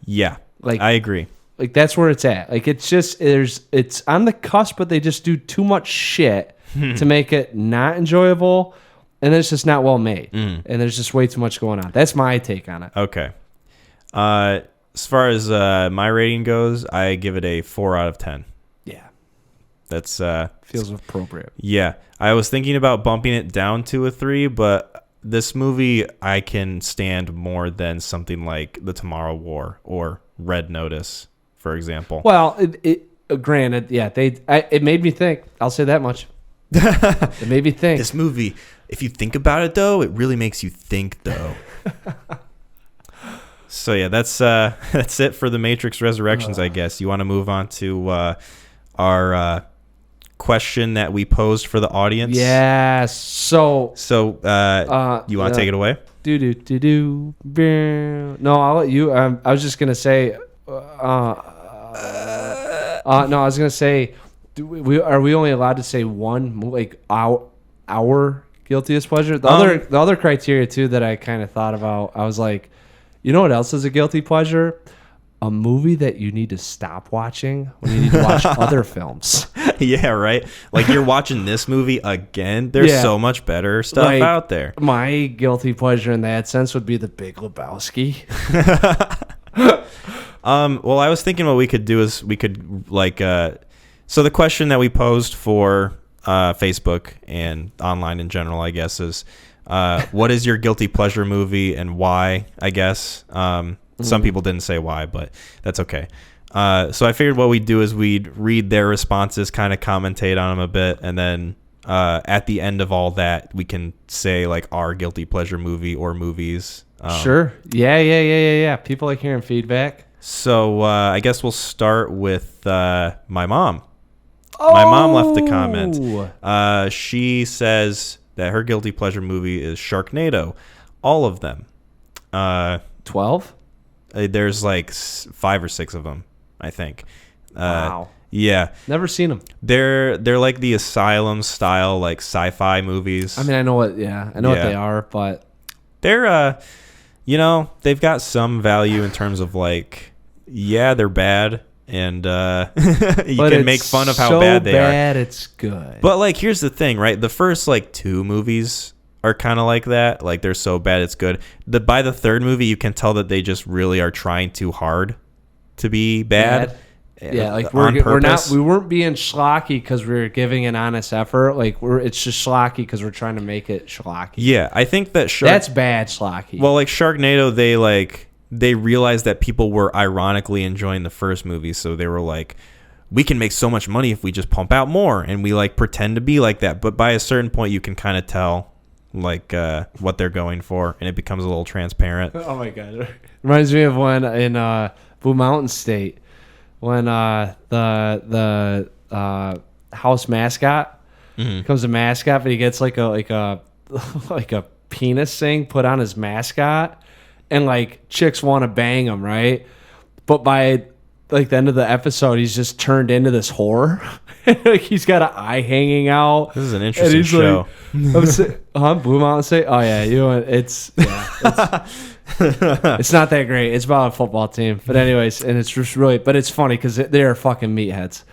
Yeah, I agree. Like, that's where it's at. Like, it's just... It's on the cusp, but they just do too much shit to make it not enjoyable, and it's just not well made. And there's just way too much going on. That's my take on it. Okay. As far as my rating goes, I give it a 4 out of 10. Yeah. That's feels appropriate. Yeah. I was thinking about bumping it down to a 3, but this movie I can stand more than something like The Tomorrow War or Red Notice, for example. Well, granted, yeah, it made me think. I'll say that much. It made me think. This movie, if you think about it, though, it really makes you think, though. So yeah, that's it for the Matrix Resurrections, I guess. You want to move on to our question that we posed for the audience? Yes. So you want to take it away? No, I'll let you. I was just gonna say. No, I was gonna say. Are we only allowed to say one, like our guiltiest pleasure? The other criteria too that I kind of thought about. I was like, you know what else is a guilty pleasure? A movie that you need to stop watching when you need to watch other films. Yeah, right. Like you're watching this movie again. There's so much better stuff out there. My guilty pleasure in that sense would be The Big Lebowski. Well, I was thinking what we could do is we could so the question that we posed for Facebook and online in general, I guess, is what is your guilty pleasure movie and why, I guess. Some people didn't say why, but that's okay. So I figured what we'd do is we'd read their responses, kind of commentate on them a bit, and then at the end of all that, we can say like our guilty pleasure movie or movies. Sure. Yeah. People like hearing feedback. So I guess we'll start with my mom. Oh! My mom left the comment. She says that her guilty pleasure movie is Sharknado. All of them. 12? There's like 5 or 6 of them, I think. Wow. Yeah. Never seen them. They're like the Asylum style, like sci-fi movies. I mean, I know what they are, but they're they've got some value in terms of like, yeah, they're bad, and you can make fun of how bad they are. It's good. But like, here's the thing, right? The first like 2 movies are kind of like that. Like they're so bad it's good. By the 3rd movie, you can tell that they just really are trying too hard to be bad. Yeah, like we weren't being schlocky because we were giving an honest effort. Like it's just schlocky because we're trying to make it schlocky. Yeah, I think that that's bad schlocky. Well, like Sharknado, they realized that people were ironically enjoying the first movie, so they were like, we can make so much money if we just pump out more, and we like pretend to be like that. But by a certain point, you can kind of tell like what they're going for, and it becomes a little transparent. Oh my god, reminds me of when in Blue Mountain State when the house mascot becomes a mascot, but he gets like a penis thing put on his mascot, and like chicks want to bang him, right? But by like the end of the episode, he's just turned into this whore. Like he's got an eye hanging out. This is an interesting show. Like, Blue Mountain State. Oh yeah, it's it's not that great. It's about a football team, but anyways, and it's just really, but it's funny because they're fucking meatheads.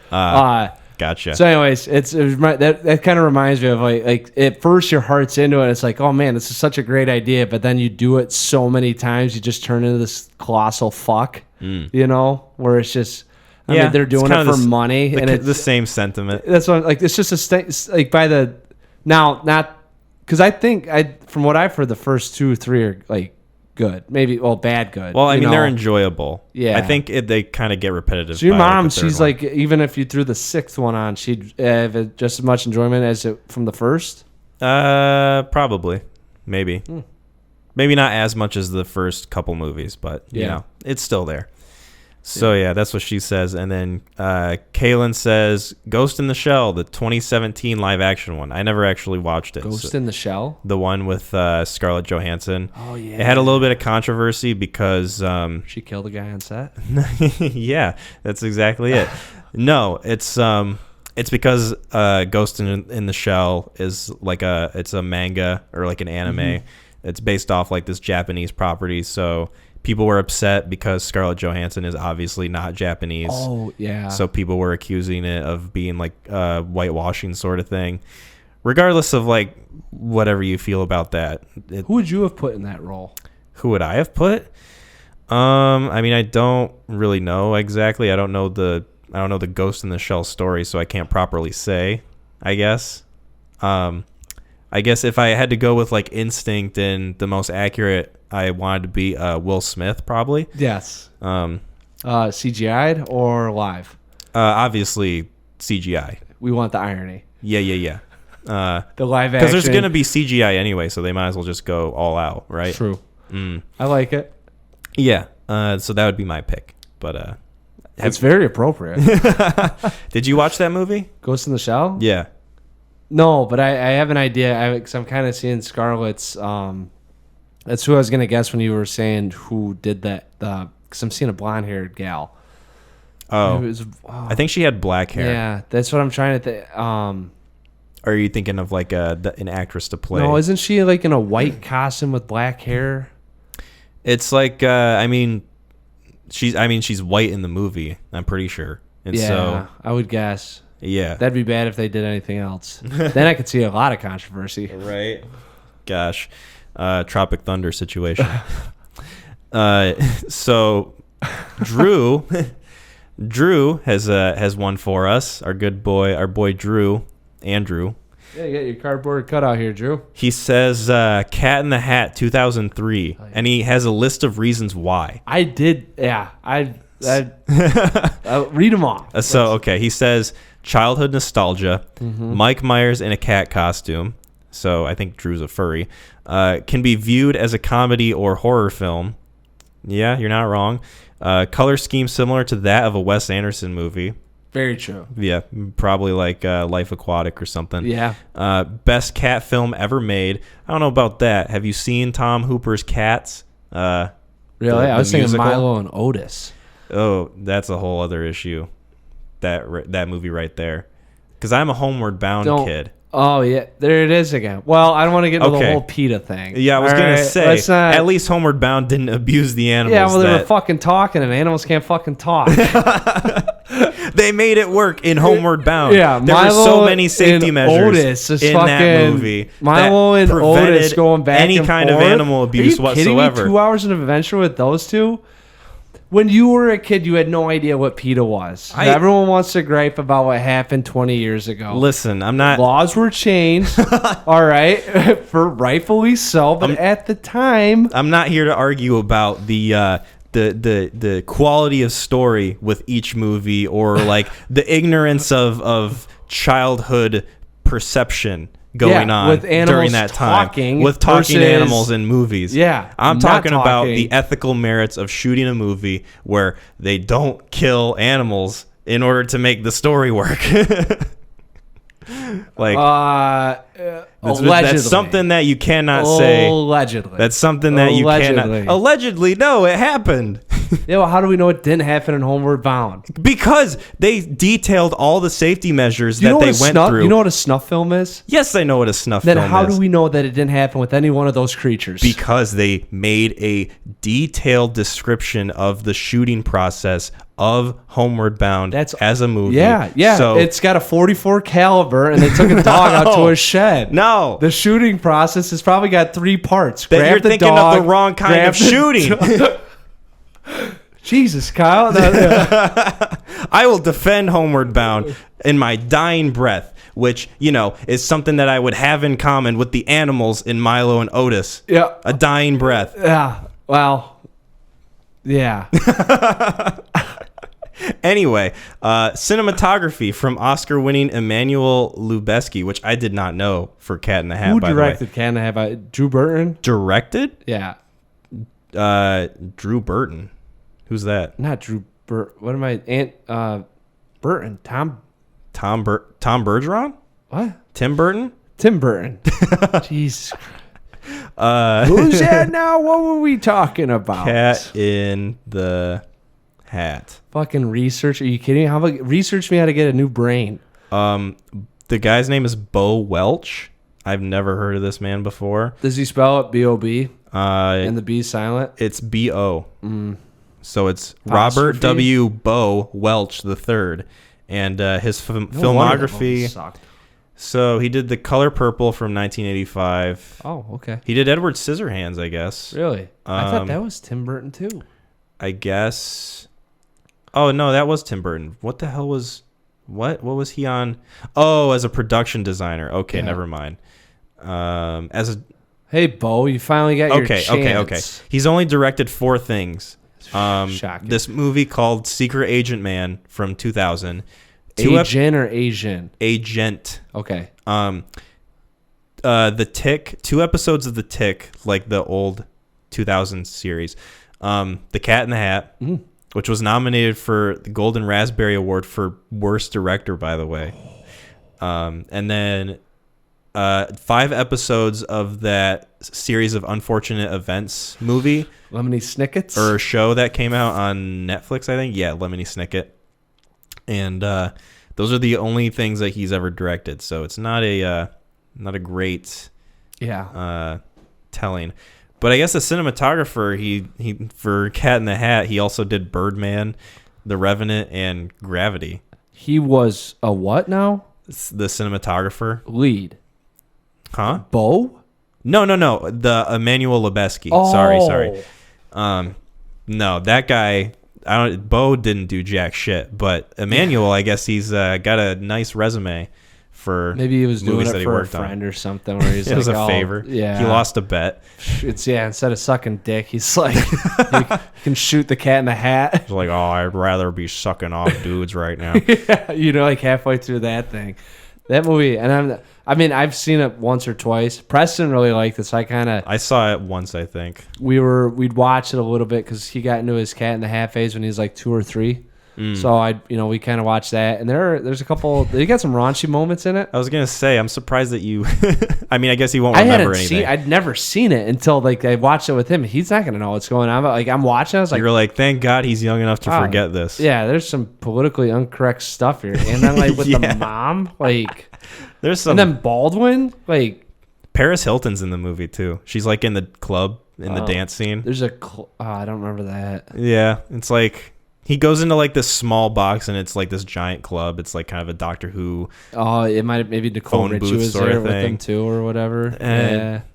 Gotcha. So anyways, that kind of reminds me of like at first your heart's into it. It's like, oh man, this is such a great idea, but then you do it so many times, you just turn into this colossal fuck. You know, where it's just, I mean, they're doing it for money, and it's the same sentiment. That's what, like, it's just like by the now, not because I think from what I've heard, the first 2 or 3 are like good, maybe bad good. Well, I mean, they're enjoyable. Yeah, I think they kind of get repetitive. So your mom, she's like, even if you threw the 6th one on, she'd have just as much enjoyment as it from the first. Probably, maybe. Maybe not as much as the first couple movies, but you know, it's still there. So yeah, that's what she says. And then Kaylin says Ghost in the Shell, the 2017 live action one. I never actually watched it. Ghost in the Shell? The one with Scarlett Johansson. Oh yeah. It had a little bit of controversy because she killed a guy on set? Yeah, that's exactly it. No, it's because Ghost in the Shell is like it's a manga or like an anime. It's based off like this Japanese property, so people were upset because Scarlett Johansson is obviously not Japanese. Oh, yeah. So people were accusing it of being like whitewashing sort of thing. Regardless of like whatever you feel about that. Who would you have put in that role? Who would I have put? I mean, I don't really know exactly. I don't know the Ghost in the Shell story, so I can't properly say, I guess. I guess if I had to go with like instinct and the most accurate, I wanted to be Will Smith, probably. Yes. CGI'd or live? Obviously CGI. We want the irony. Yeah. The live action. Because there's going to be CGI anyway, so they might as well just go all out, right? True. I like it. Yeah. So that would be my pick. But it's very appropriate. Did you watch that movie? Ghost in the Shell? Yeah. No, but I have an idea. Because I'm kind of seeing Scarlett's. That's who I was going to guess when you were saying who did that. Because I'm seeing a blonde-haired gal. Oh. I think she had black hair. Yeah, that's what I'm trying to think. Are you thinking of like an actress to play? No, isn't she like in a white costume with black hair? It's like, she's white in the movie, I'm pretty sure. And so I would guess. Yeah. That'd be bad if they did anything else. Then I could see a lot of controversy. Right. Gosh. Tropic Thunder situation. So Drew has one for us. Our boy Andrew. Yeah, you got your cardboard cutout here, Drew. He says Cat in the Hat 2003, and he has a list of reasons why. I did, yeah. I read them off. Okay, he says childhood nostalgia, Mike Myers in a cat costume, so I think Drew's a furry, can be viewed as a comedy or horror film. Yeah, you're not wrong. Color scheme similar to that of a Wes Anderson movie. Very true. Yeah, probably like Life Aquatic or something. Yeah. Best cat film ever made. I don't know about that. Have you seen Tom Hooper's Cats? Really? I was thinking Milo and Otis. Oh, that's a whole other issue. That movie right there. Because I'm a Homeward Bound kid. Oh, yeah. There it is again. Well, I don't want to get into the whole PETA thing. Yeah, I was going to say, at least Homeward Bound didn't abuse the animals. Yeah, well, they were fucking talking, and animals can't fucking talk. They made it work in Homeward Bound. Yeah, there were so many safety measures in that movie. Milo and Otis going back any and kind forth. of animal abuse whatsoever. Are you kidding me? 2 hours of adventure with those two? When you were a kid, you had no idea what PETA was. Everyone wants to gripe about what happened 20 years ago. Listen, I'm not... Laws were changed, all right, for rightfully so, but at the time... I'm not here to argue about the the quality of story with each movie, or like the ignorance of childhood perception going on with during that time with talking animals in movies. Yeah, I'm talking about the ethical merits of shooting a movie where they don't kill animals in order to make the story work. Like that's something that you cannot say. Allegedly, that's something that you cannot. Allegedly, no, it happened. Yeah, well, how do we know it didn't happen in Homeward Bound? Because they detailed all the safety measures that they went through. You know what a snuff film is? Yes, I know what a snuff film is. Then how do we know that it didn't happen with any one of those creatures? Because they made a detailed description of the shooting process of Homeward Bound as a movie. Yeah. So it's got a .44 caliber, and they took a dog out to a shed. No. The shooting process has probably got 3 parts. That you're thinking of the wrong kind of shooting. Jesus, Kyle. I will defend Homeward Bound in my dying breath, which, is something that I would have in common with the animals in Milo and Otis. Yeah. A dying breath. Yeah. Well, yeah. Anyway, cinematography from Oscar-winning Emmanuel Lubezki, which I did not know for Cat in the Hat. Who directed Cat in the Hat? Drew Burton? Directed? Yeah. Drew Burton. Who's that? Not Drew Burton. What am I? Burton. Tom Bergeron? What? Tim Burton? Tim Burton. Jesus Christ. Who's that now? What were we talking about? Cat in the Hat. Fucking research. Are you kidding? How about research me how to get a new brain? The guy's name is Bo Welch. I've never heard of this man before. Does he spell it B-O-B? And the B silent? It's B-O. So it's Robert W. Bo Welch III. And his filmography. So he did The Color Purple from 1985. Oh, okay. He did Edward Scissorhands, I guess. Really? I thought that was Tim Burton too. I guess. Oh no, that was Tim Burton. What the hell was? What was he on? Oh, as a production designer. Okay, never mind. Hey, Bo, you finally got your chance. Okay. He's only directed 4 things. Shocking. This movie called Secret Agent Man from 2000. Agent or Asian? Agent. Okay. The Tick. 2 episodes of The Tick, like the old 2000 series. The Cat in the Hat, which was nominated for the Golden Raspberry Award for Worst Director, by the way. And then 5 episodes of that series of Unfortunate Events movie. Lemony Snicket's? Or show that came out on Netflix, I think. Yeah, Lemony Snicket. And those are the only things that he's ever directed. So it's not a great telling. But I guess the cinematographer, he for Cat in the Hat, he also did Birdman, The Revenant, and Gravity. He was a what now? The cinematographer. Lead. Huh? Bo? No. The Emmanuel Lubezki. Oh. Sorry. No, that guy. Bo didn't do jack shit, but Emmanuel, I guess he's got a nice resume for maybe he was doing movies it that he for a worked friend on. or something. Where he's it was a favor. Yeah, he lost a bet. It's instead of sucking dick, he's like, you can shoot the Cat in the Hat. He's like, I'd rather be sucking off dudes right now. Yeah, like halfway through that thing. That movie, and I've seen it once or twice. Preston really liked this. I saw it once, I think. We'd watch it a little bit because he got into his Cat in the Hat phase when he was like 2 or 3. So we kind of watched that, and there's a couple. They got some raunchy moments in it. I was gonna say, I'm surprised that you. I guess he won't remember anything. I'd never seen it until I watched it with him. He's not gonna know what's going on. But I'm watching. I was like, you're like, thank God he's young enough to forget this. Yeah, there's some politically incorrect stuff here, and then with the mom, there's some, and then Baldwin, Paris Hilton's in the movie too. She's in the club in the dance scene. There's I don't remember that. Yeah, it's he goes into this small box and it's this giant club. It's kind of a Doctor Who. Oh, it might have maybe Nicole Richie was there with them too or whatever.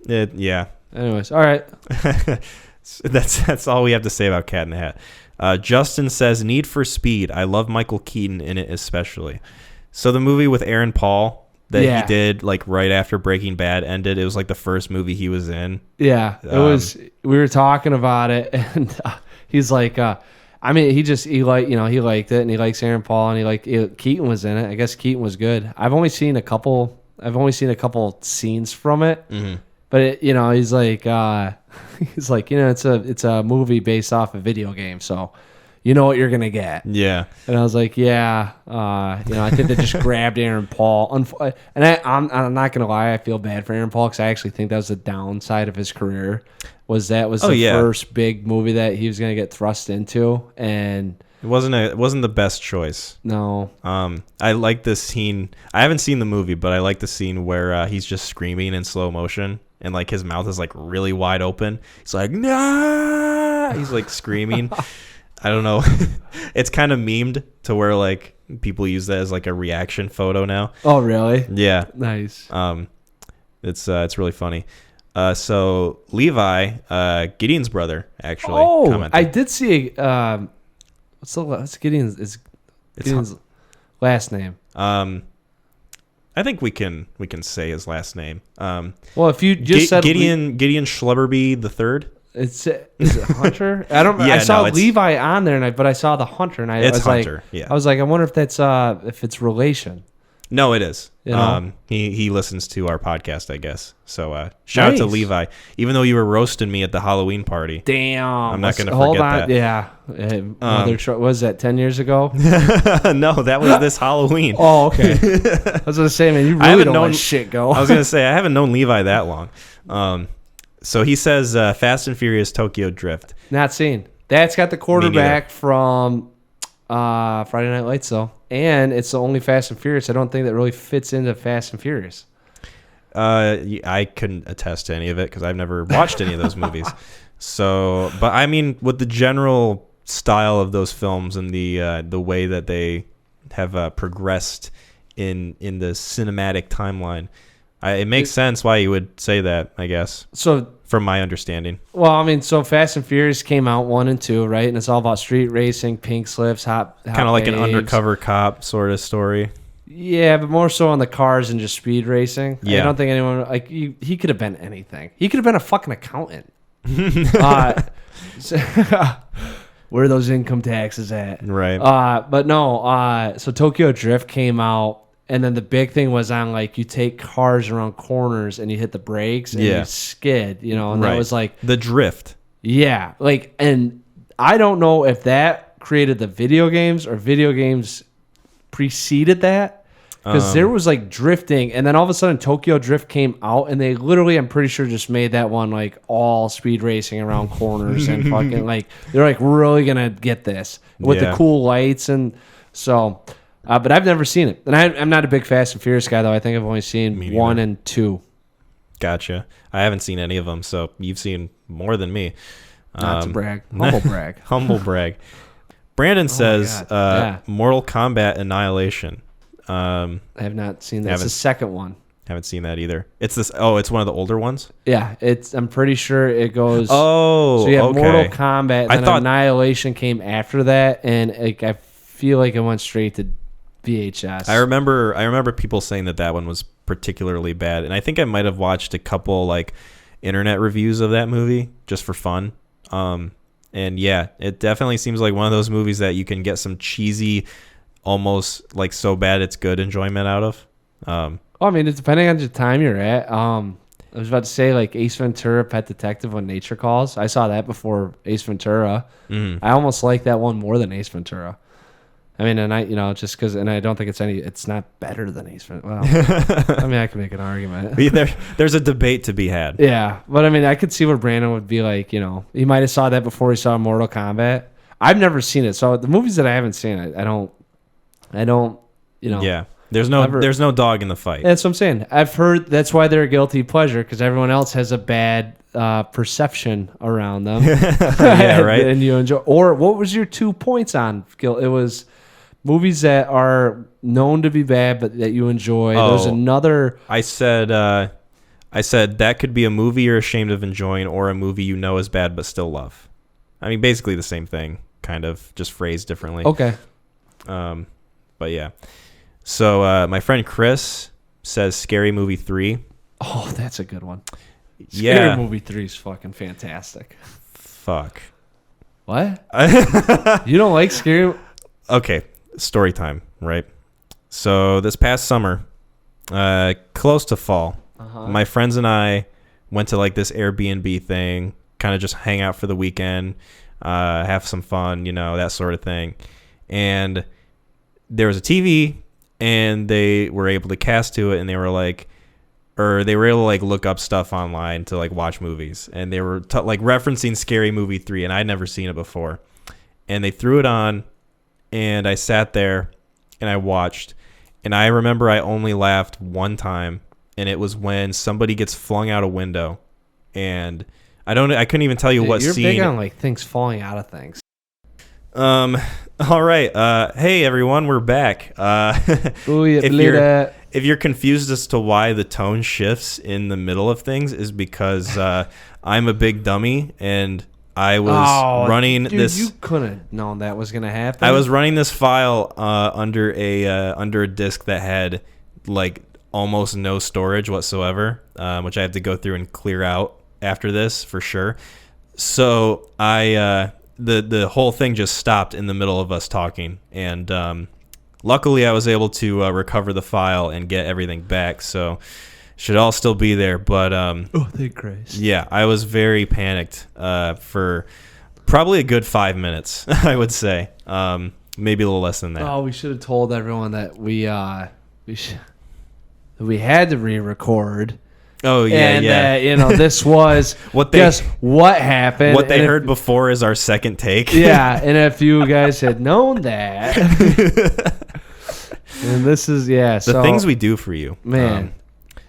Yeah. Anyways, all right. That's all we have to say about Cat in the Hat. Justin says, Need for Speed. I love Michael Keaton in it especially. So the movie with Aaron Paul that he did right after Breaking Bad ended, it was the first movie he was in. Yeah, it was. We were talking about it and He's like, I mean, he liked it, and he likes Aaron Paul, and Keaton was in it. I guess Keaton was good. I've only seen a couple scenes from it, but he's like, it's a movie based off a video game, so you know what you're gonna get. Yeah. And I was like, yeah, I think they just grabbed Aaron Paul, and I'm not gonna lie, I feel bad for Aaron Paul because I actually think that was the downside of his career. Was the first big movie that he was gonna get thrust into, and it wasn't the best choice. No. I like this scene. I haven't seen the movie, but I like the scene where he's just screaming in slow motion and like his mouth is like really wide open. He's like, nah. He's like screaming. I don't know. It's kind of memed to where like people use that as like a reaction photo now. Oh, really? Yeah. Nice. It's really funny. So Levi, Gideon's brother, actually. commented. I did see. What's Gideon's last name? I think we can say his last name. Well, if you just said Gideon Schlubberby the third. Is it Hunter? I don't. Yeah, I saw Levi on there, but I saw the Hunter, and I was Hunter. Like, yeah. I was like, I wonder if that's if it's relation. No, it is. You know? He listens to our podcast, I guess. So shout out to Levi. Even though you were roasting me at the Halloween party. Damn. I'm not going to forget that. Yeah. Was that 10 years ago? No, that was this Halloween. Oh, okay. I was going to say, man, you really don't let shit go. I was going to say, I haven't known Levi that long. So he says Fast and Furious Tokyo Drift. Not seen. That's got the quarterback from Friday Night Lights, though. And it's the only Fast and Furious I don't think that really fits into Fast and Furious. I couldn't attest to any of it because I've never watched any of those movies. So, but I mean, with the general style of those films and the way that they have progressed in the cinematic timeline, it makes sense why you would say that, I guess. So, from my understanding. Well, I mean, so Fast and Furious came out 1 and 2, right? And it's all about street racing, pink slips, hot kind of like an undercover cop sort of story. Yeah, but more so on the cars and just speed racing. Yeah. I don't think anyone like he could have been anything. He could have been a fucking accountant. Where are those income taxes at? Right. But no. So Tokyo Drift came out. And then the big thing was on like you take cars around corners and you hit the brakes and you skid, and that was like the drift. Yeah, like, and I don't know if that created the video games or video games preceded that because there was like drifting, and then all of a sudden Tokyo Drift came out, and they literally, I'm pretty sure, just made that one like all speed racing around corners and fucking like they're like really gonna get this with the cool lights and so. But I've never seen it. And I'm not a big Fast and Furious guy, though. I think I've only seen 1 and 2. Gotcha. I haven't seen any of them, so you've seen more than me. Not to brag. Humble brag. Humble brag. Brandon says Mortal Kombat Annihilation. I have not seen that. It's the second one. Haven't seen that either. It's this. Oh, it's one of the older ones? Yeah. I'm pretty sure it goes. Oh, so you have Mortal Kombat, and then Annihilation came after that, and I feel like it went straight to VHS. I remember people saying that one was particularly bad, and I think I might have watched a couple like internet reviews of that movie just for fun. And yeah, it definitely seems like one of those movies that you can get some cheesy, almost like so bad it's good enjoyment out of. I mean, it's depending on the time you're at. I was about to say like Ace Ventura: Pet Detective When Nature Calls. I saw that before Ace Ventura. I almost like that one more than Ace Ventura. I mean, and just because, and I don't think it's not better than Ace Ventura. Well, I mean, I can make an argument. There's a debate to be had. Yeah, but I mean, I could see where Brandon would be like, he might have saw that before he saw Mortal Kombat. I've never seen it, so the movies that I haven't seen, I don't. Yeah, there's no dog in the fight. That's what I'm saying. I've heard that's why they're a guilty pleasure because everyone else has a bad perception around them. Yeah, right. And you enjoy. Or what was your 2 points on guilt? It was movies that are known to be bad, but that you enjoy. There's another. I said that could be a movie you're ashamed of enjoying, or a movie you know is bad but still love. I mean, basically the same thing, kind of just phrased differently. Okay. But yeah. So my friend Chris says Scary Movie 3. Oh, that's a good one. Yeah. Scary Movie 3 is fucking fantastic. Fuck. What? You don't like scary? Okay, story time, right? So this past summer, close to fall, my friends and I went to like this Airbnb thing, kind of just hang out for the weekend, have some fun, that sort of thing. And there was a TV, and they were able to cast to it, and they were able to like look up stuff online to like watch movies, and they were like referencing Scary Movie 3, and I'd never seen it before. And they threw it on, and I sat there and I watched, and I remember I only laughed one time, and it was when somebody gets flung out a window, and I couldn't even tell you what you're scene. You're big on like things falling out of things. All right. Hey everyone, we're back. If you're confused as to why the tone shifts in the middle of things, is because I'm a big dummy, and I was running this. You couldn't have known that was gonna happen. I was running this file under a disk that had like almost no storage whatsoever, which I had to go through and clear out after this for sure. So the whole thing just stopped in the middle of us talking, and luckily I was able to recover the file and get everything back, so should all still be there. But thank Christ. Yeah, I was very panicked for probably a good 5 minutes, I would say, maybe a little less than that. Oh, we should have told everyone that we had to re-record. Oh yeah, and this was what happened. What they heard before is our second take. Yeah, and if you guys had known that, and this is the things we do for you, man.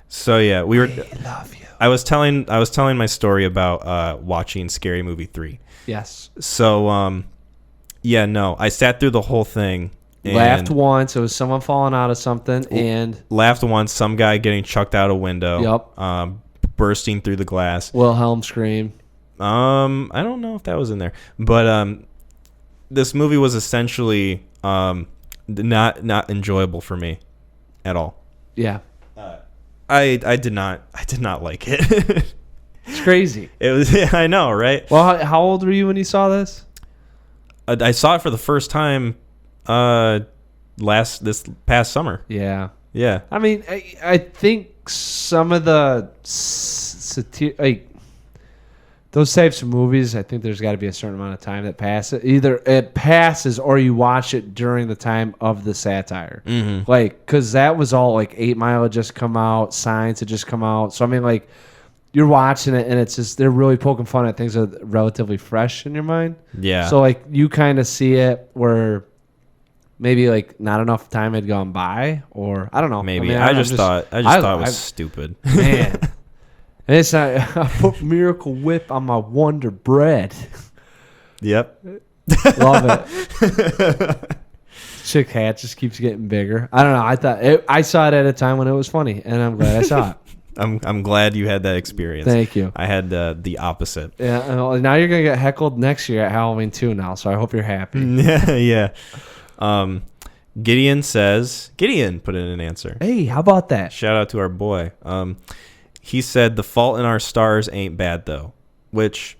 So yeah, we were. I love you. I was telling my story about watching Scary Movie 3. Yes. So I sat through the whole thing. Laughed once. It was someone falling out of something, and laughed once. Some guy getting chucked out a window. Yep. Bursting through the glass. Wilhelm scream. I don't know if that was in there, but this movie was essentially not enjoyable for me at all. Yeah. I did not like it. It's crazy. It was. Yeah, I know, right? Well, how old were you when you saw this? I saw it for the first time this past summer. Yeah. Yeah. I mean, I think some of the those types of movies, I think there's got to be a certain amount of time that passes. Either it passes or you watch it during the time of the satire. Mm-hmm. Like, because that was all like 8 Mile had just come out, Signs had just come out. So, I mean, like, you're watching it and it's just, they're really poking fun at things that are relatively fresh in your mind. Yeah. So, like, you kind of see it where maybe like not enough time had gone by, or I don't know. Maybe. I just thought it was stupid. Man. And it's not, I put Miracle Whip on my Wonder Bread. Yep. Love it. Chick hat just keeps getting bigger. I don't know. I saw it at a time when it was funny, and I'm glad I saw it. I'm glad you had that experience. Thank you. I had the opposite. Yeah. And now you're gonna get heckled next year at Halloween too. Now, so I hope you're happy. Yeah. Gideon put in an answer. Hey, how about that? Shout out to our boy. He said, "The Fault in Our Stars ain't bad though," which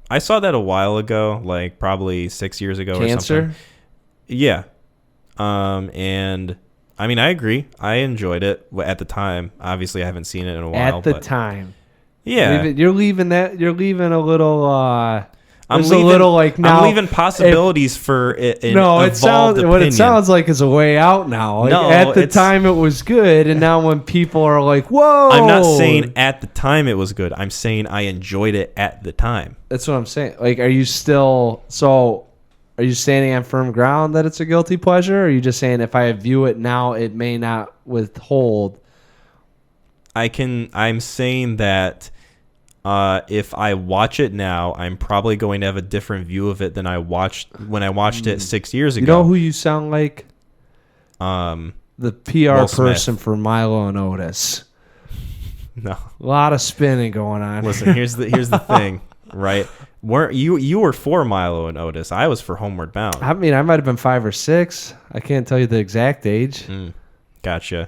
I saw that a while ago, like probably 6 years ago or something. Yeah. And I mean, I agree. I enjoyed it at the time. Obviously, I haven't seen it in a while. At the time. Yeah. You're leaving a little... I'm leaving possibilities for an it sounds like it's a way out now. Like, no, at the time it was good, and now when people are like, "Whoa!" I'm not saying at the time it was good. I'm saying I enjoyed it at the time. That's what I'm saying. Like, are you standing on firm ground that it's a guilty pleasure, or are you just saying if I view it now, it may not withhold? I'm saying that. If I watch it now, I'm probably going to have a different view of it than I watched when I watched it 6 years ago. You know who you sound like? The PR person for Milo and Otis. No, a lot of spinning going on. Listen, here's the thing, right? You were for Milo and Otis. I was for Homeward Bound. I mean, I might have been 5 or 6. I can't tell you the exact age. Gotcha.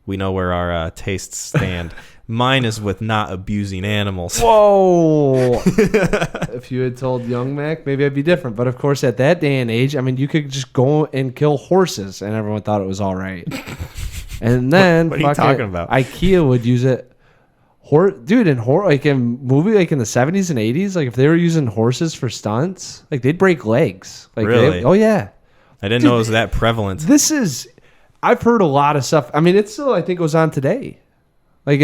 We know where our tastes stand. Mine is with not abusing animals. Whoa. If you had told young Mac, maybe I'd be different. But of course, at that day and age, I mean, you could just go and kill horses and everyone thought it was all right. And then what are you talking about? IKEA would use it. Dude, like in movie, like in the 70s and 80s, like if they were using horses for stunts, like they'd break legs. Like really? Oh yeah. I didn't know it was that prevalent. I've heard a lot of stuff. I mean, it still, I think, goes on today. Like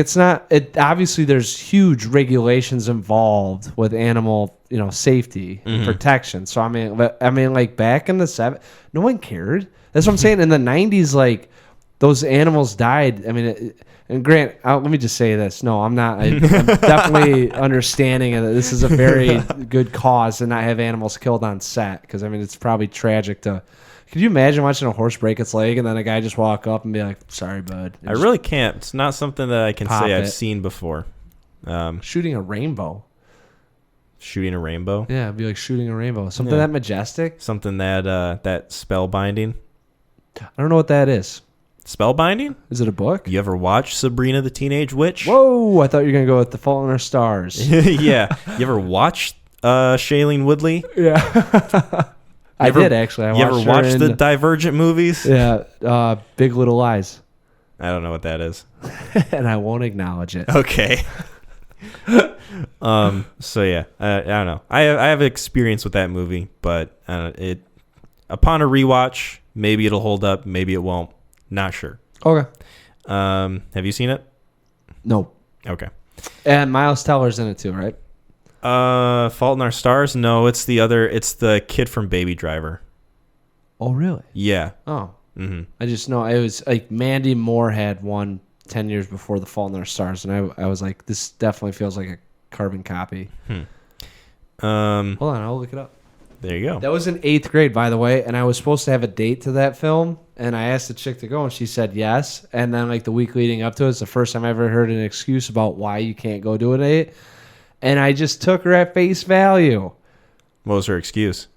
obviously there's huge regulations involved with animal, safety and protection. So I mean, like back in the 70s, no one cared. That's what I'm saying. In the 90s, like those animals died. I mean, and Grant, let me just say this. No, I'm not. I'm definitely understanding that this is a very good cause to not have animals killed on set. Because, I mean, it's probably tragic to... Could you imagine watching a horse break its leg and then a guy just walk up and be like, sorry, bud? I really can't. It's not something that I can say I've seen before. Shooting a rainbow. Shooting a rainbow? Yeah, it'd be like shooting a rainbow. Something that majestic. Something that spellbinding. I don't know what that is. Spellbinding? Is it a book? You ever watch Sabrina the Teenage Witch? Whoa, I thought you were going to go with The Fault in Our Stars. Yeah. You ever watch Shailene Woodley? Yeah. I did, actually. You ever watch the Divergent movies? Yeah. Big Little Lies. I don't know what that is. And I won't acknowledge it. Okay. So, yeah. I don't know. I have experience with that movie, but upon a rewatch, maybe it'll hold up, maybe it won't. Not sure. Okay. Have you seen it? No. Okay. And Miles Teller's in it too, right? Fault in Our Stars? No, it's the kid from Baby Driver. Oh, really? Yeah. Oh. Mm-hmm. I just know it was like Mandy Moore had one 10 years before The Fault in Our Stars, and I was like, this definitely feels like a carbon copy. Hold on, I'll look it up. There you go. That was in 8th grade, by the way, and I was supposed to have a date to that film, and I asked the chick to go, and she said yes. And then, like, the week leading up to it, it's the first time I ever heard an excuse about why you can't go to a date. And I just took her at face value. What was her excuse?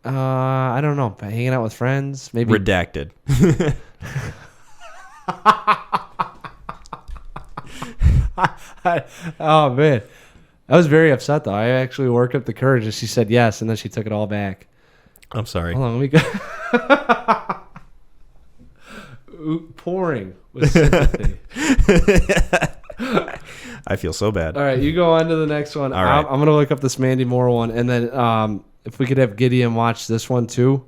I don't know. Hanging out with friends, maybe. Redacted. Oh, man. I was very upset, though. I actually worked up the courage, and she said yes, and then she took it all back. I'm sorry. Hold on, let me go. Pouring with sympathy. I feel so bad. All right, you go on to the next one. All right. I'm going to look up this Mandy Moore one, and then if we could have Gideon watch this one, too.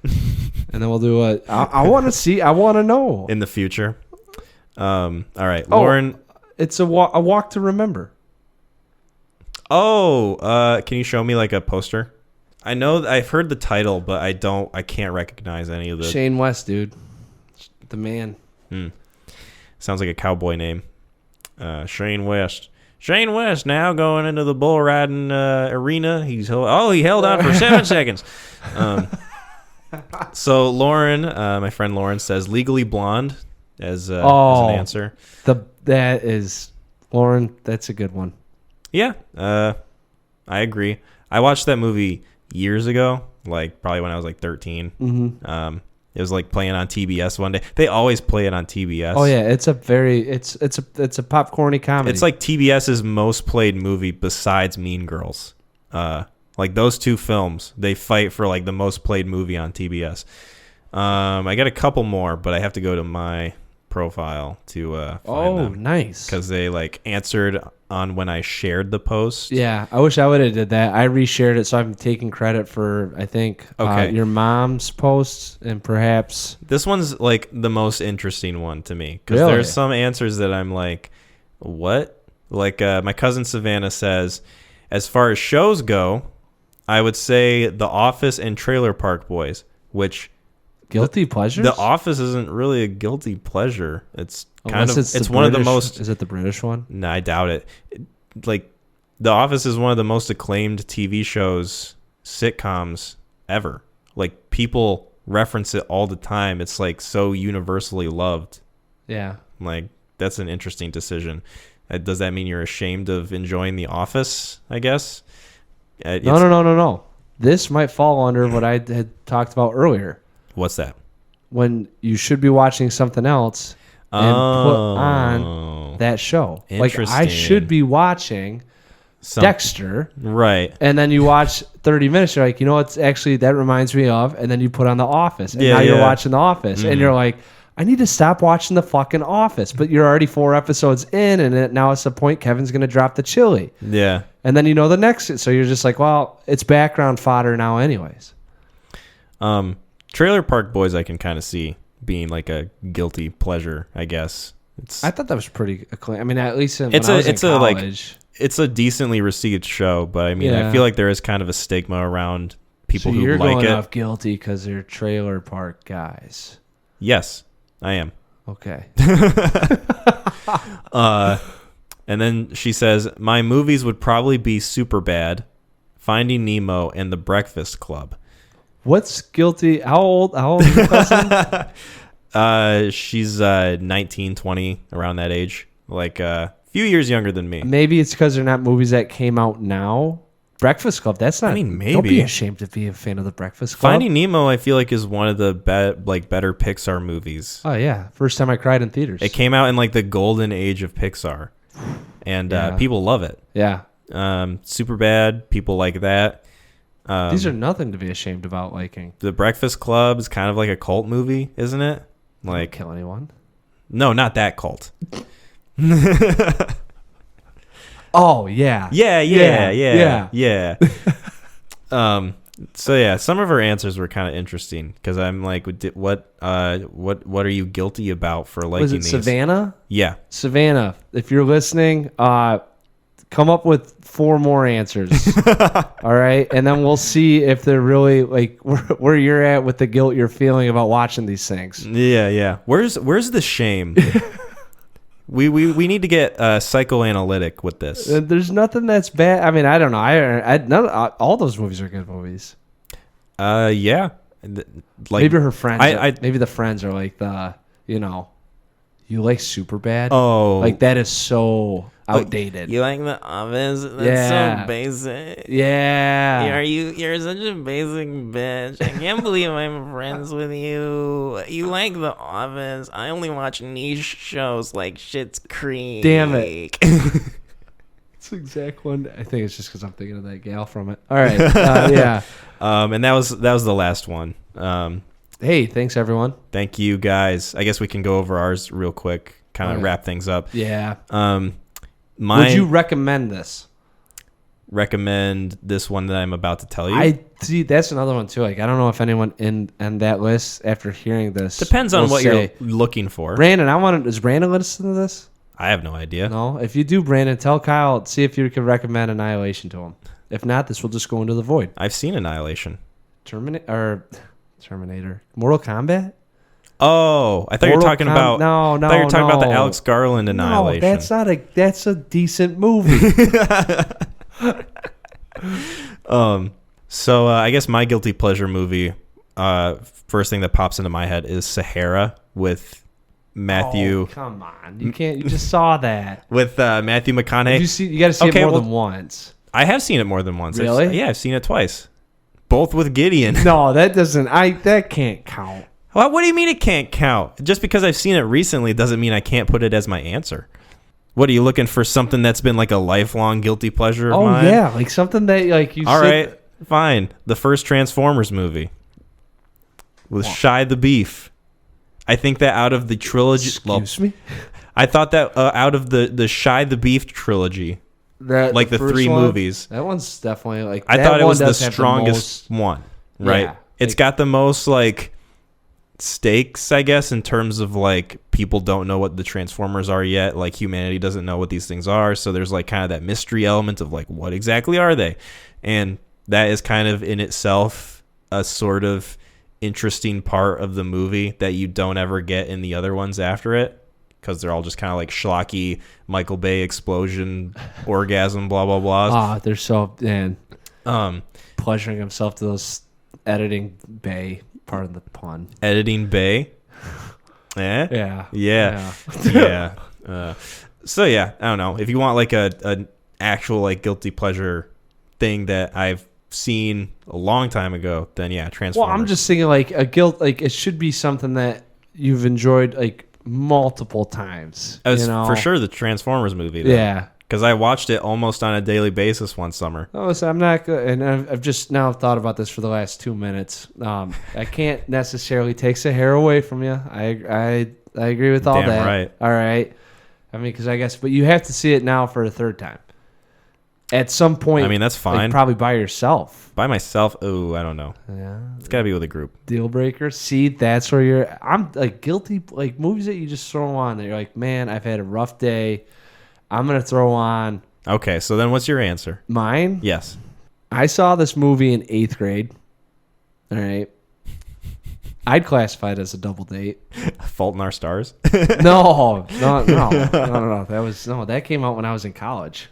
And then we'll do I want to see. I want to know. In the future. All right, Lauren. It's a walk to remember. Oh, can you show me like a poster? I know I've heard the title, but I can't recognize any of the. Shane West, dude, the man. Sounds like a cowboy name. Shane West. Shane West now going into the bull riding arena. He held on for 7 seconds. So Lauren, my friend Lauren says Legally Blonde as an answer. That is Lauren. That's a good one. Yeah, I agree. I watched that movie years ago, like probably when I was like 13. Mm-hmm. It was like playing on TBS one day. They always play it on TBS. Oh yeah, it's a popcorny comedy. It's like TBS's most played movie besides Mean Girls. Like those two films, they fight for like the most played movie on TBS. I got a couple more, but I have to go to my profile to find them. Oh, nice. Because they like answered on when I shared the post. Yeah, I wish I would have did that. I reshared it, so I'm taking credit for, I think, your mom's posts and perhaps... This one's like the most interesting one to me. Because there's some answers that I'm like, what? Like my cousin Savannah says, as far as shows go, I would say The Office and Trailer Park Boys, which... Guilty pleasures? The Office isn't really a guilty pleasure. It's kind of it's one of the most. Is it the British one? No, I doubt it. Like The Office is one of the most acclaimed TV shows, sitcoms ever. Like people reference it all the time. It's like so universally loved. Yeah. Like that's an interesting decision. Does that mean you're ashamed of enjoying The Office? I guess. No. This might fall under what I had talked about earlier. What's that? When you should be watching something else and put on that show. Like I should be watching Dexter. Right. And then you watch 30 minutes, you're like, you know what's actually that reminds me of, and then you put on The Office. And now you're watching The Office. And you're like, I need to stop watching the fucking Office. But you're already 4 episodes in, and now it's the point Kevin's going to drop the chili. Yeah. And then you know the next. So you're just like, well, it's background fodder now anyways. Trailer Park Boys I can kind of see being like a guilty pleasure, I guess. I thought that was pretty acclaimed. I mean, at least when I was in college. It's a decently received show, but I mean, I feel like there is kind of a stigma around people who like it. So you're going off guilty because they're trailer park guys. Yes, I am. Okay. And then she says, my movies would probably be Superbad, Finding Nemo, and The Breakfast Club. What's guilty? How old is your cousin? She's 19, 20, around that age. Like few years younger than me. Maybe it's because they're not movies that came out now. Breakfast Club, that's not. I mean, maybe. Don't be ashamed to be a fan of the Breakfast Club. Finding Nemo, I feel like, is one of the better Pixar movies. Oh yeah, first time I cried in theaters. It came out in like the golden age of Pixar, and people love it. Yeah. Superbad, people like that. These are nothing to be ashamed about liking. The Breakfast Club is kind of like a cult movie, isn't it? Like, don't kill anyone. No, not that cult. Oh yeah. Yeah. So yeah, some of her answers were kind of interesting because I'm like, what are you guilty about for liking these? Was it Savannah? Yeah, Savannah. If you're listening, come up with 4 more answers. All right, and then we'll see if they're really like where you're at with the guilt you're feeling about watching these things. Yeah. Where's the shame? We need to get psychoanalytic with this. There's nothing that's bad. I mean, I don't know. All those movies are good movies. Yeah. Like, maybe her friends. Maybe the friends are like you like Superbad. Oh, like that is so outdated. You like The Office? That's so basic. Yeah. You're such a basic bitch. I can't believe I'm friends with you. You like The Office. I only watch niche shows like Schitt's Creek. Damn it. It's the exact one. I think it's just because I'm thinking of that gal from it. All right. Yeah. And that was the last one. Hey, thanks everyone. Thank you guys. I guess we can go over ours real quick. Kind of wrap things up. Yeah. Would you recommend this? Recommend this one that I'm about to tell you? I see. That's another one too. Like I don't know if anyone in that list after hearing this depends on what you're looking for. Brandon, does Brandon listen to this? I have no idea. No. If you do, Brandon, tell Kyle. See if you could recommend Annihilation to him. If not, this will just go into the void. I've seen Annihilation. Terminator. Mortal Kombat. Oh, I thought you were talking about. No. I thought you were talking about the Alex Garland Annihilation. No, that's a decent movie. So I guess my guilty pleasure movie, first thing that pops into my head is Sahara with Matthew. Oh, come on, you can't. You just saw that with Matthew McConaughey. You got to see it more than once. I have seen it more than once. Really? I've seen it twice. Both with Gideon. No, that doesn't. That can't count. What do you mean it can't count? Just because I've seen it recently doesn't mean I can't put it as my answer. What are you looking for? Something that's been like a lifelong guilty pleasure of mine? Oh yeah, like something that like you. All right, fine. The first Transformers movie with Shia the Beef. I think that out of the trilogy. Excuse me. I thought that out of the Shia the Beef trilogy. Like the 3 movies. That one's definitely like. I thought it was the strongest one, right? Yeah, it's got the most like stakes, I guess, in terms of like people don't know what the Transformers are yet. Like humanity doesn't know what these things are, so there's like kind of that mystery element of like what exactly are they, and that is kind of in itself a sort of interesting part of the movie that you don't ever get in the other ones after it. Because they're all just kind of like schlocky Michael Bay explosion, orgasm, blah, blah, blah. They're so, man, pleasuring himself to those editing bay, part of the pun. Editing bay? Yeah. So, yeah, I don't know. If you want like an actual like guilty pleasure thing that I've seen a long time ago, then yeah, Transformers. Well, I'm just thinking like a guilt, like it should be something that you've enjoyed like multiple times. For sure the Transformers movie, though. Yeah. Because I watched it almost on a daily basis one summer. Oh, so I'm not good. And I've just now thought about this for the last 2 minutes. I can't necessarily take the hair away from you. I agree with all Damn that. right. All right. I mean, because I guess, but you have to see it now for a third time. At some point. I mean, that's fine. Like, probably by yourself. By myself? Oh, I don't know. Yeah. It's got to be with a group. Deal breaker. See, that's where I'm like guilty. Like movies that you just throw on that you're like, man, I've had a rough day. I'm going to throw on. Okay, so then what's your answer? Mine? Yes. I saw this movie in 8th grade. All right. I'd classify it as a double date. Fault in Our Stars? No. That came out when I was in college.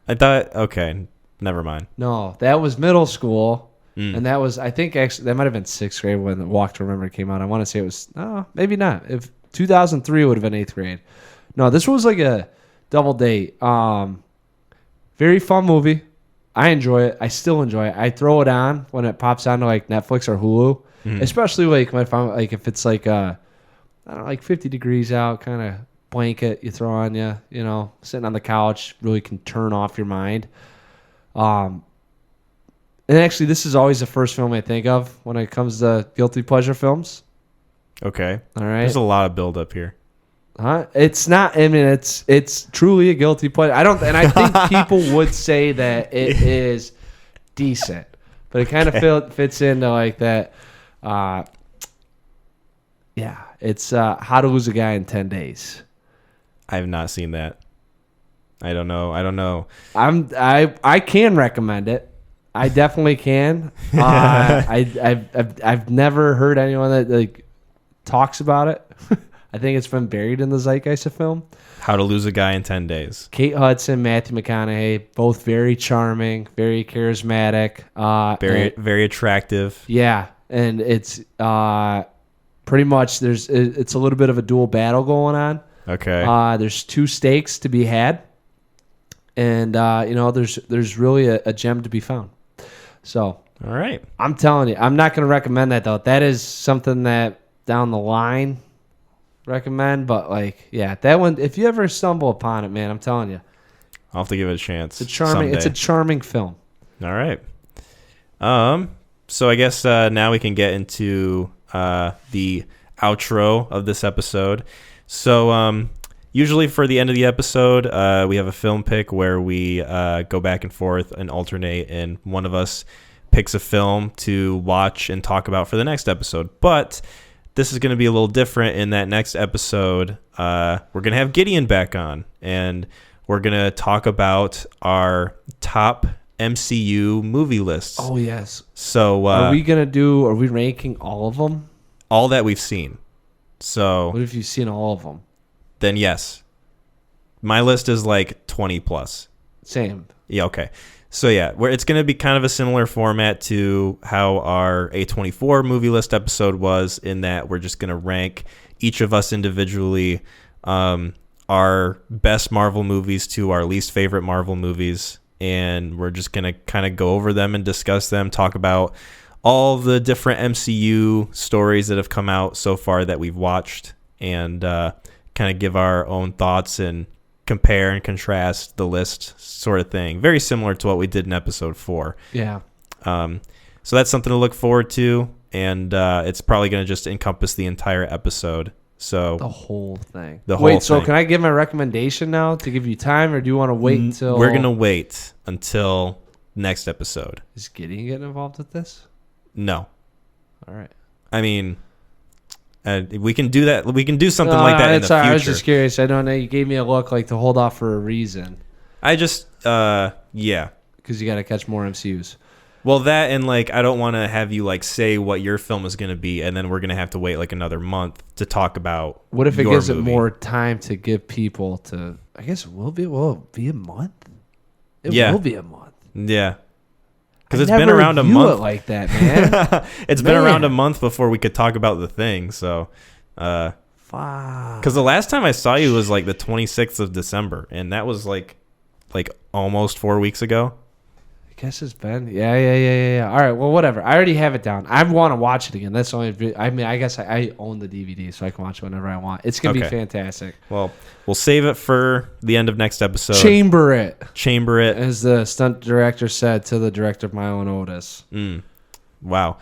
I thought, okay, never mind. No, that was middle school. And that was, I think, actually, that might have been 6th grade when Walk to Remember came out. I want to say it was, maybe not. If 2003 would have been 8th grade. No, this was like a double date. Very fun movie. I enjoy it. I still enjoy it. I throw it on when it pops onto like Netflix or Hulu, especially like if it's like I don't know, like 50 degrees out, kind of blanket you throw on you, sitting on the couch, really can turn off your mind. And actually, this is always the first film I think of when it comes to guilty pleasure films. Okay. All right. There's a lot of build up here. Huh? It's not. I mean, it's truly a guilty pleasure. I think people would say that it is decent, but it kind of fits into like that. Yeah, it's How to Lose a Guy in 10 Days. I have not seen that. I don't know. I can recommend it. I definitely can. I've never heard anyone that like talks about it. I think it's been buried in the zeitgeist of film. How to Lose a Guy in 10 Days. Kate Hudson, Matthew McConaughey, both very charming, very charismatic. Very attractive. Yeah, and it's pretty much it's a little bit of a dual battle going on. Okay. There's two stakes to be had, and there's really a gem to be found. So, all right. I'm telling you, I'm not going to recommend that though. That is something that down the line recommend, but like, yeah, that one. If you ever stumble upon it, man, I'm telling you, I'll have to give it a chance. It's a charming film. All right. So I guess now we can get into the outro of this episode. So usually for the end of the episode, we have a film pick where we go back and forth and alternate, and one of us picks a film to watch and talk about for the next episode. But this is going to be a little different in that next episode. We're going to have Gideon back on, and we're going to talk about our top MCU movie lists. Oh, yes. So are we ranking all of them? All that we've seen. So what if you've seen all of them? Then yes. My list is like 20 plus. Same. Yeah, okay. So yeah, it's going to be kind of a similar format to how our A24 movie list episode was, in that we're just going to rank each of us individually our best Marvel movies to our least favorite Marvel movies, and we're just going to kind of go over them and discuss them, talk about all the different MCU stories that have come out so far that we've watched, and kind of give our own thoughts and compare and contrast the list sort of thing. Very similar to what we did in episode 4. Yeah. So that's something to look forward to, and it's probably going to just encompass the entire episode. So the whole thing. So can I give my recommendation now to give you time, or do you want to wait until... We're going to wait until next episode. Is Gideon getting involved with this? No. All right. I mean... we can do that. We can do something like that in the future. I was just curious. I don't know. You gave me a look like to hold off for a reason. I just, yeah. Because you got to catch more MCUs. Well, that, and like, I don't want to have you like say what your film is going to be, and then we're going to have to wait like another month to talk about. What if it gives it more time to give people to? I guess it will be a month. It will be a month. Yeah. Because it's been around a month like that, man. It's been around a month before we could talk about the thing. So, because the last time I saw you was like the 26th of December, and that was like almost 4 weeks ago. guess it's been. Yeah. All right, well, whatever. I already have it down. I want to watch it again. That's the only. I mean, I guess I own the DVD, so I can watch it whenever I want. It's gonna be fantastic. Well, we'll save it for the end of next episode. Chamber it, as the stunt director said to the director of Milo and Otis. Wow.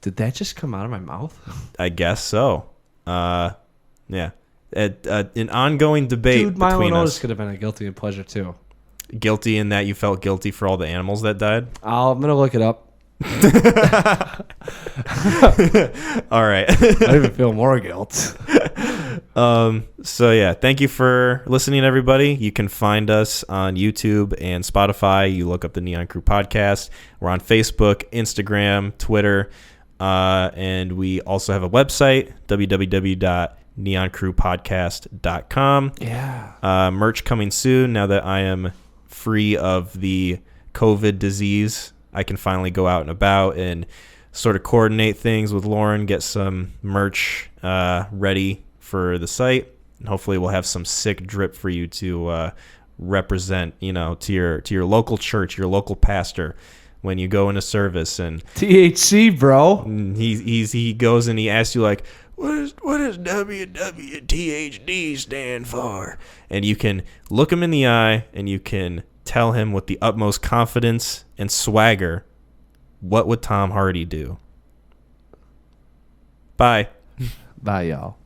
Did that just come out of my mouth? I guess so. Yeah. An ongoing debate Dude, Milo between and Otis us. could have been a guilty and pleasure too. Guilty in that you felt guilty for all the animals that died? I'm going to look it up. All right. I even feel more guilt. So yeah, thank you for listening, everybody. You can find us on YouTube and Spotify. You look up the Neon Crew Podcast. We're on Facebook, Instagram, Twitter, and we also have a website, www.neoncrewpodcast.com. Yeah. Merch coming soon. Now that I am free of the COVID disease, I can finally go out and about and sort of coordinate things with Lauren, get some merch ready for the site, and hopefully we'll have some sick drip for you to represent, to your local church, your local pastor when you go into service. And THC, bro. He goes and he asks you like, what does WWTHD stand for? And you can look him in the eye and you can tell him with the utmost confidence and swagger, what would Tom Hardy do? Bye. Bye, y'all.